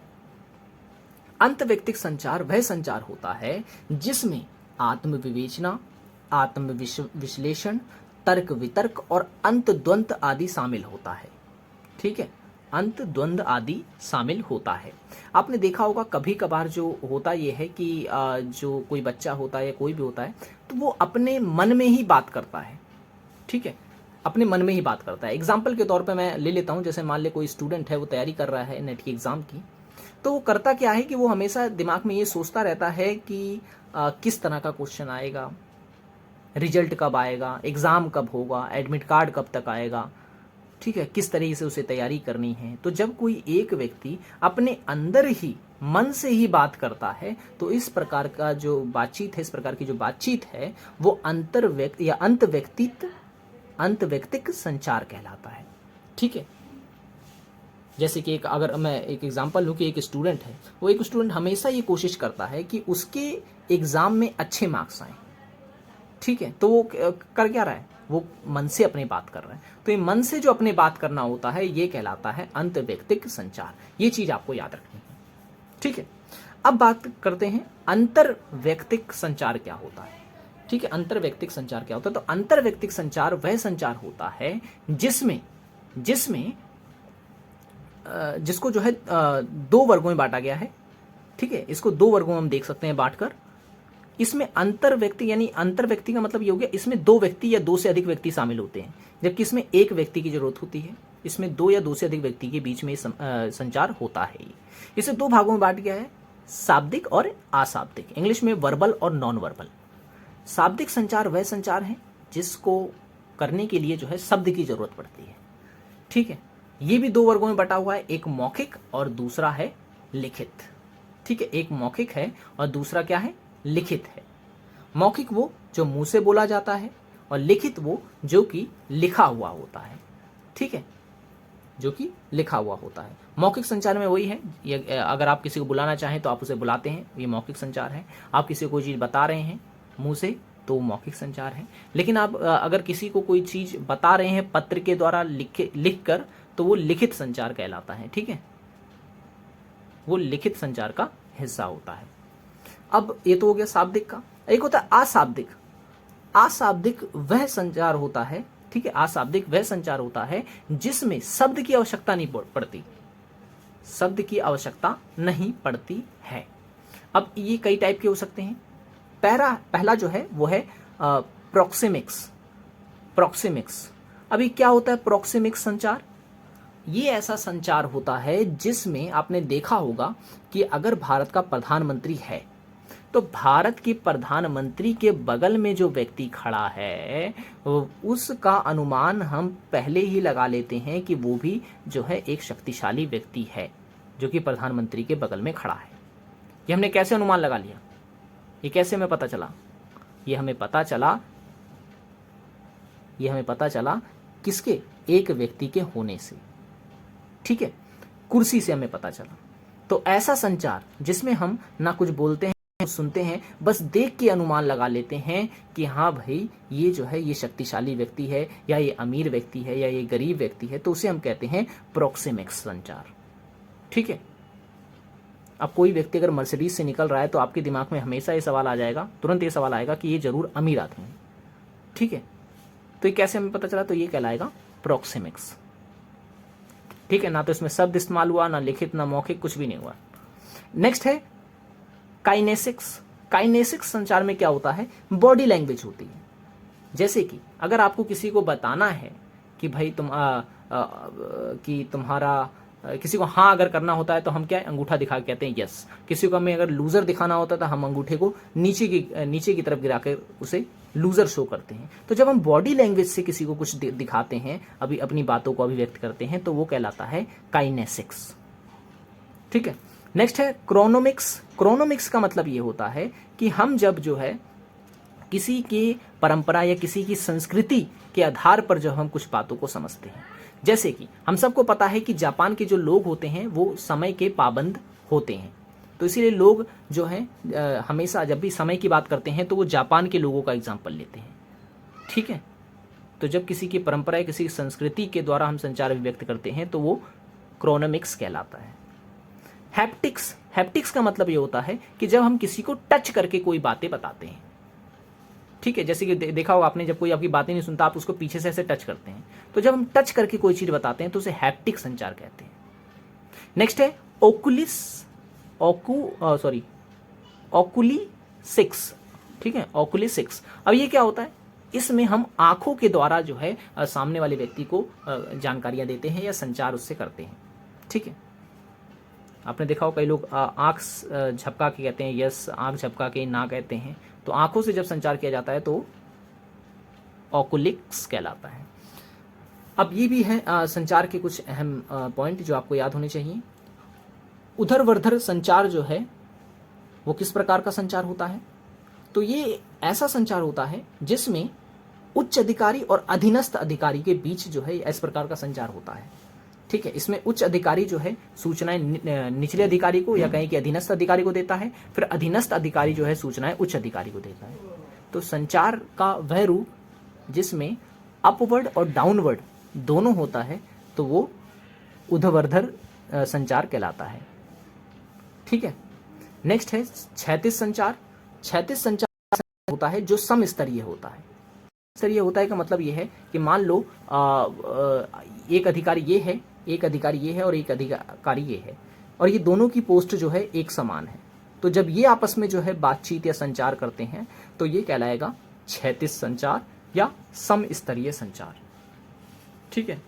अंतव्यक्तिक संचार वह संचार होता है जिसमें आत्मविवेचना, आत्मविश्लेषण, तर्क वितर्क और अंतद्वंद आदि शामिल होता है। ठीक है, अंतद्वंद आदि शामिल होता है। आपने देखा होगा कभी कभार जो होता ये है कि जो कोई बच्चा होता है या कोई भी होता है तो वो अपने मन में ही बात करता है। ठीक है, अपने मन में ही बात करता है। एग्जाम्पल के तौर पे मैं ले लेता हूँ, जैसे मान ले कोई स्टूडेंट है, वो तैयारी कर रहा है नेट की एग्ज़ाम की, तो वो करता क्या है कि वो हमेशा दिमाग में ये सोचता रहता है कि किस तरह का क्वेश्चन आएगा, रिजल्ट कब आएगा, एग्ज़ाम कब होगा, एडमिट कार्ड कब तक आएगा। ठीक है, किस तरीके से उसे तैयारी करनी है। तो जब कोई एक व्यक्ति अपने अंदर ही मन से ही बात करता है तो इस प्रकार का जो बातचीत है, इस प्रकार की जो बातचीत है वो अंतर्व्यक्ति या अंतव्यक्तिक संचार कहलाता है। ठीक है, जैसे कि अगर मैं एक एग्जांपल लूँ कि एक स्टूडेंट है, वो एक स्टूडेंट हमेशा ये कोशिश करता है कि उसके एग्ज़ाम में अच्छे मार्क्स आएँ। ठीक है, तो वो कर क्या रहा है? वो मन से अपनी बात कर रहा है। तो ये मन से जो अपनी बात करना होता है ये कहलाता है अंतर्व्यक्तिक संचार। ये चीज़ आपको याद रखनी है। ठीक है, अब बात करते हैं अंतर्व्यक्तिक संचार क्या होता है। ठीक है, अंतर्व्यक्तिक संचार क्या होता है? तो अंतर्व्यक्तिक संचार वह संचार होता है जिसको जो है 2 वर्गों में बांटा गया है। ठीक है, इसको 2 वर्गों में हम देख सकते हैं बांटकर। इसमें अंतर्व्यक्ति यानी अंतर्व्यक्ति का मतलब ये हो गया इसमें 2 व्यक्ति या 2 से अधिक व्यक्ति शामिल होते हैं, जबकि इसमें 1 व्यक्ति की जरूरत होती है। इसमें 2 या 2 से अधिक व्यक्ति के बीच में संचार होता है। इसे 2 भागों में बांट गया है, शाब्दिक और अशाब्दिक। इंग्लिश में वर्बल और नॉन वर्बल। शाब्दिक संचार वह संचार है जिसको करने के लिए जो है शब्द की जरूरत पड़ती है। ठीक है, ये भी 2 वर्गों में बटा हुआ है, एक मौखिक और दूसरा है लिखित। ठीक है, एक मौखिक है और दूसरा क्या है? लिखित है। मौखिक वो जो मुंह से बोला जाता है और लिखित वो जो कि लिखा हुआ होता है। ठीक है, जो कि लिखा हुआ होता है। मौखिक संचार में वही है, ये अगर आप किसी को बुलाना चाहें तो आप उसे बुलाते हैं, ये मौखिक संचार है। आप किसी को कोई चीज़ बता रहे हैं मुंह से तो वो मौखिक संचार है। लेकिन आप अगर किसी को कोई चीज़ बता रहे हैं पत्र के द्वारा लिख कर तो वो लिखित संचार कहलाता है। ठीक है, वो लिखित संचार का हिस्सा होता है। अब ये तो हो गया शाब्दिक का। एक होता है अशाब्दिक। अशाब्दिक वह संचार होता है, ठीक है, अशाब्दिक वह संचार होता है जिसमें शब्द की आवश्यकता नहीं पड़ती, शब्द की आवश्यकता नहीं पड़ती है। अब ये कई टाइप के हो सकते हैं। पहला जो है वो है प्रोक्सेमिक्स। अभी क्या होता है प्रोक्सेमिक्स संचार? ये ऐसा संचार होता है जिसमें आपने देखा होगा कि अगर भारत का प्रधानमंत्री है तो भारत के प्रधानमंत्री के बगल में जो व्यक्ति खड़ा है उसका अनुमान हम पहले ही लगा लेते हैं कि वो भी जो है एक शक्तिशाली व्यक्ति है जो कि प्रधानमंत्री के बगल में खड़ा है। ये हमने कैसे अनुमान लगा लिया? ये कैसे हमें पता चला? ये हमें पता चला किसके? एक व्यक्ति के होने से। ठीक है, कुर्सी से हमें पता चला। तो ऐसा संचार जिसमें हम ना कुछ बोलते हैं सुनते हैं, बस देख के अनुमान लगा लेते हैं कि हाँ भाई ये जो है ये शक्तिशाली व्यक्ति है या ये अमीर व्यक्ति है या ये गरीब व्यक्ति है, तो उसे हम कहते हैं प्रोक्सेमिक्स संचार। ठीक है, अब कोई व्यक्ति अगर मर्सिडीज से निकल रहा है तो आपके दिमाग में हमेशा ये सवाल आ जाएगा, तुरंत ये सवाल आएगा कि ये जरूर अमीर आदमी है। ठीक है, तो ये कैसे हमें पता चला? तो ये कहलाएगा प्रोक्सेमिक्स। ठीक है, ना तो इसमें शब्द इस्तेमाल हुआ, ना लिखित, ना मौखिक, कुछ भी नहीं हुआ। नेक्स्ट है काइनेसिक्स संचार में क्या होता है? बॉडी लैंग्वेज होती है। जैसे कि अगर आपको किसी को बताना है कि भाई कि तुम्हारा किसी को हाँ अगर करना होता है तो हम क्या अंगूठा दिखा के कहते हैं यस। किसी को हमें अगर लूजर दिखाना होता है तो हम अंगूठे को नीचे की तरफ गिरा कर उसे लूजर शो करते हैं। तो जब हम बॉडी लैंग्वेज से किसी को कुछ दिखाते हैं, अभी अपनी बातों को अभिव्यक्त करते हैं, तो वो कहलाता है काइनेसिक्स। ठीक है, नेक्स्ट है क्रोनोमिक्स। क्रोनोमिक्स का मतलब ये होता है कि हम जब जो है किसी की परंपरा या किसी की संस्कृति के आधार पर जब हम कुछ बातों को समझते हैं, जैसे कि हम सबको पता है कि जापान के जो लोग होते हैं वो समय के पाबंद होते हैं, तो इसीलिए लोग जो हैं हमेशा जब भी समय की बात करते हैं तो वो जापान के लोगों का एग्जाम्पल लेते हैं। ठीक है, तो जब किसी की परंपरा या किसी संस्कृति के द्वारा हम संचार व्यक्त करते हैं तो वो क्रोनोमिक्स कहलाता है। हैप्टिक्स। हैप्टिक्स का मतलब ये होता है कि जब हम किसी को टच करके कोई बातें बताते हैं। ठीक है, जैसे कि देखा होगा आपने, जब कोई आपकी बातें नहीं सुनता आप उसको पीछे से ऐसे टच करते हैं, तो जब हम टच करके कोई चीज बताते हैं तो उसे हैप्टिक संचार कहते हैं। नेक्स्ट है ओकुलिसिक्स। ठीक है, ओकुलिसिक्स। अब ये क्या होता है, इसमें हम आंखों के द्वारा जो है सामने वाले व्यक्ति को जानकारियां देते हैं या संचार उससे करते हैं। ठीक है, आपने देखा हो कई लोग आंख झपका के कहते हैं यस, आंख झपका के ना कहते हैं, तो आंखों से जब संचार किया जाता है तो ओकुलिक्स कहलाता है। अब ये भी है संचार के कुछ अहम पॉइंट जो आपको याद होने चाहिए। उधरवर्धर संचार जो है वो किस प्रकार का संचार होता है, तो ये ऐसा संचार होता है जिसमें उच्च अधिकारी और अधीनस्थ अधिकारी के बीच जो है इस प्रकार का संचार होता है। ठीक है, इसमें उच्च अधिकारी जो है सूचनाएं निचले अधिकारी को या कहीं कि अधीनस्थ अधिकारी को देता है, फिर अधीनस्थ अधिकारी जो है सूचनाएं उच्च अधिकारी को देता है। तो संचार का वह रूप जिसमें अपवर्ड और डाउनवर्ड दोनों होता है तो वो ऊर्ध्वाधर संचार कहलाता है। ठीक है, नेक्स्ट है क्षैतिज संचार। क्षैतिज संचार होता है जो समस्तरीय होता है। स्तरीय होता है का मतलब ये है कि मान लो एक अधिकारी ये है, एक अधिकारी ये है और एक अधिकारी ये है, और ये दोनों की पोस्ट जो है एक समान है, तो जब ये आपस में जो है बातचीत या संचार करते हैं तो ये कहलाएगा क्षैतिज संचार या समस्तरीय संचार। ठीक है,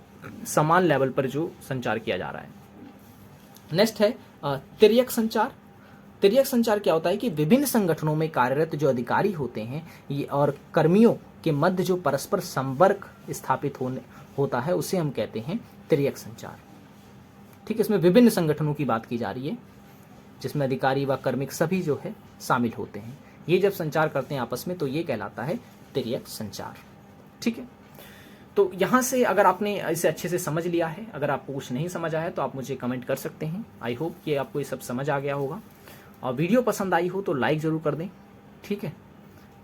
समान लेवल पर जो संचार किया जा रहा है। नेक्स्ट है तिर्यक संचार। तिर्यक संचार क्या होता है कि विभिन्न संगठनों में कार्यरत जो अधिकारी होते हैं ये और कर्मियों के मध्य जो परस्पर संपर्क स्थापित होता है उसे हम कहते हैं तिर्यक संचार। ठीक है, इसमें विभिन्न संगठनों की बात की जा रही है जिसमें अधिकारी व कर्मिक सभी जो है शामिल होते हैं। ये जब संचार करते हैं आपस में तो ये कहलाता है तिर्यक संचार। ठीक है, तो यहाँ से अगर आपने इसे अच्छे से समझ लिया है, अगर आपको कुछ नहीं समझ आया तो आप मुझे कमेंट कर सकते हैं। आई होप कि आपको ये सब समझ आ गया होगा, और वीडियो पसंद आई हो तो लाइक ज़रूर कर दें। ठीक है,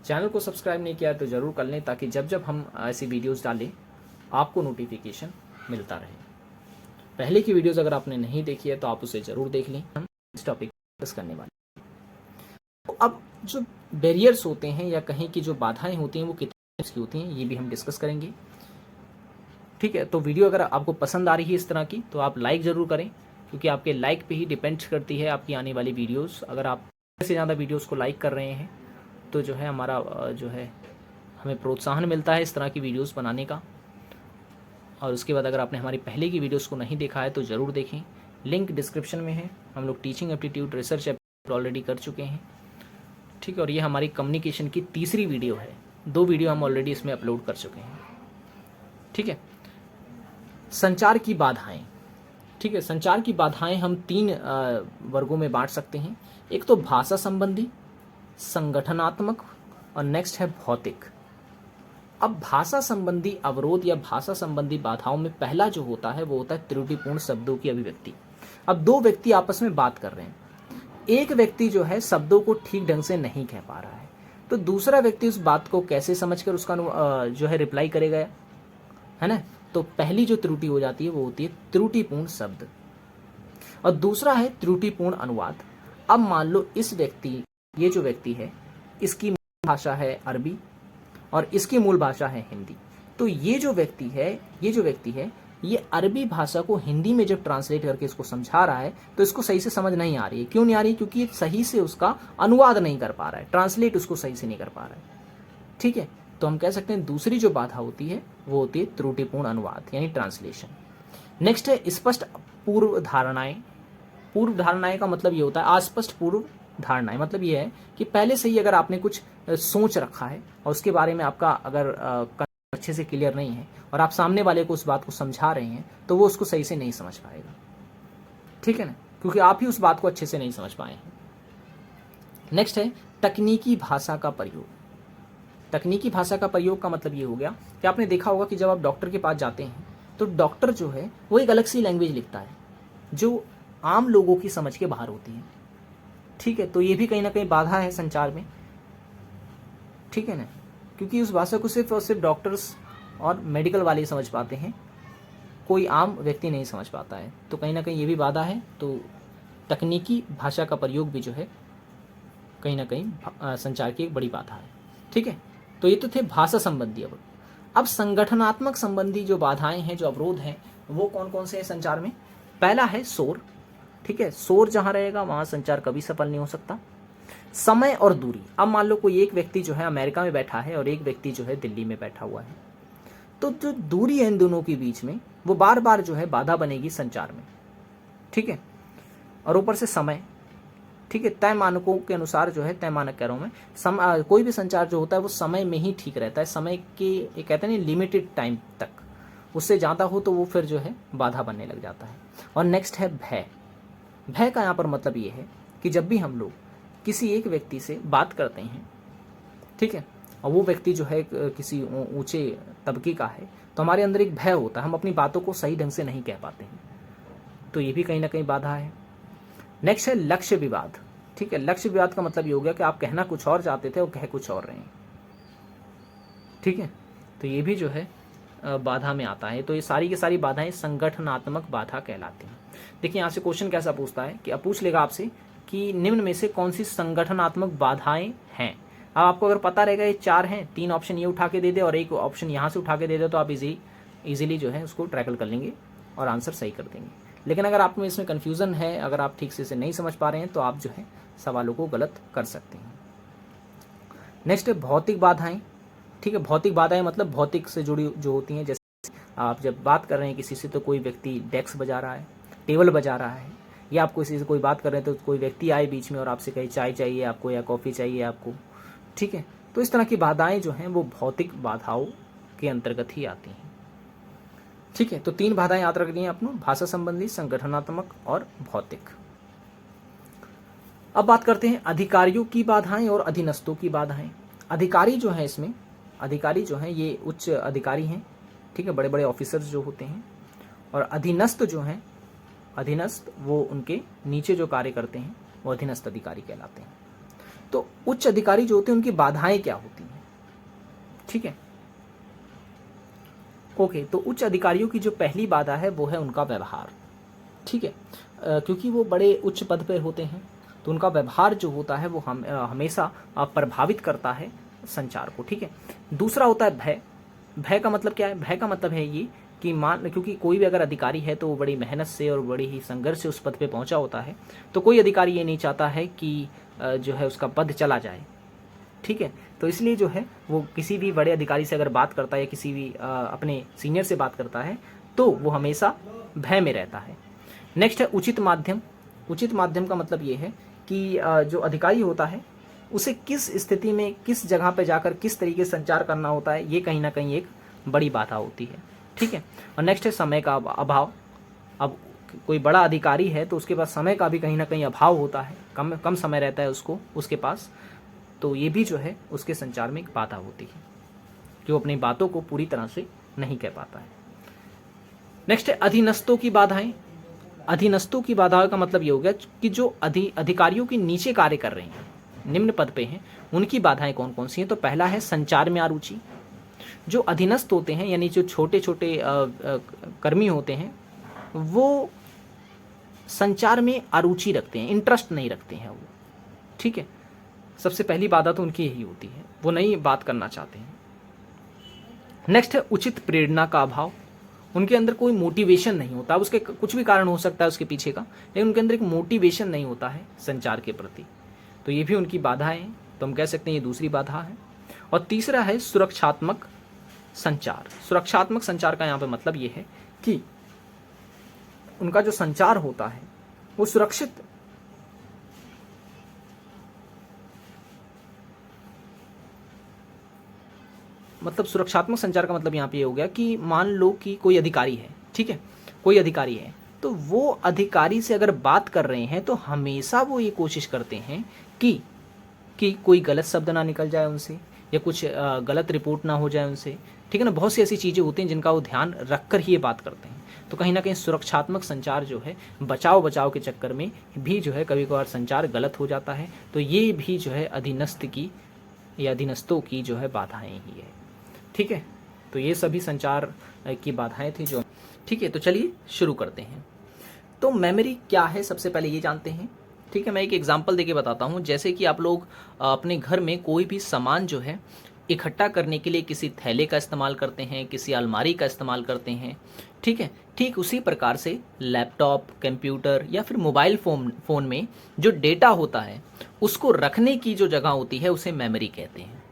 चैनल को सब्सक्राइब नहीं किया तो ज़रूर कर लें ताकि जब जब हम ऐसी वीडियोस डालें आपको नोटिफिकेशन मिलता रहे। पहले की वीडियोस अगर आपने नहीं देखी है तो आप उसे ज़रूर देख लें। हम इस टॉपिक डिस्कस करने वाले तो अब जो बैरियर्स होते हैं या कहीं की जो बाधाएं होती हैं वो कितनी टाइप्स की होती हैं ये भी हम डिस्कस करेंगे। ठीक है, तो वीडियो अगर आपको पसंद आ रही है इस तरह की तो आप लाइक ज़रूर करें, क्योंकि आपके लाइक पे ही डिपेंड करती है आपकी आने वाली वीडियोस। अगर आप से ज़्यादा वीडियोस को लाइक कर रहे हैं तो जो है हमारा जो है हमें प्रोत्साहन मिलता है इस तरह की वीडियोस बनाने का। और उसके बाद अगर आपने हमारी पहले की वीडियोस को नहीं देखा है तो ज़रूर देखें, लिंक डिस्क्रिप्शन में है। हम लोग teaching aptitude research aptitude already कर चुके हैं। ठीक है, और ये हमारी कम्युनिकेशन की तीसरी वीडियो है, 2 वीडियो हम ऑलरेडी इसमें अपलोड कर चुके हैं। ठीक है, संचार की बाधाएं। ठीक है, संचार की बाधाएं हम 3 वर्गों में बांट सकते हैं। एक तो भाषा संबंधी, संगठनात्मक और नेक्स्ट है भौतिक। अब भाषा संबंधी अवरोध या भाषा संबंधी बाधाओं में पहला जो होता है वो होता है त्रुटिपूर्ण शब्दों की अभिव्यक्ति। अब 2 व्यक्ति आपस में बात कर रहे हैं, एक व्यक्ति जो है शब्दों को ठीक ढंग से नहीं कह पा रहा है, तो दूसरा व्यक्ति उस बात को कैसे समझकर उसका जो है रिप्लाई करेगा, है ना। तो पहली जो त्रुटि हो जाती है वो होती है त्रुटिपूर्ण शब्द, और दूसरा है त्रुटिपूर्ण अनुवाद। अब मान लो ये जो व्यक्ति है इसकी मूल भाषा है अरबी और इसकी मूल भाषा है हिंदी, तो ये जो व्यक्ति है ये अरबी भाषा को हिंदी में जब ट्रांसलेट करके इसको समझा रहा है तो इसको सही से समझ नहीं आ रही है। क्यों नहीं आ रही? क्योंकि सही से उसका अनुवाद नहीं कर पा रहा है, ट्रांसलेट उसको सही से नहीं कर पा रहा है। ठीक है, तो हम कह सकते हैं दूसरी जो बाधा होती है वो होती है त्रुटिपूर्ण अनुवाद यानी ट्रांसलेशन। नेक्स्ट है स्पष्ट पूर्व धारणाएं। पूर्व धारणाएं का मतलब ये होता है अस्पष्ट पूर्व धारणाएं, मतलब ये है कि पहले से ही अगर आपने कुछ सोच रखा है और उसके बारे में आपका अगर अच्छे से क्लियर नहीं है और आप सामने वाले को उस बात को समझा रहे हैं तो वो उसको सही से नहीं समझ पाएगा, ठीक है ना, क्योंकि आप ही उस बात को अच्छे से नहीं समझ पाए हैं। नेक्स्ट है तकनीकी भाषा का प्रयोग। तकनीकी भाषा का प्रयोग का मतलब ये हो गया कि आपने देखा होगा कि जब आप डॉक्टर के पास जाते हैं तो डॉक्टर जो है वो एक अलग सी लैंग्वेज लिखता है जो आम लोगों की समझ के बाहर होती है, ठीक है। तो ये भी कहीं ना कहीं बाधा है संचार में, ठीक है ना, क्योंकि उस भाषा को सिर्फ और सिर्फ डॉक्टर्स और मेडिकल वाले ही समझ पाते हैं, कोई आम व्यक्ति नहीं समझ पाता है, तो कहीं ना कहीं ये भी बाधा है। तो तकनीकी भाषा का प्रयोग भी जो है कहीं ना कहीं संचार की एक बड़ी बाधा है, ठीक है। तो ये तो थे भाषा संबंधी। अब संगठनात्मक संबंधी जो बाधाएं हैं, जो अवरोध हैं, वो कौन कौन से हैं संचार में। पहला है शोर, ठीक है, शोर जहां रहेगा वहां संचार कभी सफल नहीं हो सकता। समय और दूरी, अब मान लो कोई एक व्यक्ति जो है अमेरिका में बैठा है और एक व्यक्ति जो है दिल्ली में बैठा हुआ है, तो जो दूरी है इन दोनों के बीच में वो बार बार जो है बाधा बनेगी संचार में, ठीक है। और ऊपर से समय, ठीक है, तय मानकों के अनुसार जो है, तय मानक कह रहा हूं मैं, कोई भी संचार जो होता है वो समय में ही ठीक रहता है, समय के ये कहते हैं लिमिटेड टाइम तक, उससे ज़्यादा हो तो वो फिर जो है बाधा बनने लग जाता है। और नेक्स्ट है भय। भय का यहाँ पर मतलब ये है कि जब भी हम लोग किसी एक व्यक्ति से बात करते हैं, ठीक है, और वो व्यक्ति जो है किसी ऊंचे तबके का है, तो हमारे अंदर एक भय होता है, हम अपनी बातों को सही ढंग से नहीं कह पाते हैं, तो ये भी कहीं ना कहीं बाधा है। नेक्स्ट है लक्ष्य विवाद, ठीक है। लक्ष्य विवाद का मतलब ये हो गया कि आप कहना कुछ और चाहते थे और कह कुछ और रहे हैं, ठीक है, तो ये भी जो है बाधा में आता है। तो ये सारी की सारी बाधाएं संगठनात्मक बाधा कहलाती हैं। देखिए यहाँ से क्वेश्चन कैसा पूछता है कि अब पूछ लेगा आपसे कि निम्न में से कौन सी संगठनात्मक बाधाएं हैं। अब आपको अगर पता रहेगा ये 4 हैं, 3 ऑप्शन ये उठा के दे दे और एक ऑप्शन यहाँ से उठा के दे दे, तो आप इजीली जो है उसको ट्रैकल कर लेंगे और आंसर सही कर देंगे। लेकिन अगर आप में इसमें कन्फ्यूज़न है, अगर आप ठीक से इसे नहीं समझ पा रहे हैं, तो आप जो है सवालों को गलत कर सकते हैं। नेक्स्ट है भौतिक बाधाएं, ठीक है। भौतिक बाधाएं मतलब भौतिक से जुड़ी जो होती हैं, जैसे आप जब बात कर रहे हैं किसी से तो कोई व्यक्ति डेस्क बजा रहा है, टेबल बजा रहा है, या आप किसी से कोई बात कर रहे हैं तो कोई व्यक्ति आए बीच में और आपसे कहे चाय चाहिए आपको या कॉफ़ी चाहिए आपको, ठीक है। तो इस तरह की बाधाएं जो हैं वो भौतिक बाधाओं के अंतर्गत ही आती हैं, ठीक है। तो 3 बाधाएं याद रखनी है आपको, भाषा संबंधी, संगठनात्मक और भौतिक। अब बात करते हैं अधिकारियों की बाधाएं और अधीनस्थों की बाधाएं। अधिकारी जो है इसमें, अधिकारी जो हैं ये उच्च अधिकारी हैं, ठीक है, बड़े बड़े ऑफिसर्स जो होते हैं। और अधीनस्थ जो हैं, अधीनस्थ वो उनके नीचे जो कार्य करते हैं वो अधीनस्थ अधिकारी कहलाते हैं। तो उच्च अधिकारी जो होते हैं उनकी बाधाएं क्या होती हैं, ठीक है। ओके, तो उच्च अधिकारियों की जो पहली बाधा है वो है उनका व्यवहार, ठीक है, क्योंकि वो बड़े उच्च पद पे होते हैं तो उनका व्यवहार जो होता है वो हमेशा प्रभावित करता है संचार को, ठीक है। दूसरा होता है भय। भय का मतलब क्या है, भय का मतलब है ये कि क्योंकि कोई भी अगर अधिकारी है तो वो बड़ी मेहनत से और बड़ी ही संघर्ष से उस पद पे पहुंचा होता है, तो कोई अधिकारी ये नहीं चाहता है कि जो है उसका पद चला जाए, ठीक है। तो इसलिए जो है वो किसी भी बड़े अधिकारी से अगर बात करता है या किसी भी अपने सीनियर से बात करता है तो वो हमेशा भय में रहता है। नेक्स्ट है उचित माध्यम। उचित माध्यम का मतलब ये है कि जो अधिकारी होता है उसे किस स्थिति में, किस जगह पे जाकर किस तरीके से संचार करना होता है, ये कहीं ना कहीं एक बड़ी बाधा होती है, ठीक है। और नेक्स्ट है समय का अभाव। अब कोई बड़ा अधिकारी है तो उसके पास समय का भी कहीं ना कहीं अभाव होता है, कम समय रहता है उसके पास, तो ये भी जो है उसके संचार में एक बाधा होती है कि वो अपनी बातों को पूरी तरह से नहीं कह पाता है। नेक्स्ट है अधीनस्थों की बाधाएं। अधीनस्थों की बाधाओं का मतलब ये हो गया कि जो अधिकारियों के नीचे कार्य कर रहे हैं, निम्न पद पे हैं, उनकी बाधाएं कौन कौन सी हैं। तो पहला है संचार में अरुचि। जो अधीनस्थ होते हैं यानी जो छोटे छोटे कर्मी होते हैं वो संचार में अरुचि रखते हैं, इंटरेस्ट नहीं रखते हैं वो, ठीक है। सबसे पहली बाधा तो उनकी यही होती है, वो नहीं बात करना चाहते हैं। नेक्स्ट है उचित प्रेरणा का अभाव। उनके अंदर कोई मोटिवेशन नहीं होता, उसके कुछ भी कारण हो सकता है उसके पीछे का, लेकिन उनके अंदर एक मोटिवेशन नहीं होता है संचार के प्रति, तो ये भी उनकी बाधा है। तो हम कह सकते हैं ये दूसरी बाधा है। और तीसरा है सुरक्षात्मक संचार। सुरक्षात्मक संचार का यहाँ पे मतलब ये है कि उनका जो संचार होता है वो सुरक्षित मतलब सुरक्षात्मक संचार का मतलब यहाँ पे ये हो गया कि मान लो कि कोई अधिकारी है, ठीक है, कोई अधिकारी है, तो वो अधिकारी से अगर बात कर रहे हैं तो हमेशा वो ये कोशिश करते हैं कि कोई गलत शब्द ना निकल जाए उनसे, या कुछ गलत रिपोर्ट ना हो जाए उनसे, ठीक है ना। बहुत सी ऐसी चीज़ें होती हैं जिनका वो ध्यान रख कर ही ये बात करते हैं। तो कहीं ना कहीं सुरक्षात्मक संचार जो है बचाव के चक्कर में भी जो है कभी कभार संचार गलत हो जाता है, तो ये भी जो है अधीनस्थ की या अधीनस्थों की जो है बाधाएं ही है, ठीक है। तो ये सभी संचार की बाधाएं थी जो, ठीक है। तो चलिए शुरू करते हैं। तो मेमोरी क्या है सबसे पहले ये जानते हैं, ठीक है। मैं एक एग्जांपल देके बताता हूँ। जैसे कि आप लोग अपने घर में कोई भी सामान जो है इकट्ठा करने के लिए किसी थैले का इस्तेमाल करते हैं, किसी अलमारी का इस्तेमाल करते हैं, ठीक है। ठीक उसी प्रकार से लैपटॉप, कंप्यूटर या फिर मोबाइल फ़ोन में जो डेटा होता है उसको रखने की जो जगह होती है उसे मेमोरी कहते हैं,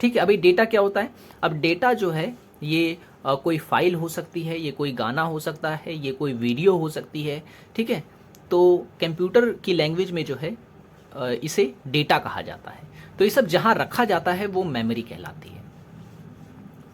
ठीक है। अभी डेटा क्या होता है? अब डेटा जो है ये कोई फाइल हो सकती है, ये कोई गाना हो सकता है, ये कोई वीडियो हो सकती है, ठीक है। तो कंप्यूटर की लैंग्वेज में जो है इसे डेटा कहा जाता है। तो ये सब जहाँ रखा जाता है वो मेमोरी कहलाती है,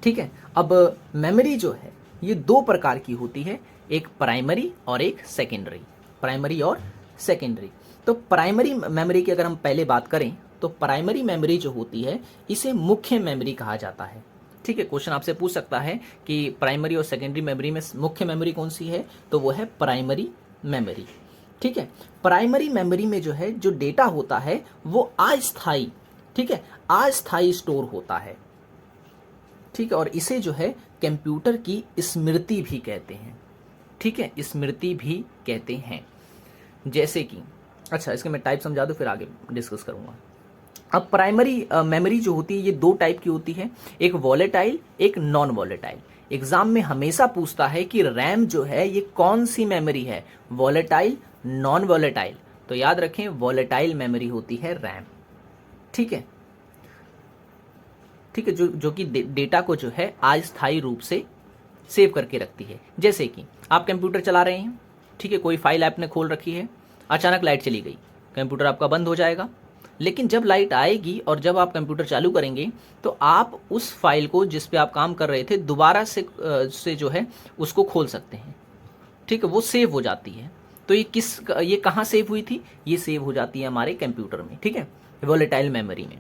ठीक है। अब मेमोरी जो है ये दो प्रकार की होती है, एक प्राइमरी और एक सेकेंडरी। प्राइमरी और सेकेंडरी। तो प्राइमरी मेमोरी की अगर हम पहले बात करें तो प्राइमरी मेमोरी जो होती है इसे मुख्य मेमोरी कहा जाता है, ठीक है। क्वेश्चन आपसे पूछ सकता है कि प्राइमरी और सेकेंडरी मेमोरी में मुख्य मेमोरी कौन सी है, तो वो है प्राइमरी मेमोरी, ठीक है। प्राइमरी मेमोरी में जो है जो डेटा होता है वो अस्थायी, ठीक है, अस्थायी स्टोर होता है, ठीक है। और इसे जो है कंप्यूटर की स्मृति भी कहते हैं, ठीक है, स्मृति भी कहते हैं। जैसे कि अच्छा इसके मैं टाइप समझा दूं फिर आगे डिस्कस करूंगा। अब प्राइमरी मेमोरी जो होती है ये दो टाइप की होती है, एक वॉलेटाइल, एक नॉन वॉलेटाइल। एग्जाम में हमेशा पूछता है कि रैम जो है ये कौन सी मेमोरी है, वॉलेटाइल, नॉन वॉलेटाइल। तो याद रखें वॉलेटाइल मेमोरी होती है रैम, ठीक है, ठीक है। जो कि डेटा को जो है अस्थायी रूप से सेव करके रखती है। जैसे कि आप कंप्यूटर चला रहे हैं, ठीक है, कोई फाइल आपने खोल रखी है, अचानक लाइट चली गई, कंप्यूटर आपका बंद हो जाएगा। लेकिन जब लाइट आएगी और जब आप कंप्यूटर चालू करेंगे तो आप उस फाइल को जिस पे आप काम कर रहे थे दोबारा से जो है उसको खोल सकते हैं, ठीक है, वो सेव हो जाती है। तो ये कहाँ सेव हुई थी? ये सेव हो जाती है हमारे कंप्यूटर में, ठीक है, वॉलेटाइल मेमोरी में।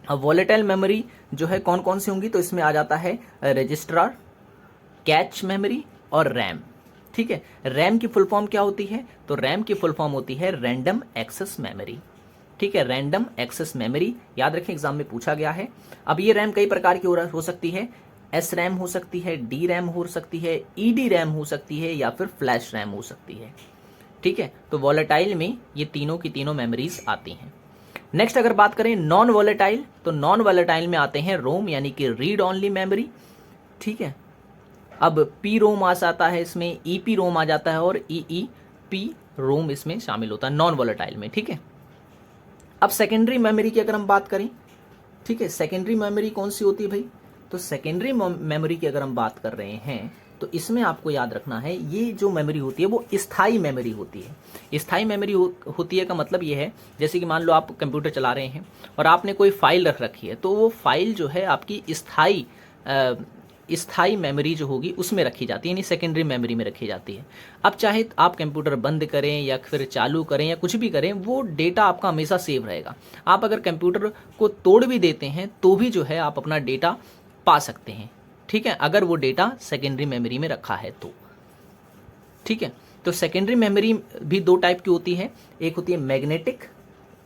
अब वॉलेटाइल मेमोरी जो है कौन कौन सी होंगी, तो इसमें आ जाता है रजिस्ट्रार, कैच मेमोरी और रैम, ठीक है। रैम की फुल फॉर्म क्या होती है? तो रैम की फुल फॉर्म होती है रैंडम एक्सेस मेमोरी, ठीक है, रैंडम एक्सेस मेमोरी। याद रखें एग्जाम में पूछा गया है। अब ये रैम कई प्रकार की हो सकती है, एस रैम हो सकती है, डी रैम हो सकती है, ईडी रैम हो सकती है या फिर फ्लैश रैम हो सकती है, ठीक है। तो वॉलेटाइल में ये तीनों की तीनों मेमोरीज आती हैं। नेक्स्ट अगर बात करें नॉन वॉलेटाइल, तो नॉन वॉलेटाइल में आते हैं रोम यानी कि रीड ऑनली मेमोरी, ठीक है। अब पी रोम आ जाता है इसमें, ईपी रोम आ जाता है और ईईपी रोम इसमें शामिल होता है नॉन वॉलेटाइल में, ठीक है। अब सेकेंडरी मेमोरी की अगर हम बात करें, ठीक है, सेकेंडरी मेमोरी कौन सी होती है भाई? तो सेकेंडरी मेमोरी की अगर हम बात कर रहे हैं तो इसमें आपको याद रखना है ये जो मेमोरी होती है वो स्थायी मेमोरी होती है। स्थायी मेमोरी होती है का मतलब ये है, जैसे कि मान लो आप कंप्यूटर चला रहे हैं और आपने कोई फाइल रख रखी है, तो वो फाइल जो है आपकी स्थायी मेमोरी जो होगी उसमें रखी जाती है, यानी सेकेंडरी मेमोरी में रखी जाती है। अब चाहे आप कंप्यूटर बंद करें या फिर चालू करें या कुछ भी करें, वो डेटा आपका हमेशा सेव रहेगा। आप अगर कंप्यूटर को तोड़ भी देते हैं तो भी जो है आप अपना डेटा पा सकते हैं, ठीक है, अगर वो डेटा सेकेंडरी मेमोरी में रखा है तो, ठीक है। तो सेकेंडरी मेमोरी भी दो टाइप की होती है, एक होती है मैग्नेटिक,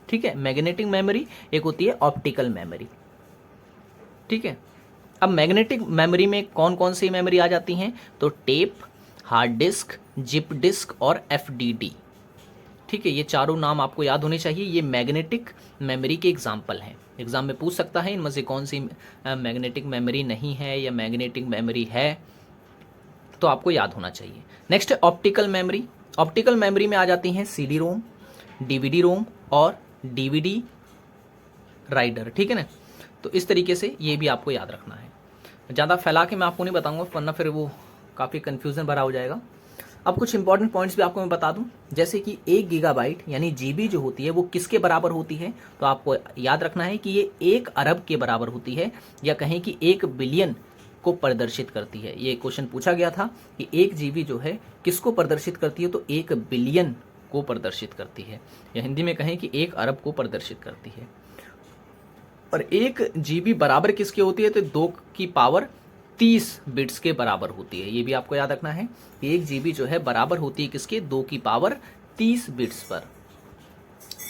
ठीक है, मैग्नेटिक मेमोरी, एक होती है ऑप्टिकल मेमोरी, ठीक है। अब मैग्नेटिक मेमोरी में कौन कौन सी मेमोरी आ जाती हैं? तो tape, hard disk, zip disk और एफडीडी, ठीक है। ये चारों नाम आपको याद होने चाहिए, ये मैग्नेटिक मेमोरी के एग्जाम्पल हैं। एग्जाम में पूछ सकता है इनमें से कौन सी मैग्नेटिक मेमोरी नहीं है या मैग्नेटिक मेमोरी है, तो आपको याद होना चाहिए। नेक्स्ट है ऑप्टिकल मेमोरी। ऑप्टिकल मेमोरी में आ जाती हैं सीडी रोम, डीवीडी रोम और डीवीडी राइडर, ठीक है ना। तो इस तरीके से ये भी आपको याद रखना है। ज़्यादा फैला के मैं आपको नहीं बताऊंगा, वरना फिर वो काफ़ी कन्फ्यूज़न भरा हो जाएगा। अब कुछ इंपॉर्टेंट पॉइंट्स भी आपको मैं बता दूं, जैसे कि 1 गीगाबाइट यानी जीबी जो होती है वो किसके बराबर होती है, तो आपको याद रखना है कि ये 1 अरब के बराबर होती है, या कहें कि 1 बिलियन को प्रदर्शित करती है। ये क्वेश्चन पूछा गया था कि 1 जीबी जो है किसको प्रदर्शित करती है, तो 1 बिलियन को प्रदर्शित करती है, या हिंदी में कहें कि 1 अरब को प्रदर्शित करती है। और 1 जीबी बराबर किसके होती है, तो 2 की पावर 30 बिट्स के बराबर होती है। ये भी आपको याद रखना है कि 1 जीबी जो है बराबर होती है किसके, 2 की पावर 30 बिट्स पर।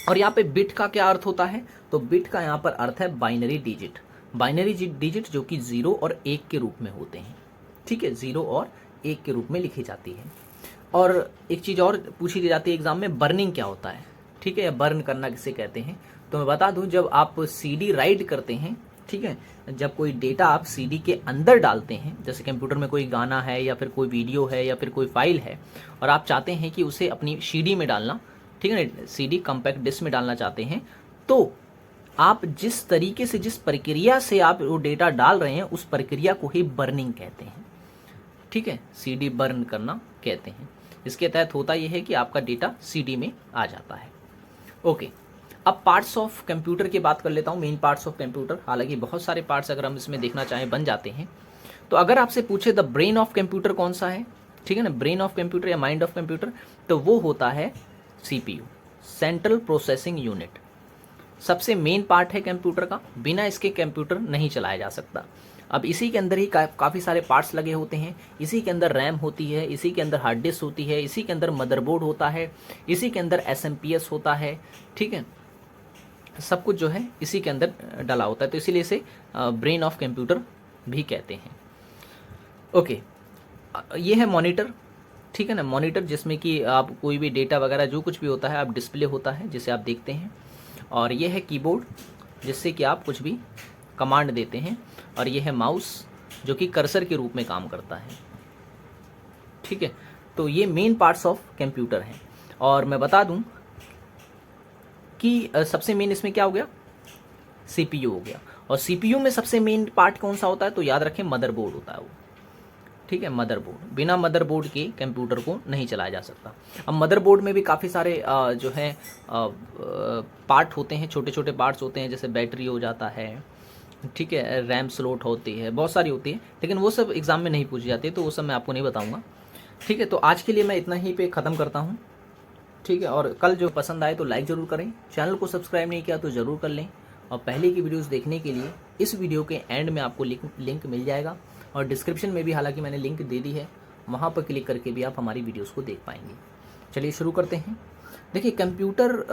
और यहाँ पे बिट का क्या अर्थ होता है, तो बिट का यहाँ पर अर्थ है बाइनरी डिजिट। बाइनरी डिजिट जो कि 0 और 1 के रूप में होते हैं, ठीक है, 0 और 1 के रूप में लिखी जाती है। और एक चीज़ और पूछी जाती है एग्जाम में, बर्निंग क्या होता है, ठीक है, या बर्न करना किसे कहते हैं। तो मैं बता दूं, जब आप सीडी राइट करते हैं, ठीक है, जब कोई डेटा आप सीडी के अंदर डालते हैं, जैसे कंप्यूटर में कोई गाना है या फिर कोई वीडियो है या फिर कोई फाइल है, और आप चाहते हैं कि उसे अपनी सीडी में डालना, ठीक है ना, सीडी कॉम्पैक्ट डिस्क में डालना चाहते हैं, तो आप जिस तरीके से, जिस प्रक्रिया से आप वो डेटा डाल रहे हैं, उस प्रक्रिया को ही बर्निंग कहते हैं, ठीक है, सीडी बर्न करना कहते हैं। इसके तहत होता यह है कि आपका डेटा सीडी में आ जाता है। ओके, अब पार्ट्स ऑफ कंप्यूटर की बात कर लेता हूँ, मेन पार्ट्स ऑफ कंप्यूटर। हालांकि बहुत सारे पार्ट्स अगर हम इसमें देखना चाहें बन जाते हैं। तो अगर आपसे पूछे द ब्रेन ऑफ कंप्यूटर कौन सा है, ठीक है ना, ब्रेन ऑफ कंप्यूटर या माइंड ऑफ कंप्यूटर, तो वो होता है सीपीयू, सेंट्रल प्रोसेसिंग यूनिट। सबसे मेन पार्ट है कंप्यूटर का, बिना इसके कंप्यूटर नहीं चलाया जा सकता। अब इसी के अंदर ही काफ़ी सारे पार्ट्स लगे होते हैं। इसी के अंदर रैम होती है, इसी के अंदर हार्ड डिस्क होती है, इसी के अंदर मदरबोर्ड होता है, इसी के अंदर एसएमपीएस होता है, ठीक है, सब कुछ जो है इसी के अंदर डाला होता है। तो इसीलिए इसे ब्रेन ऑफ कंप्यूटर भी कहते हैं। ओके, ये है मॉनिटर, ठीक है ना, मॉनिटर जिसमें कि आप कोई भी डेटा वगैरह जो कुछ भी होता है आप डिस्प्ले होता है जिसे आप देखते हैं। और ये है कीबोर्ड जिससे कि आप कुछ भी कमांड देते हैं। और ये है माउस जो कि कर्सर के रूप में काम करता है, ठीक है। तो ये मेन पार्ट्स ऑफ कंप्यूटर हैं। और मैं बता दूं कि सबसे मेन इसमें क्या हो गया, सीपीयू हो गया। और सीपीयू में सबसे मेन पार्ट कौन सा होता है, तो याद रखें मदरबोर्ड होता है वो, ठीक है, मदरबोर्ड। बिना मदरबोर्ड के कंप्यूटर को नहीं चलाया जा सकता। अब मदरबोर्ड में भी काफ़ी सारे जो है पार्ट होते हैं, छोटे छोटे पार्ट्स होते हैं, जैसे बैटरी हो जाता है, ठीक है, रैम स्लॉट होती है, बहुत सारी होती है, लेकिन वो सब एग्जाम में नहीं पूछी जाती है, तो वो सब मैं आपको नहीं बताऊंगा, ठीक है। तो आज के लिए मैं इतना ही पे ख़त्म करता हूँ, ठीक है। और कल जो पसंद आए तो लाइक ज़रूर करें, चैनल को सब्सक्राइब नहीं किया तो ज़रूर कर लें। और पहले की वीडियोस देखने के लिए इस वीडियो के एंड में आपको लिंक मिल जाएगा, और डिस्क्रिप्शन में भी हालांकि मैंने लिंक दे दी है, वहाँ पर क्लिक करके भी आप हमारी वीडियोस को देख पाएंगे। चलिए शुरू करते हैं। देखिए, कंप्यूटर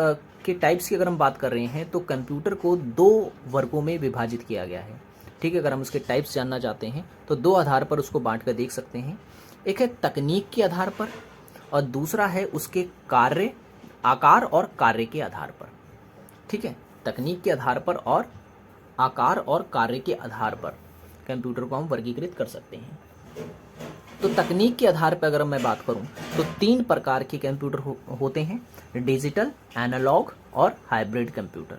के टाइप्स की अगर हम बात कर रहे हैं तो कंप्यूटर को 2 वर्गों में विभाजित किया गया है, ठीक है। अगर हम उसके टाइप्स जानना चाहते हैं तो 2 आधार पर उसको बांट कर देख सकते हैं। एक है तकनीक के आधार पर, और दूसरा है उसके कार्य, आकार और कार्य के आधार पर, ठीक है। तकनीक के आधार पर और आकार और कार्य के आधार पर कंप्यूटर को हम वर्गीकृत कर सकते हैं। तो तकनीक के आधार पर अगर मैं बात करूं तो 3 प्रकार के कंप्यूटर होते हैं, डिजिटल, एनालॉग और हाइब्रिड कंप्यूटर।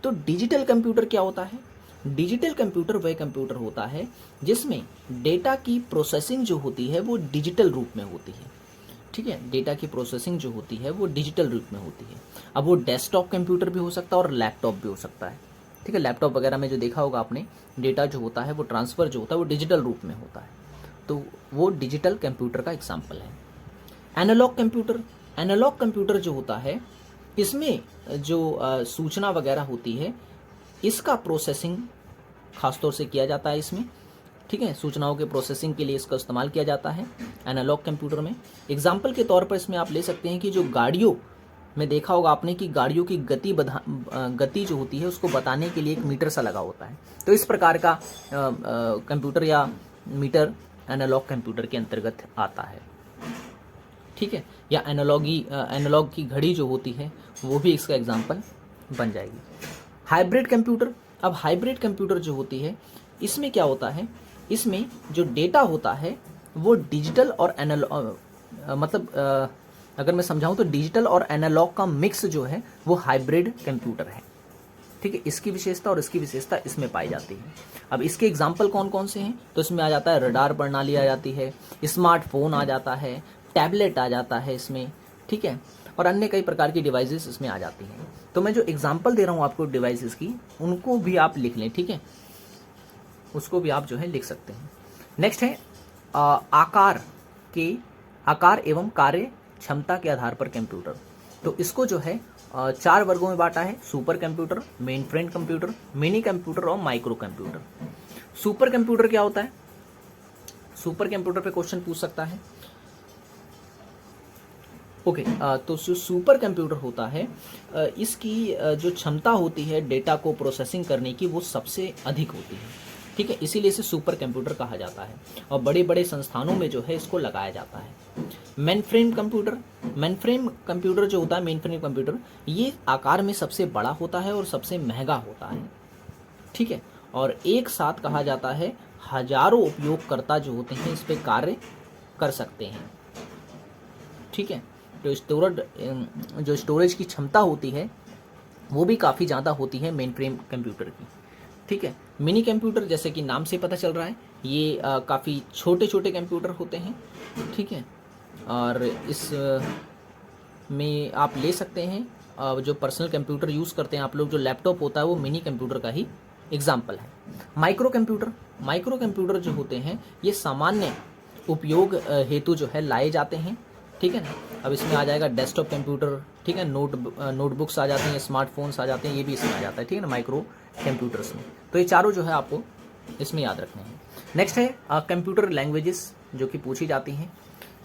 तो डिजिटल कंप्यूटर क्या होता है, डिजिटल कंप्यूटर वह कंप्यूटर होता है जिसमें डेटा की प्रोसेसिंग जो होती है वो डिजिटल रूप में होती है, ठीक है। डेटा की प्रोसेसिंग जो होती है वो डिजिटल रूप में होती है। अब वो डेस्कटॉप कंप्यूटर भी हो सकता है और लैपटॉप भी हो सकता है, ठीक है। लैपटॉप वगैरह में जो देखा होगा आपने, डेटा जो होता है वो ट्रांसफ़र जो होता है वो डिजिटल रूप में होता है, तो वो डिजिटल कंप्यूटर का एग्जाम्पल है। एनालॉग कंप्यूटर, एनालॉग कंप्यूटर जो होता है इसमें जो सूचना वगैरह होती है इसका प्रोसेसिंग खासतौर से किया जाता है इसमें, ठीक है। सूचनाओं के प्रोसेसिंग के लिए इसका इस्तेमाल किया जाता है एनालॉग कंप्यूटर में। एग्जाम्पल के तौर पर इसमें आप ले सकते हैं कि जो गाड़ियों में देखा होगा आपने कि गाड़ियों की गति जो होती है उसको बताने के लिए एक मीटर सा लगा होता है, तो इस प्रकार का कंप्यूटर या मीटर एनालॉग कंप्यूटर के अंतर्गत आता है, ठीक है। या एनालॉग की घड़ी जो होती है वो भी इसका एग्जाम्पल बन जाएगी। हाइब्रिड कंप्यूटर, अब हाइब्रिड कंप्यूटर जो होती है इसमें क्या होता है, इसमें जो डेटा होता है वो डिजिटल और अगर मैं समझाऊं तो डिजिटल और एनालॉग का मिक्स जो है वो हाइब्रिड कंप्यूटर है, ठीक है, इसकी विशेषता और इसकी विशेषता इसमें पाई जाती है। अब इसके एग्जाम्पल कौन कौन से हैं, तो इसमें आ जाता है रडार प्रणाली आ जाती है, स्मार्टफोन आ जाता है, टैबलेट आ जाता है इसमें, ठीक है, और अन्य कई प्रकार की डिवाइसेस इसमें आ जाती हैं। तो मैं जो एग्जाम्पल दे रहा हूँ आपको डिवाइसेस की, उनको भी आप लिख लें, ठीक है, उसको भी आप जो है लिख सकते हैं। नेक्स्ट है आकार एवं कार्य क्षमता के आधार पर कंप्यूटर। तो इसको जो है 4 वर्गों में बांटा है, super computer, main frame computer, mini computer और माइक्रो कंप्यूटर। सुपर कंप्यूटर क्या होता है, सुपर कंप्यूटर पे क्वेश्चन पूछ सकता है। ओके, तो जो सुपर कंप्यूटर होता है इसकी जो क्षमता होती है डेटा को प्रोसेसिंग करने की, वो सबसे अधिक होती है, ठीक है, इसीलिए इसे सुपर कंप्यूटर कहा जाता है और बड़े बड़े संस्थानों में जो है इसको लगाया जाता है। मेन फ्रेम कंप्यूटर जो होता है, मेन फ्रेम कंप्यूटर, ये आकार में सबसे बड़ा होता है और सबसे महंगा होता है, ठीक है, और एक साथ कहा जाता है हजारों उपयोगकर्ता जो होते हैं इस पर कार्य कर सकते हैं, ठीक है। तो जो स्टोरेज की क्षमता होती है वो भी काफ़ी ज़्यादा होती है मेन फ्रेम कंप्यूटर की, ठीक है। मिनी कंप्यूटर जैसे कि नाम से पता चल रहा है, ये काफ़ी छोटे छोटे कंप्यूटर होते हैं, ठीक है, और इस में आप ले सकते हैं जो पर्सनल कंप्यूटर यूज़ करते हैं आप लोग, जो लैपटॉप होता है वो मिनी कंप्यूटर का ही एग्जाम्पल है। माइक्रो कंप्यूटर जो होते हैं ये सामान्य उपयोग हेतु जो है लाए जाते हैं, ठीक है ना। अब इसमें आ जाएगा डेस्कटॉप कंप्यूटर, ठीक है, नोटबुक्स आ जाते हैं, स्मार्टफोन्स आ जाते हैं, ये भी इसमें आ जाता है, ठीक है ना, माइक्रो कंप्यूटर्स में। तो ये चारों जो है आपको इसमें याद रखने हैं। नेक्स्ट है कंप्यूटर लैंग्वेजेस जो कि पूछी जाती हैं,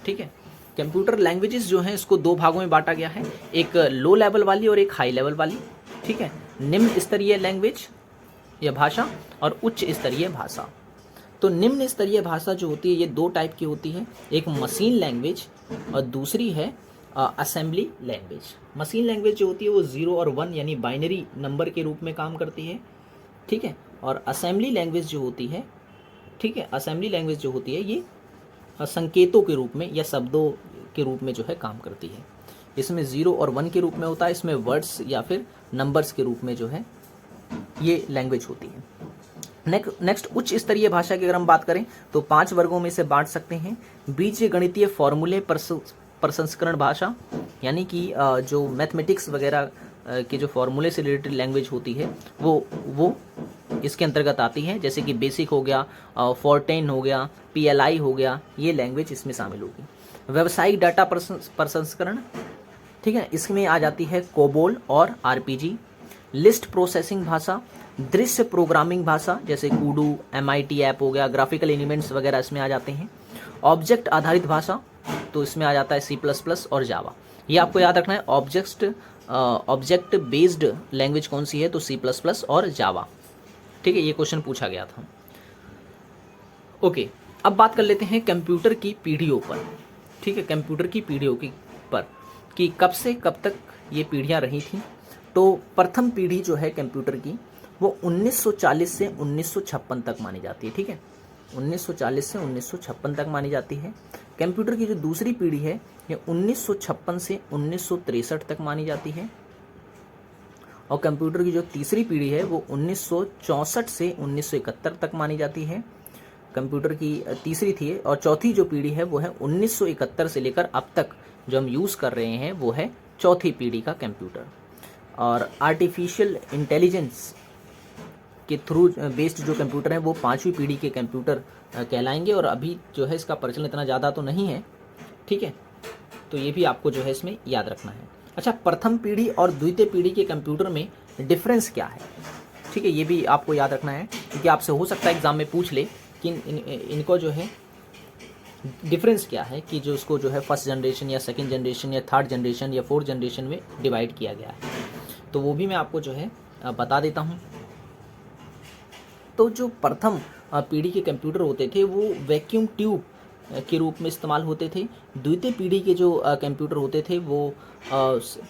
ठीक है। कंप्यूटर लैंग्वेजेस जो हैं इसको 2 भागों में बांटा गया है, एक लो लेवल वाली और एक हाई लेवल वाली, ठीक है, निम्न स्तरीय लैंग्वेज या भाषा और उच्च स्तरीय भाषा। तो निम्न स्तरीय भाषा जो होती है ये 2 टाइप की होती है, एक मशीन लैंग्वेज और दूसरी है असेंबली लैंग्वेज। मशीन लैंग्वेज जो होती है वो 0 और 1 यानी बाइनरी नंबर के रूप में काम करती है, ठीक है, और असेंबली लैंग्वेज जो होती है, ठीक है, असेंबली लैंग्वेज जो होती है ये संकेतों के रूप में या शब्दों के रूप में जो है काम करती है। इसमें 0 और 1 के रूप में होता है, इसमें वर्ड्स या फिर नंबर्स के रूप में जो है ये लैंग्वेज होती है। नेक्स्ट उच्च स्तरीय भाषा की अगर हम बात करें तो 5 वर्गों में से बांट सकते हैं। बीज गणितीय फॉर्मूले प्रसंस्करण भाषा, यानी कि जो मैथमेटिक्स वगैरह के जो फॉर्मूले से रिलेटेड लैंग्वेज होती है वो इसके अंतर्गत आती है, जैसे कि बेसिक हो गया, फोर्टेन हो गया, PLI हो गया, ये लैंग्वेज इसमें शामिल होगी। व्यावसायिक डाटा प्रसंस्करण, ठीक है, इसमें आ जाती है कोबोल और RPG। लिस्ट प्रोसेसिंग भाषा, दृश्य प्रोग्रामिंग भाषा जैसे कूडू, MIT ऐप हो गया, ग्राफिकल एलिमेंट्स वगैरह इसमें आ जाते हैं। ऑब्जेक्ट आधारित भाषा, तो इसमें आ जाता है C++ और जावा। ये आपको याद रखना है, ऑब्जेक्ट बेस्ड लैंग्वेज कौन सी है, तो C++ और जावा, ठीक है, ये क्वेश्चन पूछा गया था। ओके, अब बात कर लेते हैं कंप्यूटर की पीढ़ियों पर, ठीक है, कंप्यूटर की पीढ़ियों की पर कि कब से कब तक ये पीढ़ियाँ रही थी। तो प्रथम पीढ़ी जो है कंप्यूटर की वो 1940 से 1956 तक मानी जाती है, ठीक है, 1940 से 1956 तक मानी जाती है। कंप्यूटर की जो दूसरी पीढ़ी है ये 1956 से 1963 तक मानी जाती है, और कंप्यूटर की जो तीसरी पीढ़ी है वो 1964 से 1971 तक मानी जाती है। कंप्यूटर की तीसरी थी, और चौथी जो पीढ़ी है वो है 1971 से लेकर अब तक जो हम यूज़ कर रहे हैं वो है चौथी पीढ़ी का कंप्यूटर। और आर्टिफिशियल इंटेलिजेंस के थ्रू बेस्ड जो कंप्यूटर हैं वो 5वीं पीढ़ी के कंप्यूटर कहलाएंगे, और अभी जो है इसका प्रचलन इतना ज़्यादा तो नहीं है, ठीक है, तो ये भी आपको जो है इसमें याद रखना है। अच्छा, प्रथम पीढ़ी और द्वितीय पीढ़ी के कंप्यूटर में डिफरेंस क्या है, ठीक है, ये भी आपको याद रखना है, क्योंकि आपसे हो सकता है एग्जाम में पूछ ले कि इनको जो है डिफरेंस क्या है, कि जो उसको जो है फर्स्ट जनरेशन या सेकंड जनरेशन या थर्ड जनरेशन या फोर्थ जनरेशन में डिवाइड किया गया है, तो वो भी मैं आपको जो है बता देता हूँ। तो जो प्रथम पीढ़ी के कंप्यूटर होते थे वो वैक्यूम ट्यूब के रूप में इस्तेमाल होते थे। द्वितीय पीढ़ी के जो कंप्यूटर होते थे वो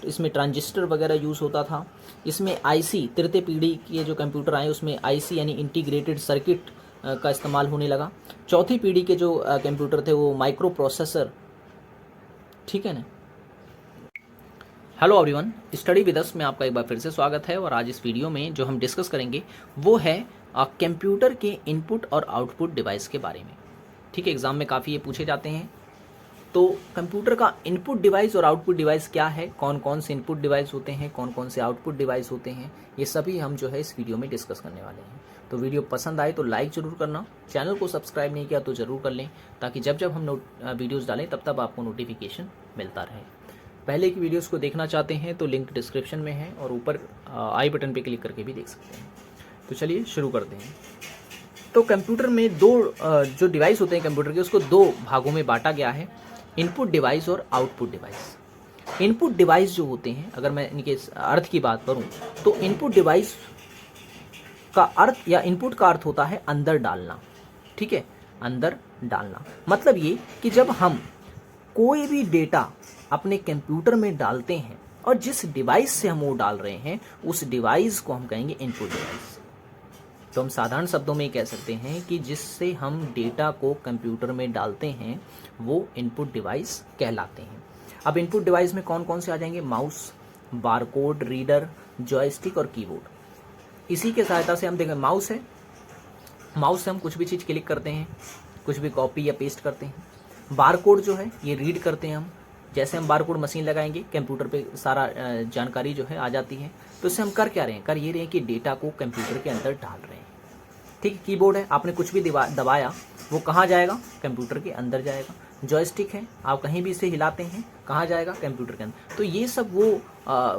इसमें ट्रांजिस्टर वगैरह यूज़ होता था। इसमें IC, तृतीय पीढ़ी के जो कंप्यूटर आए उसमें IC यानी इंटीग्रेटेड सर्किट का इस्तेमाल होने लगा। चौथी पीढ़ी के जो कंप्यूटर थे वो माइक्रो प्रोसेसर, ठीक है ना। Hello everyone, study with us में आपका एक बार फिर से स्वागत है। और आज इस वीडियो में जो हम डिस्कस करेंगे वो है कंप्यूटर के इनपुट और आउटपुट डिवाइस के बारे में। ठीक है, एग्जाम में काफ़ी ये पूछे जाते हैं। तो कंप्यूटर का इनपुट डिवाइस और आउटपुट डिवाइस क्या है, कौन कौन से इनपुट डिवाइस होते हैं, कौन कौन से आउटपुट डिवाइस होते हैं, ये सभी हम जो है इस वीडियो में डिस्कस करने वाले हैं। तो वीडियो पसंद आए तो लाइक ज़रूर करना, चैनल को सब्सक्राइब नहीं किया तो ज़रूर कर लें, ताकि जब जब हम वीडियोज़ डालें तब आपको नोटिफिकेशन मिलता रहे। पहले की वीडियोस को देखना चाहते हैं तो लिंक डिस्क्रिप्शन में है और ऊपर आई बटन पे क्लिक करके भी देख सकते हैं। तो चलिए शुरू करते हैं। तो कंप्यूटर में दो जो डिवाइस होते हैं कंप्यूटर के, उसको दो भागों में बांटा गया है, इनपुट डिवाइस और आउटपुट डिवाइस। इनपुट डिवाइस जो होते हैं, अगर मैं इनके अर्थ की बात करूं तो इनपुट डिवाइस का अर्थ या इनपुट का अर्थ होता है अंदर डालना। ठीक है, अंदर डालना मतलब ये कि जब हम कोई भी डेटा अपने कंप्यूटर में डालते हैं और जिस डिवाइस से हम वो डाल रहे हैं उस डिवाइस को हम कहेंगे इनपुट डिवाइस। तो हम साधारण शब्दों में कह सकते हैं कि जिससे हम डेटा को कंप्यूटर में डालते हैं वो इनपुट डिवाइस कहलाते हैं। अब इनपुट डिवाइस में कौन कौन से आ जाएंगे? माउस, बारकोड रीडर, जॉयस्टिक और कीबोर्ड। इसी के सहायता से हम देखें, माउस है, माउस से हम कुछ भी चीज़ क्लिक करते हैं, कुछ भी कॉपी या पेस्ट करते हैं। बारकोड जो है ये रीड करते हैं हम, जैसे हम बारकोड मशीन लगाएंगे कंप्यूटर पे सारा जानकारी जो है आ जाती है। तो इससे हम कर क्या रहे हैं? कर ये रहे हैं कि डेटा को कंप्यूटर के अंदर डाल रहे हैं। ठीक है, कीबोर्ड है, आपने कुछ भी दबाया वो कहाँ जाएगा? कंप्यूटर के अंदर जाएगा। जॉयस्टिक है, आप कहीं भी इसे हिलाते हैं, कहाँ जाएगा? कंप्यूटर के अंदर। तो ये सब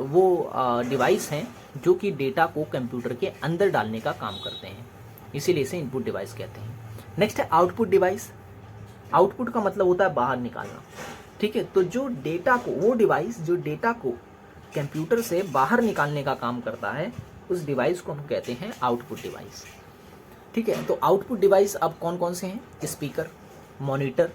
वो डिवाइस हैं जो कि डेटा को कंप्यूटर के अंदर डालने का काम करते हैं, इसीलिए इसे इनपुट डिवाइस कहते हैं। नेक्स्ट है आउटपुट डिवाइस। आउटपुट का मतलब होता है बाहर निकालना। ठीक है, तो जो डेटा को, वो डिवाइस जो डेटा को कंप्यूटर से बाहर निकालने का काम करता है, उस डिवाइस को हम कहते हैं आउटपुट डिवाइस। ठीक है, तो आउटपुट डिवाइस अब कौन कौन से हैं? स्पीकर, मॉनिटर,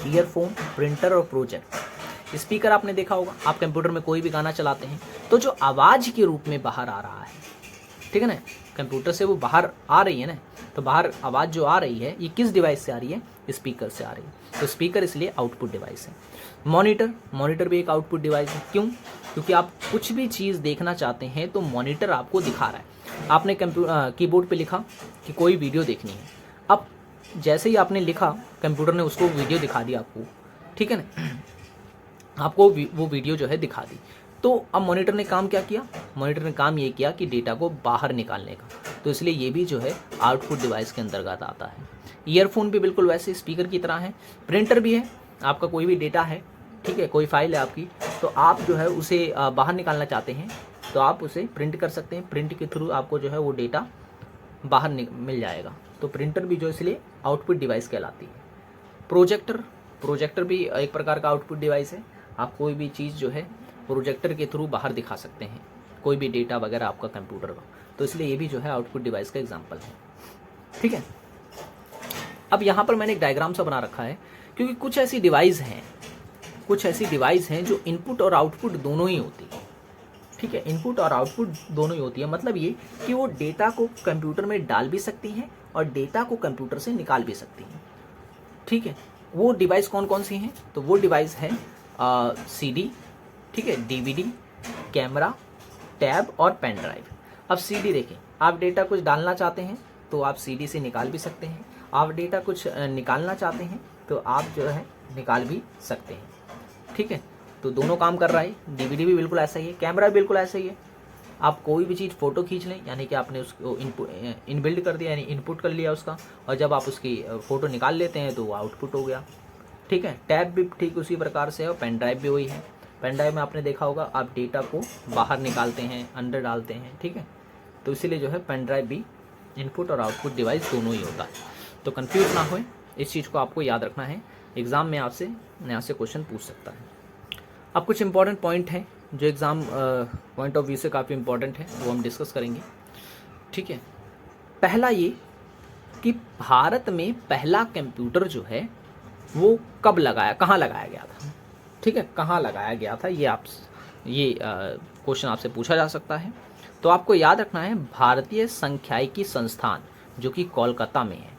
ईयरफोन, प्रिंटर और प्रोजेक्ट। स्पीकर आपने देखा होगा, आप कंप्यूटर में कोई भी गाना चलाते हैं तो जो आवाज़ के रूप में बाहर आ रहा है, ठीक है ना, कंप्यूटर से वो बाहर आ रही है ना, तो बाहर आवाज़ जो आ रही है ये किस डिवाइस से आ रही है? स्पीकर से आ रही है। तो स्पीकर इसलिए आउटपुट डिवाइस है। मॉनिटर, मॉनिटर भी एक आउटपुट डिवाइस है। क्यों? क्योंकि आप कुछ भी चीज़ देखना चाहते हैं तो मॉनिटर आपको दिखा रहा है। आपने कीबोर्ड पे लिखा कि कोई वीडियो देखनी है, अब जैसे ही आपने लिखा कंप्यूटर ने उसको वीडियो दिखा दी आपको, ठीक है ना, आपको वो वीडियो जो है दिखा दी। तो अब मॉनिटर ने काम क्या किया? मॉनिटर ने काम ये किया कि डेटा को बाहर निकालने का, तो इसलिए ये भी जो है आउटपुट डिवाइस के अंतर्गत आता है। ईयरफोन भी बिल्कुल वैसे स्पीकर की तरह है। प्रिंटर भी है, आपका कोई भी डेटा है, ठीक है, कोई फाइल है आपकी, तो आप जो है उसे बाहर निकालना चाहते हैं तो आप उसे प्रिंट कर सकते हैं। प्रिंट के थ्रू आपको जो है वो डेटा बाहर मिल जाएगा। तो प्रिंटर भी जो इसलिए आउटपुट डिवाइस कहलाती है। प्रोजेक्टर, प्रोजेक्टर भी एक प्रकार का आउटपुट डिवाइस है। आप कोई भी चीज़ जो है प्रोजेक्टर के थ्रू बाहर दिखा सकते हैं, कोई भी डेटा वगैरह आपका कंप्यूटर का, तो इसलिए ये भी जो है आउटपुट डिवाइस का एग्जांपल है। ठीक है, अब यहाँ पर मैंने एक डायग्राम सा बना रखा है, क्योंकि कुछ ऐसी डिवाइस हैं जो इनपुट और आउटपुट दोनों ही होती है। ठीक है, इनपुट और आउटपुट दोनों ही होती है, मतलब ये कि वो डेटा को कंप्यूटर में डाल भी सकती हैं और डेटा को कंप्यूटर से निकाल भी सकती हैं। ठीक है, वो डिवाइस कौन कौन सी हैं? तो वो डिवाइस है CD, ठीक है, DVD, कैमरा, टैब और पेन ड्राइव। अब CD देखें, आप डेटा कुछ डालना चाहते हैं तो आप CD से निकाल भी सकते हैं, आप डेटा कुछ निकालना चाहते हैं तो आप जो है निकाल भी सकते हैं। ठीक है, तो दोनों काम कर रहा है। DVD भी बिल्कुल ऐसा ही है, कैमरा भी बिल्कुल ऐसा ही है। आप कोई भी चीज़ फ़ोटो खींच लें, यानी कि आपने उसको इनबिल्ड कर दिया, यानी इनपुट कर लिया उसका, और जब आप उसकी फ़ोटो निकाल लेते हैं तो वो आउटपुट हो गया। ठीक है, टैब भी ठीक उसी प्रकार से है और पेन ड्राइव भी वही है। पेन ड्राइव में आपने देखा होगा, आप डेटा को बाहर निकालते हैं, अंदर डालते हैं। ठीक है, तो इसीलिए जो है पेन ड्राइव भी इनपुट और आउटपुट डिवाइस दोनों ही होता है। तो कंफ्यूज ना होए, इस चीज़ को आपको याद रखना है, एग्ज़ाम में आपसे यहाँ से क्वेश्चन पूछ सकता है। अब कुछ इंपॉर्टेंट पॉइंट हैं जो एग्ज़ाम पॉइंट ऑफ व्यू से काफ़ी इंपॉर्टेंट है, वो हम डिस्कस करेंगे। ठीक है, पहला ये कि भारत में पहला कंप्यूटर जो है वो कब लगाया, कहाँ लगाया गया था। ठीक है, कहाँ लगाया गया था, ये क्वेश्चन आपसे पूछा जा सकता है। तो आपको याद रखना है भारतीय सांख्यिकी संस्थान, जो कि कोलकाता में है।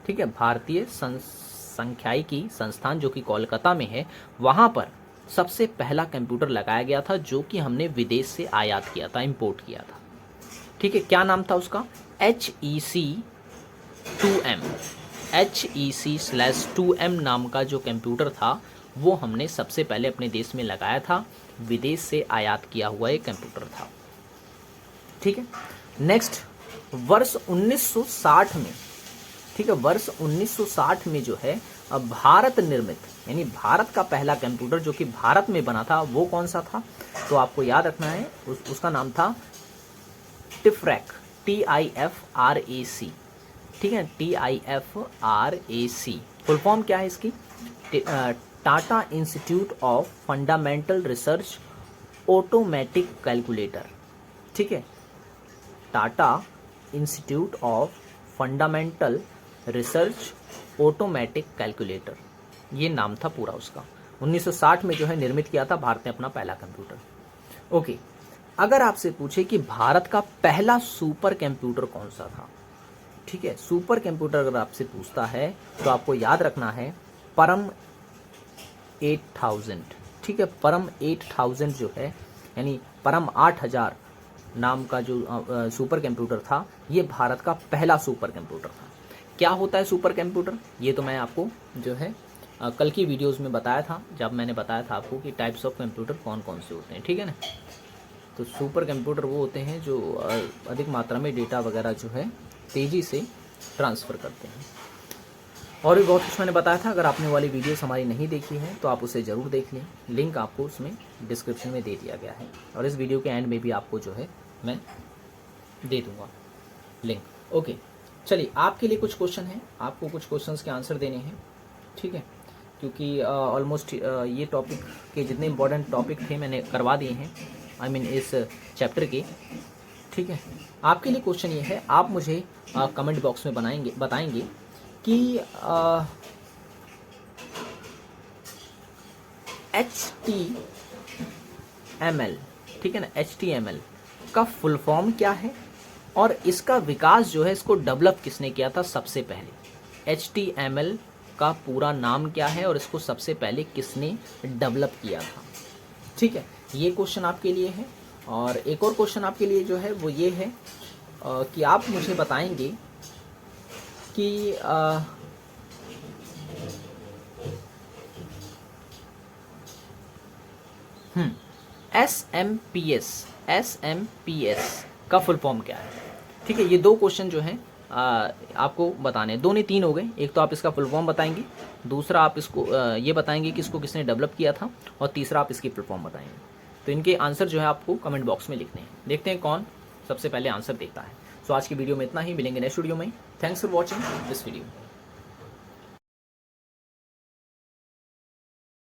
ठीक है, भारतीय सांख्यिकी संस्थान जो कि कोलकाता में है, वहाँ पर सबसे पहला कंप्यूटर लगाया गया था जो कि हमने विदेश से आयात किया था, इंपोर्ट किया था। ठीक है, क्या नाम था उसका? HEC-2M। HEC/2M नाम का जो कंप्यूटर था वो हमने सबसे पहले अपने देश में लगाया था, विदेश से आयात किया हुआ एक कंप्यूटर था। ठीक है, नेक्स्ट वर्ष 1960 में, ठीक है, वर्ष 1960 में जो है भारत निर्मित, यानी भारत का पहला कंप्यूटर जो कि भारत में बना था वो कौन सा था? तो आपको याद रखना है उसका नाम था टिफ्रैक, TIFRAC। ठीक है, TIFRAC। फुल फॉर्म क्या है इसकी? Tata institute of fundamental research automatic calculator. ठीक है, Tata institute of fundamental research automatic calculator, ये नाम था पूरा उसका। 1960 में जो है निर्मित किया था भारत ने अपना पहला कंप्यूटर। ओके, अगर आपसे पूछे कि भारत का पहला सुपर कंप्यूटर कौन सा था, ठीक है, सुपर कंप्यूटर अगर आपसे पूछता है तो आपको याद रखना है परम 8000। ठीक है, परम 8000 जो है, यानी परम 8000 नाम का जो सुपर कंप्यूटर था, ये भारत का पहला सुपर कंप्यूटर था। क्या होता है सुपर कंप्यूटर? ये तो मैं आपको जो है कल की वीडियोस में बताया था, जब मैंने बताया था आपको कि टाइप्स ऑफ कंप्यूटर कौन कौन से होते हैं। ठीक है ना, तो सुपर कंप्यूटर वो होते हैं जो अधिक मात्रा में डेटा वगैरह जो है तेज़ी से ट्रांसफ़र करते हैं। और भी बहुत कुछ मैंने बताया था। अगर आपने वाली वीडियोस हमारी नहीं देखी है तो आप उसे ज़रूर देख लें, लिंक आपको उसमें डिस्क्रिप्शन में दे दिया गया है, और इस वीडियो के एंड में भी आपको जो है मैं दे दूँगा लिंक। ओके, चलिए, आपके लिए कुछ क्वेश्चन हैं, आपको कुछ क्वेश्चंस के आंसर देने हैं। ठीक है, क्योंकि ऑलमोस्ट ये टॉपिक के जितने इंपॉर्टेंट टॉपिक थे मैंने करवा दिए हैं, आई मीन इस चैप्टर के। ठीक है, आपके लिए क्वेश्चन ये है, आप मुझे कमेंट बॉक्स में बताएंगे कि HTML, ठीक है ना, HTML का फुल फॉर्म क्या है और इसका विकास जो है, इसको डेवलप किसने किया था सबसे पहले? HTML का पूरा नाम क्या है और इसको सबसे पहले किसने डेवलप किया था? ठीक है, ये क्वेश्चन आपके लिए है। और एक और क्वेश्चन आपके लिए जो है वो ये है कि आप मुझे बताएंगे कि SMPS का फुल फॉर्म क्या है? ठीक है, ये दो क्वेश्चन जो हैं आपको बताने, दो नहीं तीन हो गए। एक तो आप इसका फुल फॉर्म बताएंगे, दूसरा आप इसको ये बताएंगे कि इसको किसने डेवलप किया था, और तीसरा आप इसकी फुल फॉर्म बताएंगे। तो इनके आंसर जो है आपको कमेंट बॉक्स में लिखने हैं। देखते हैं कौन सबसे पहले आंसर देता है। सो आज की वीडियो में इतना ही, मिलेंगे नेक्स्ट वीडियो में। Thanks for watching this video.